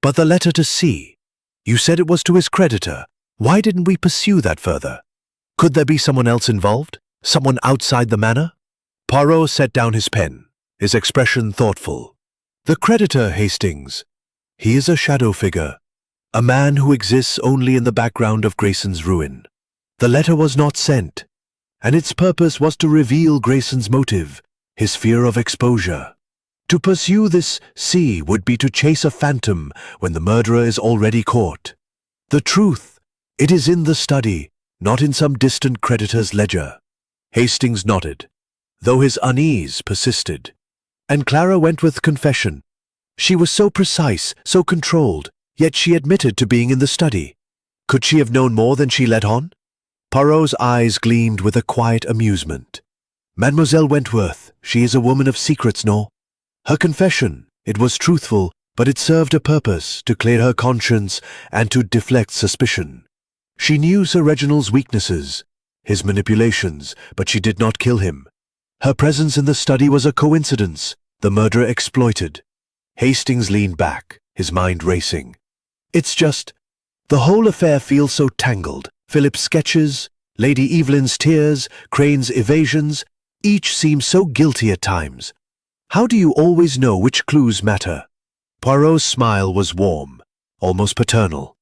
"But the letter to C, you said it was to his creditor. Why didn't we pursue that further? Could there be someone else involved? Someone outside the manor?" Poirot set down his pen, his expression thoughtful. "The creditor, Hastings. He is a shadow figure, a man who exists only in the background of Grayson's ruin. The letter was not sent, and its purpose was to reveal Grayson's motive, his fear of exposure. To pursue this C would be to chase a phantom when the murderer is already caught. The truth, it is in the study, not in some distant creditor's ledger." Hastings nodded, though his unease persisted. And Clara went with confession. She was so precise, so controlled, yet she admitted to being in the study. Could she have known more than she let on? Poirot's eyes gleamed with a quiet amusement. "Mademoiselle Wentworth, she is a woman of secrets, no? Her confession, it was truthful, but it served a purpose, to clear her conscience and to deflect suspicion. She knew Sir Reginald's weaknesses, his manipulations, but she did not kill him. Her presence in the study was a coincidence, the murderer exploited." Hastings leaned back, his mind racing. "It's just, the whole affair feels so tangled. Philip's sketches, Lady Evelyn's tears, Crane's evasions, each seems so guilty at times. How do you always know which clues matter?" Poirot's smile was warm, almost paternal.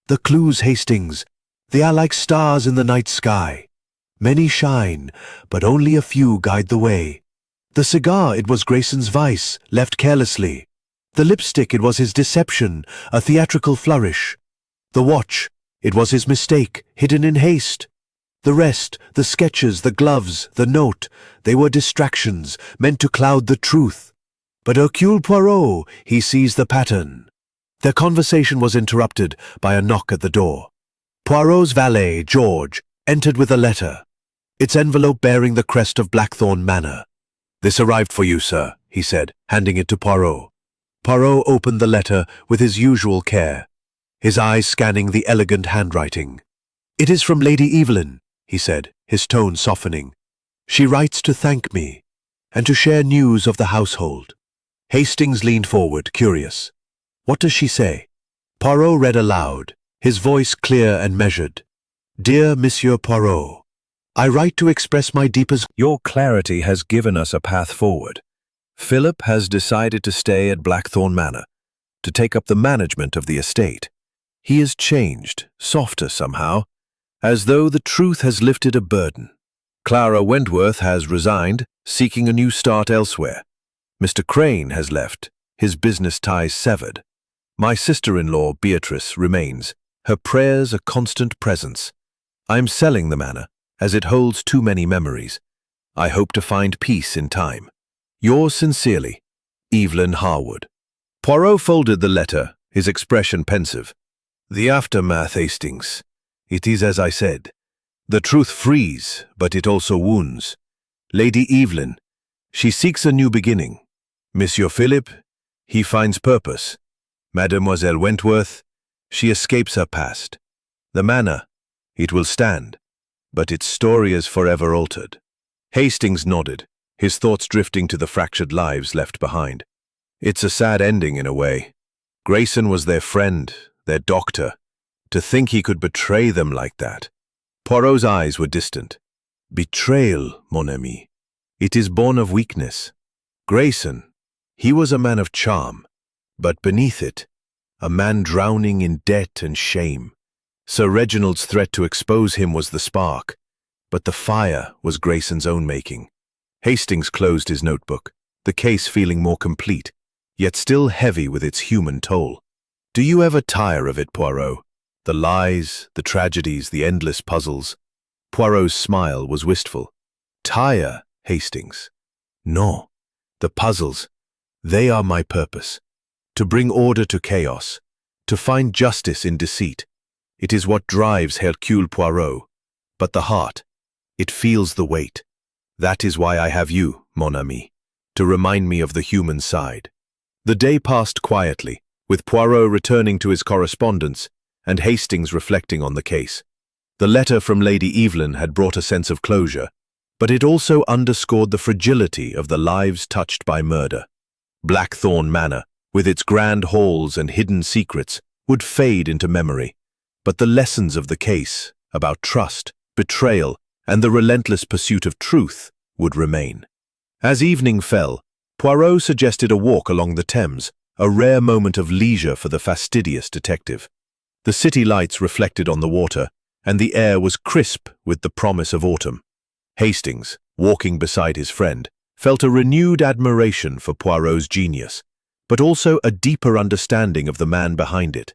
"The clues, Hastings, they are like stars in the night sky. Many shine, but only a few guide the way. The cigar, it was Grayson's vice, left carelessly. The lipstick, it was his deception, a theatrical flourish. The watch, it was his mistake, hidden in haste. The rest, the sketches, the gloves, the note, they were distractions, meant to cloud the truth. But Hercule Poirot, he sees the pattern." Their conversation was interrupted by a knock at the door. Poirot's valet, George, entered with a letter, its envelope bearing the crest of Blackthorn Manor. "This arrived for you, sir," he said, handing it to Poirot. Poirot opened the letter with his usual care, his eyes scanning the elegant handwriting. "It is from Lady Evelyn," he said, his tone softening. "She writes to thank me, and to share news of the household." Hastings leaned forward, curious. "What does she say?" Poirot read aloud, his voice clear and measured. "Dear Monsieur Poirot, I write to express my deepest..." Your clarity has given us a path forward. Philip has decided to stay at Blackthorn Manor, to take up the management of the estate. He is changed, softer somehow, as though the truth has lifted a burden. Clara Wentworth has resigned, seeking a new start elsewhere. Mr. Crane has left, his business ties severed. My sister-in-law, Beatrice, remains, her prayers a constant presence. I am selling the manor, as it holds too many memories. I hope to find peace in time. Yours sincerely, Evelyn Harwood. Poirot folded the letter, his expression pensive. The aftermath, Hastings. It is as I said. The truth frees, but it also wounds. Lady Evelyn, she seeks a new beginning. Monsieur Philip, he finds purpose. Mademoiselle Wentworth, she escapes her past. The manor, it will stand, but its story is forever altered. Hastings nodded, his thoughts drifting to the fractured lives left behind. It's a sad ending in a way. Grayson was their friend, their doctor. To think he could betray them like that. Poirot's eyes were distant. Betrayal, mon ami. It is born of weakness. Grayson, he was a man of charm, but beneath it, a man drowning in debt and shame. Sir Reginald's threat to expose him was the spark, but the fire was Grayson's own making. Hastings closed his notebook, the case feeling more complete, yet still heavy with its human toll. Do you ever tire of it, Poirot? The lies, the tragedies, the endless puzzles. Poirot's smile was wistful. Tire, Hastings? No. The puzzles, they are my purpose. To bring order to chaos, to find justice in deceit. It is what drives Hercule Poirot. But the heart, it feels the weight. That is why I have you, mon ami, to remind me of the human side. The day passed quietly, with Poirot returning to his correspondence and Hastings reflecting on the case. The letter from Lady Evelyn had brought a sense of closure, but it also underscored the fragility of the lives touched by murder. Blackthorn Manor, with its grand halls and hidden secrets, would fade into memory, but the lessons of the case, about trust, betrayal, and the relentless pursuit of truth, would remain. As evening fell, Poirot suggested a walk along the Thames, a rare moment of leisure for the fastidious detective. The city lights reflected on the water, and the air was crisp with the promise of autumn. Hastings, walking beside his friend, felt a renewed admiration for Poirot's genius, but also a deeper understanding of the man behind it.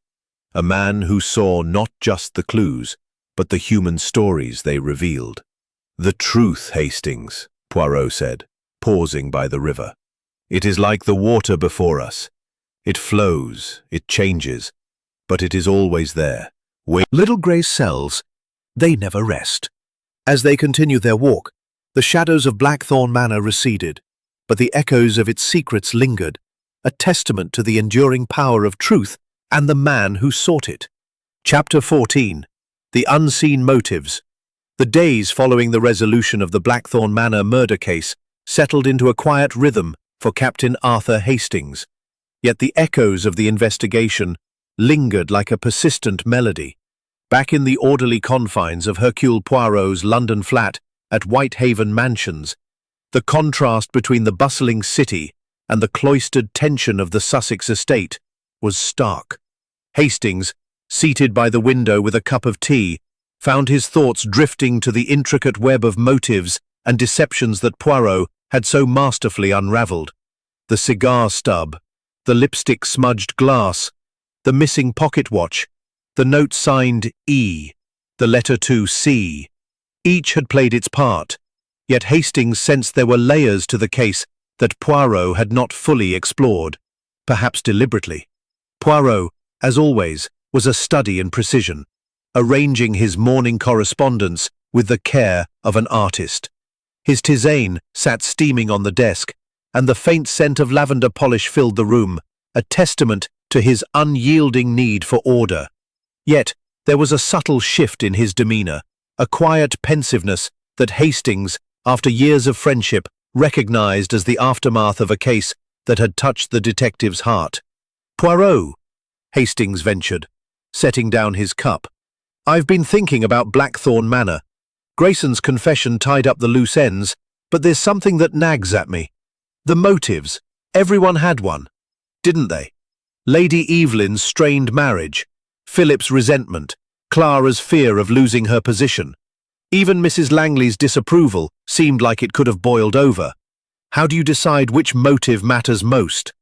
A man who saw not just the clues, but the human stories they revealed. The truth, Hastings, Poirot said, pausing by the river. It is like the water before us. It flows, it changes, but it is always there. Little grey cells, they never rest. As they continued their walk, the shadows of Blackthorn Manor receded, but the echoes of its secrets lingered, a testament to the enduring power of truth and the man who sought it. Chapter 14. The Unseen Motives. The days following the resolution of the Blackthorn Manor murder case settled into a quiet rhythm for Captain Arthur Hastings, yet the echoes of the investigation lingered like a persistent melody. Back in the orderly confines of Hercule Poirot's London flat at Whitehaven Mansions, the contrast between the bustling city and the cloistered tension of the Sussex estate was stark. Hastings, seated by the window with a cup of tea, found his thoughts drifting to the intricate web of motives and deceptions that Poirot had so masterfully unravelled. The cigar stub, the lipstick-smudged glass, the missing pocket watch, the note signed E, the letter to C. Each had played its part, yet Hastings sensed there were layers to the case that Poirot had not fully explored, perhaps deliberately. Poirot, as always, was a study in precision, arranging his morning correspondence with the care of an artist. His tisane sat steaming on the desk, and the faint scent of lavender polish filled the room, a testament to his unyielding need for order. Yet there was a subtle shift in his demeanour, a quiet pensiveness that Hastings, after years of friendship, recognized as the aftermath of a case that had touched the detective's heart. "Poirot," Hastings ventured, setting down his cup. "I've been thinking about Blackthorn Manor. Grayson's confession tied up the loose ends, but there's something that nags at me. The motives. Everyone had one, didn't they? Lady Evelyn's strained marriage, Philip's resentment, Clara's fear of losing her position. Even Mrs. Langley's disapproval seemed like it could have boiled over. How do you decide which motive matters most?"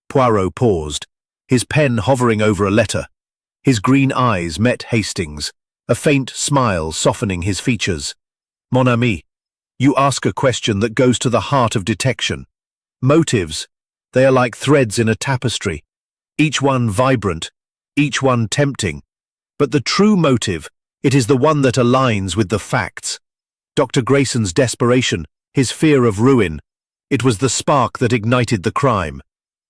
Poirot paused, his pen hovering over a letter. His green eyes met Hastings', a faint smile softening his features. "Mon ami, you ask a question that goes to the heart of detection. Motives, they are like threads in a tapestry, each one vibrant, each one tempting. But the true motive, it is the one that aligns with the facts. Dr. Grayson's desperation, his fear of ruin, it was the spark that ignited the crime.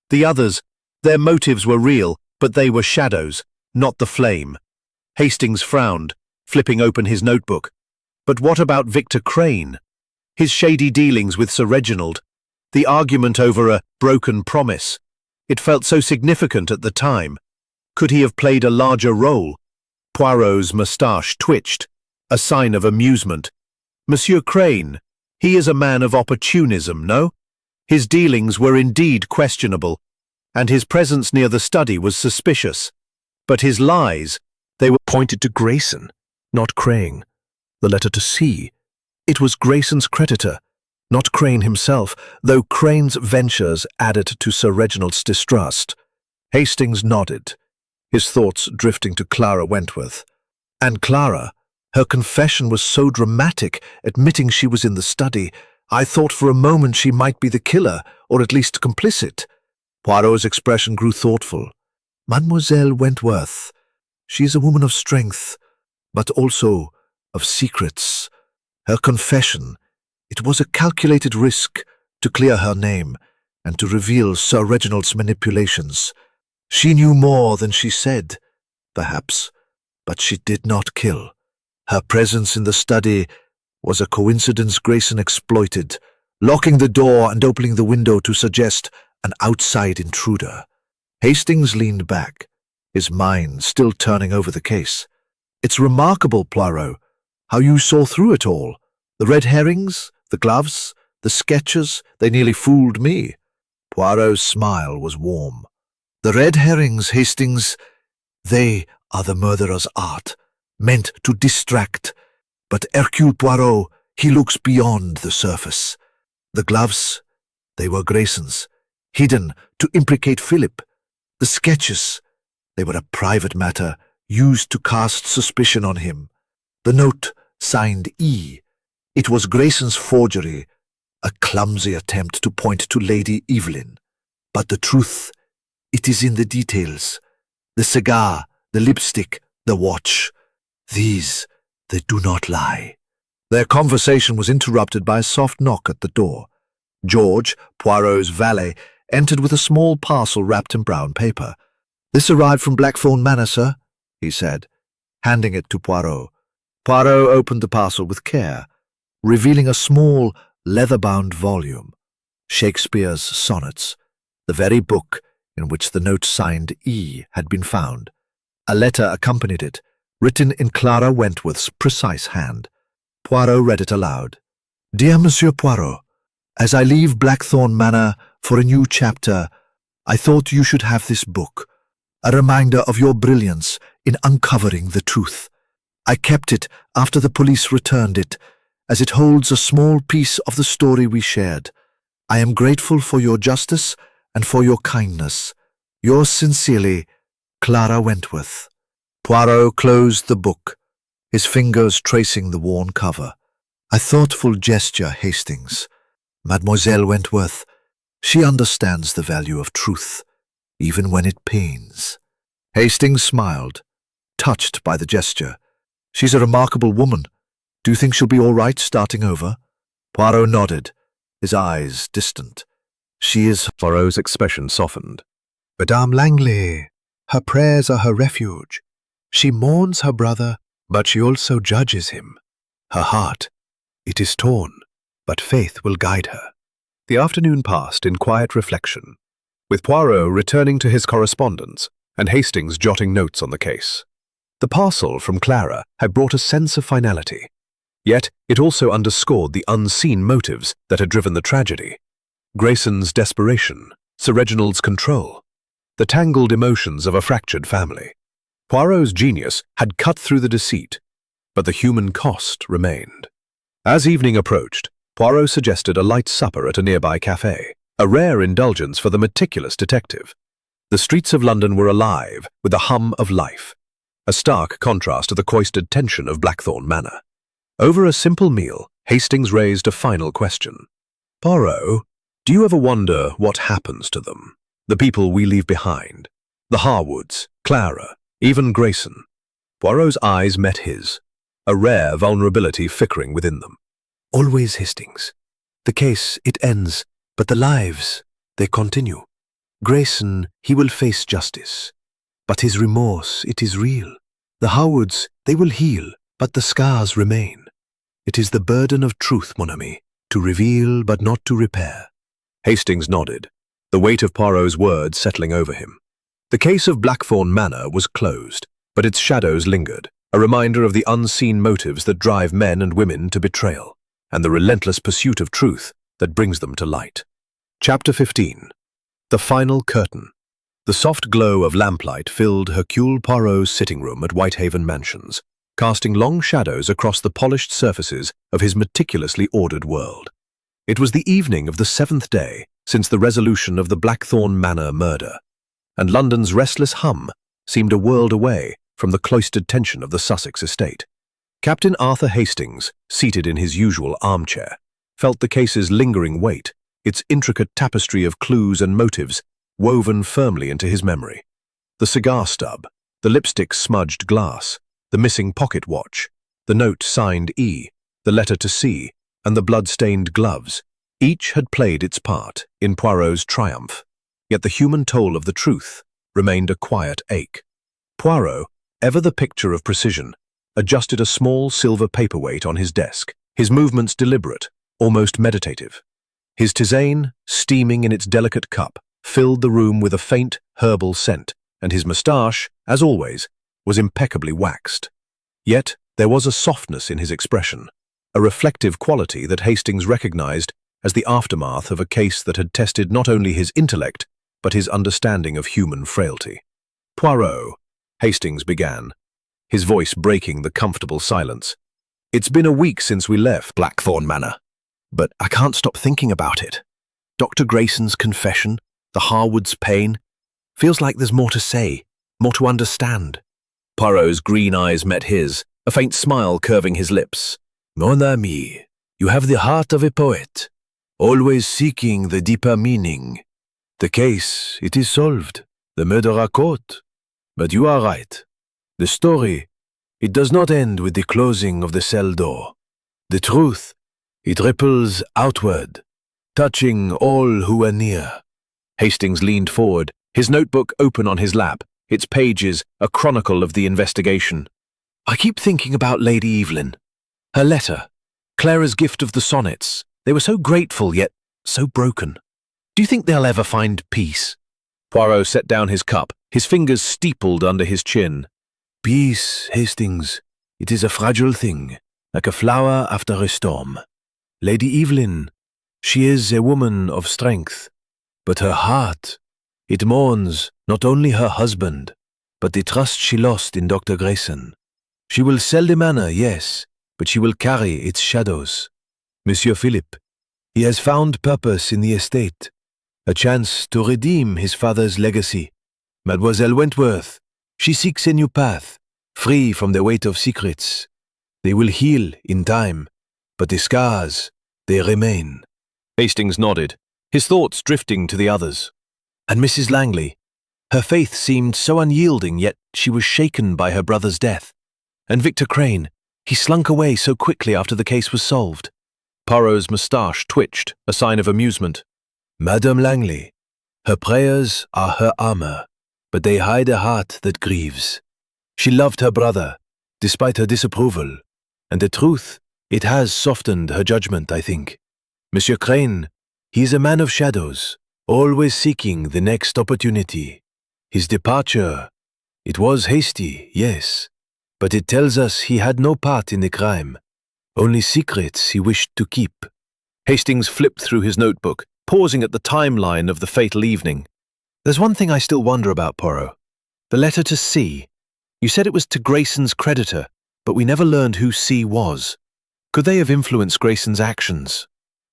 The others, their motives were real, but they were shadows, not the flame." Hastings frowned, flipping open his notebook. But what about Victor Crane? His shady dealings with Sir Reginald, the argument over a broken promise. It felt so significant at the time. Could he have played a larger role? Poirot's moustache twitched, a sign of amusement. "Monsieur Crane, he is a man of opportunism, no? His dealings were indeed questionable, and his presence near the study was suspicious. But his lies, they were Pointed to Grayson, not Crane. The letter to C. It was Grayson's creditor, not Crane himself, though Crane's ventures added to Sir Reginald's distrust. Hastings nodded, his thoughts drifting to Clara Wentworth. And Clara, her confession was so dramatic, admitting she was in the study. I thought for a moment she might be the killer, or at least complicit. Poirot's expression grew thoughtful. "Mademoiselle Wentworth, she is a woman of strength, but also of secrets. Her confession, it was a calculated risk to clear her name and to reveal Sir Reginald's manipulations. She knew more than she said, perhaps, but she did not kill. Her presence in the study was a coincidence Grayson exploited, locking the door and opening the window to suggest an outside intruder." Hastings leaned back, his mind still turning over the case. "It's remarkable, Poirot, how you saw through it all. The red herrings, the gloves, the sketches, they nearly fooled me." Poirot's smile was warm. "The red herrings, Hastings, they are the murderer's art, meant to distract. But Hercule Poirot, he looks beyond the surface. The gloves, they were Grayson's, hidden to implicate Philip. The sketches, they were a private matter used to cast suspicion on him. The note, signed E, it was Grayson's forgery, a clumsy attempt to point to Lady Evelyn. But the truth, it is in the details. The cigar, the lipstick, the watch. These, they do not lie." Their conversation was interrupted by a soft knock at the door. George, Poirot's valet, entered with a small parcel wrapped in brown paper. "This arrived from Blackthorn Manor, sir," he said, handing it to Poirot. Poirot opened the parcel with care, revealing a small, leather-bound volume. Shakespeare's Sonnets, the very book in which the note signed E had been found. A letter accompanied it, written in Clara Wentworth's precise hand. Poirot read it aloud. "Dear Monsieur Poirot, as I leave Blackthorn Manor for a new chapter, I thought you should have this book, a reminder of your brilliance in uncovering the truth. I kept it after the police returned it, as it holds a small piece of the story we shared. I am grateful for your justice and for your kindness. Yours sincerely, Clara Wentworth." Poirot closed the book, his fingers tracing the worn cover. "A thoughtful gesture, Hastings. Mademoiselle Wentworth, she understands the value of truth, even when it pains." Hastings smiled, touched by the gesture. "She's a remarkable woman. Do you think she'll be all right starting over?" Poirot nodded, his eyes distant. She is... Poirot's expression softened. Madame Langley. Her prayers are her refuge. She mourns her brother, but she also judges him. Her heart, it is torn, but faith will guide her. The afternoon passed in quiet reflection, with Poirot returning to his correspondence and Hastings jotting notes on the case. The parcel from Clara had brought a sense of finality, yet it also underscored the unseen motives that had driven the tragedy. Grayson's desperation, Sir Reginald's control, the tangled emotions of a fractured family. Poirot's genius had cut through the deceit, but the human cost remained. As evening approached, Poirot suggested a light supper at a nearby cafe, a rare indulgence for the meticulous detective. The streets of London were alive with the hum of life, a stark contrast to the cloistered tension of Blackthorn Manor. Over a simple meal, Hastings raised a final question. Poirot, do you ever wonder what happens to them? The people we leave behind? The Harwoods, Clara, even Grayson. Poirot's eyes met his, a rare vulnerability flickering within them. Always, Hastings. The case, it ends, but the lives, they continue. Grayson, he will face justice, but his remorse, it is real. The Harwoods, they will heal, but the scars remain. It is the burden of truth, mon ami, to reveal but not to repair. Hastings nodded, the weight of Poirot's words settling over him. The case of Blackthorn Manor was closed, but its shadows lingered, a reminder of the unseen motives that drive men and women to betrayal, and the relentless pursuit of truth that brings them to light. Chapter 15. The Final Curtain. The soft glow of lamplight filled Hercule Poirot's sitting room at Whitehaven Mansions, casting long shadows across the polished surfaces of his meticulously ordered world. It was the evening of the 7th day since the resolution of the Blackthorn Manor murder, and London's restless hum seemed a world away from the cloistered tension of the Sussex estate. Captain Arthur Hastings, seated in his usual armchair, felt the case's lingering weight, its intricate tapestry of clues and motives woven firmly into his memory. The cigar stub, the lipstick-smudged glass, the missing pocket watch, the note signed E, the letter to C, and the blood-stained gloves, each had played its part in Poirot's triumph, yet the human toll of the truth remained a quiet ache. Poirot, ever the picture of precision, adjusted a small silver paperweight on his desk, his movements deliberate, almost meditative. His tisane, steaming in its delicate cup, filled the room with a faint herbal scent, and his moustache, as always, was impeccably waxed. Yet there was a softness in his expression, a reflective quality that Hastings recognized as the aftermath of a case that had tested not only his intellect, but his understanding of human frailty. Poirot, Hastings began, his voice breaking the comfortable silence. It's been a week since we left Blackthorn Manor, but I can't stop thinking about it. Dr. Grayson's confession, the Harwood's pain, feels like there's more to say, more to understand. Poirot's green eyes met his, a faint smile curving his lips. Mon ami, you have the heart of a poet, always seeking the deeper meaning. The case, it is solved, the murderer caught. But you are right. The story, it does not end with the closing of the cell door. The truth, it ripples outward, touching all who are near. Hastings leaned forward, his notebook open on his lap, its pages a chronicle of the investigation. I keep thinking about Lady Evelyn. Her letter, Clara's gift of the sonnets, they were so grateful yet so broken. Do you think they'll ever find peace? Poirot set down his cup, his fingers steepled under his chin. Peace, Hastings, it is a fragile thing, like a flower after a storm. Lady Evelyn, she is a woman of strength, but her heart, it mourns not only her husband, but the trust she lost in Dr. Grayson. She will sell the manor, yes, but she will carry its shadows. Monsieur Philip, he has found purpose in the estate, a chance to redeem his father's legacy. Mademoiselle Wentworth, she seeks a new path, free from the weight of secrets. They will heal in time, but the scars, they remain. Hastings nodded, his thoughts drifting to the others. And Mrs. Langley, her faith seemed so unyielding, yet she was shaken by her brother's death. And Victor Crane, he slunk away so quickly after the case was solved. Poirot's moustache twitched, a sign of amusement. Madame Langley, her prayers are her armor, but they hide a heart that grieves. She loved her brother, despite her disapproval, and the truth, it has softened her judgment, I think. Monsieur Crane, he is a man of shadows, always seeking the next opportunity. His departure, it was hasty, yes, but it tells us he had no part in the crime, only secrets he wished to keep. Hastings flipped through his notebook, pausing at the timeline of the fatal evening. There's one thing I still wonder about, Poirot. The letter to C. You said it was to Grayson's creditor, but we never learned who C was. Could they have influenced Grayson's actions?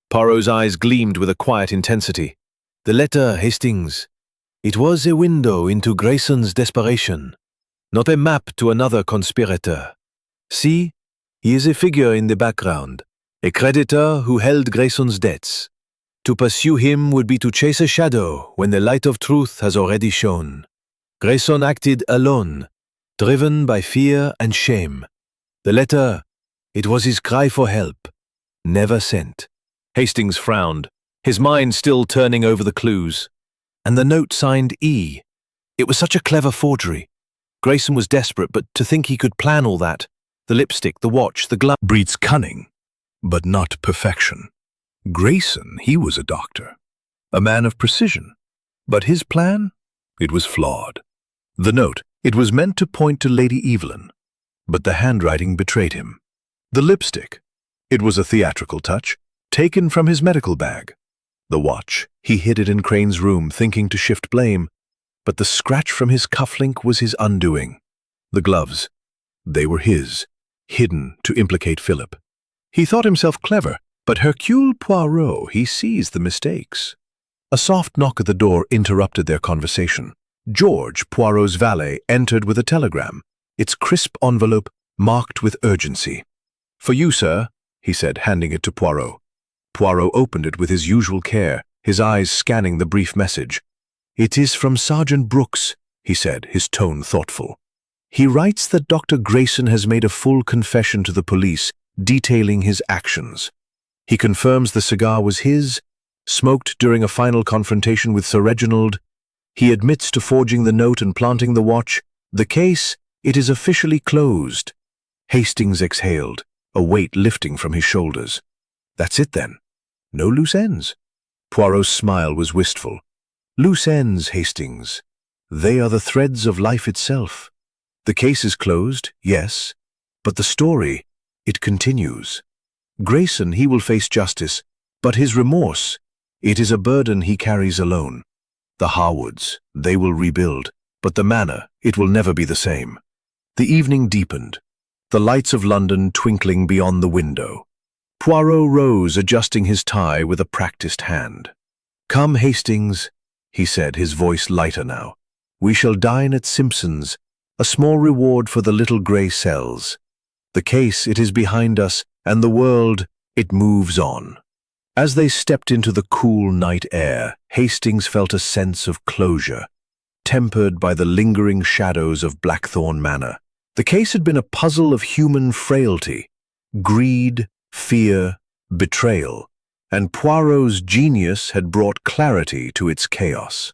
Poirot's eyes gleamed with a quiet intensity. The letter, Hastings, it was a window into Grayson's desperation, not a map to another conspirator. C, he is a figure in the background, a creditor who held Grayson's debts. To pursue him would be to chase a shadow when the light of truth has already shone. Grayson acted alone, driven by fear and shame. The letter, it was his cry for help, never sent. Hastings frowned, his mind still turning over the clues. And the note signed E. It was such a clever forgery. Grayson was desperate, but to think he could plan all that, the lipstick, the watch, the glove, breeds cunning, but not perfection. Grayson, he was a doctor, a man of precision, but his plan, it was flawed. The note, it was meant to point to Lady Evelyn, but the handwriting betrayed him. The lipstick, it was a theatrical touch, taken from his medical bag. The watch, he hid it in Crane's room, thinking to shift blame, but the scratch from his cufflink was his undoing. The gloves, they were his, hidden to implicate Philip. He thought himself clever, but Hercule Poirot, he sees the mistakes. A soft knock at the door interrupted their conversation. George, Poirot's valet, entered with a telegram, its crisp envelope marked with urgency. "For you, sir," he said, handing it to Poirot. Poirot opened it with his usual care, his eyes scanning the brief message. "It is from Sergeant Brooks," he said, his tone thoughtful. "He writes that Dr. Grayson has made a full confession to the police, detailing his actions. He confirms the cigar was his, smoked during a final confrontation with Sir Reginald. He admits to forging the note and planting the watch. The case, it is officially closed." Hastings exhaled, a weight lifting from his shoulders. "That's it then. No loose ends." Poirot's smile was wistful. "Loose ends, Hastings. They are the threads of life itself. The case is closed, yes, but the story, it continues. Grayson, he will face justice, but his remorse, it is a burden he carries alone. The Harwoods, they will rebuild, but the manor, it will never be the same." The evening deepened, the lights of London twinkling beyond the window. Poirot rose, adjusting his tie with a practiced hand. "Come, Hastings," he said, his voice lighter now. "We shall dine at Simpson's, a small reward for the little grey cells. The case, it is behind us, and the world, it moves on." As they stepped into the cool night air, Hastings felt a sense of closure, tempered by the lingering shadows of Blackthorn Manor. The case had been a puzzle of human frailty, greed, fear, betrayal, and Poirot's genius had brought clarity to its chaos.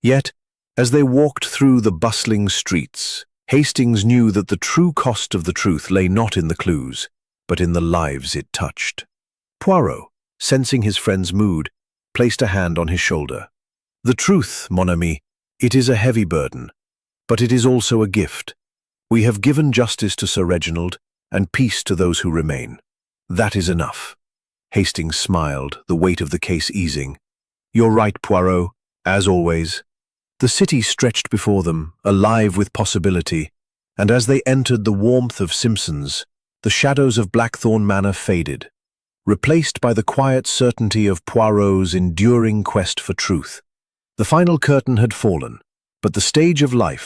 Yet, as they walked through the bustling streets, Hastings knew that the true cost of the truth lay not in the clues, but in the lives it touched. Poirot, sensing his friend's mood, placed a hand on his shoulder. "The truth, mon ami, it is a heavy burden, but it is also a gift. We have given justice to Sir Reginald, and peace to those who remain. That is enough." Hastings smiled, the weight of the case easing. "You're right, Poirot, as always." The city stretched before them, alive with possibility, and as they entered the warmth of Simpson's, the shadows of Blackthorn Manor faded, replaced by the quiet certainty of Poirot's enduring quest for truth. The final curtain had fallen, but the stage of life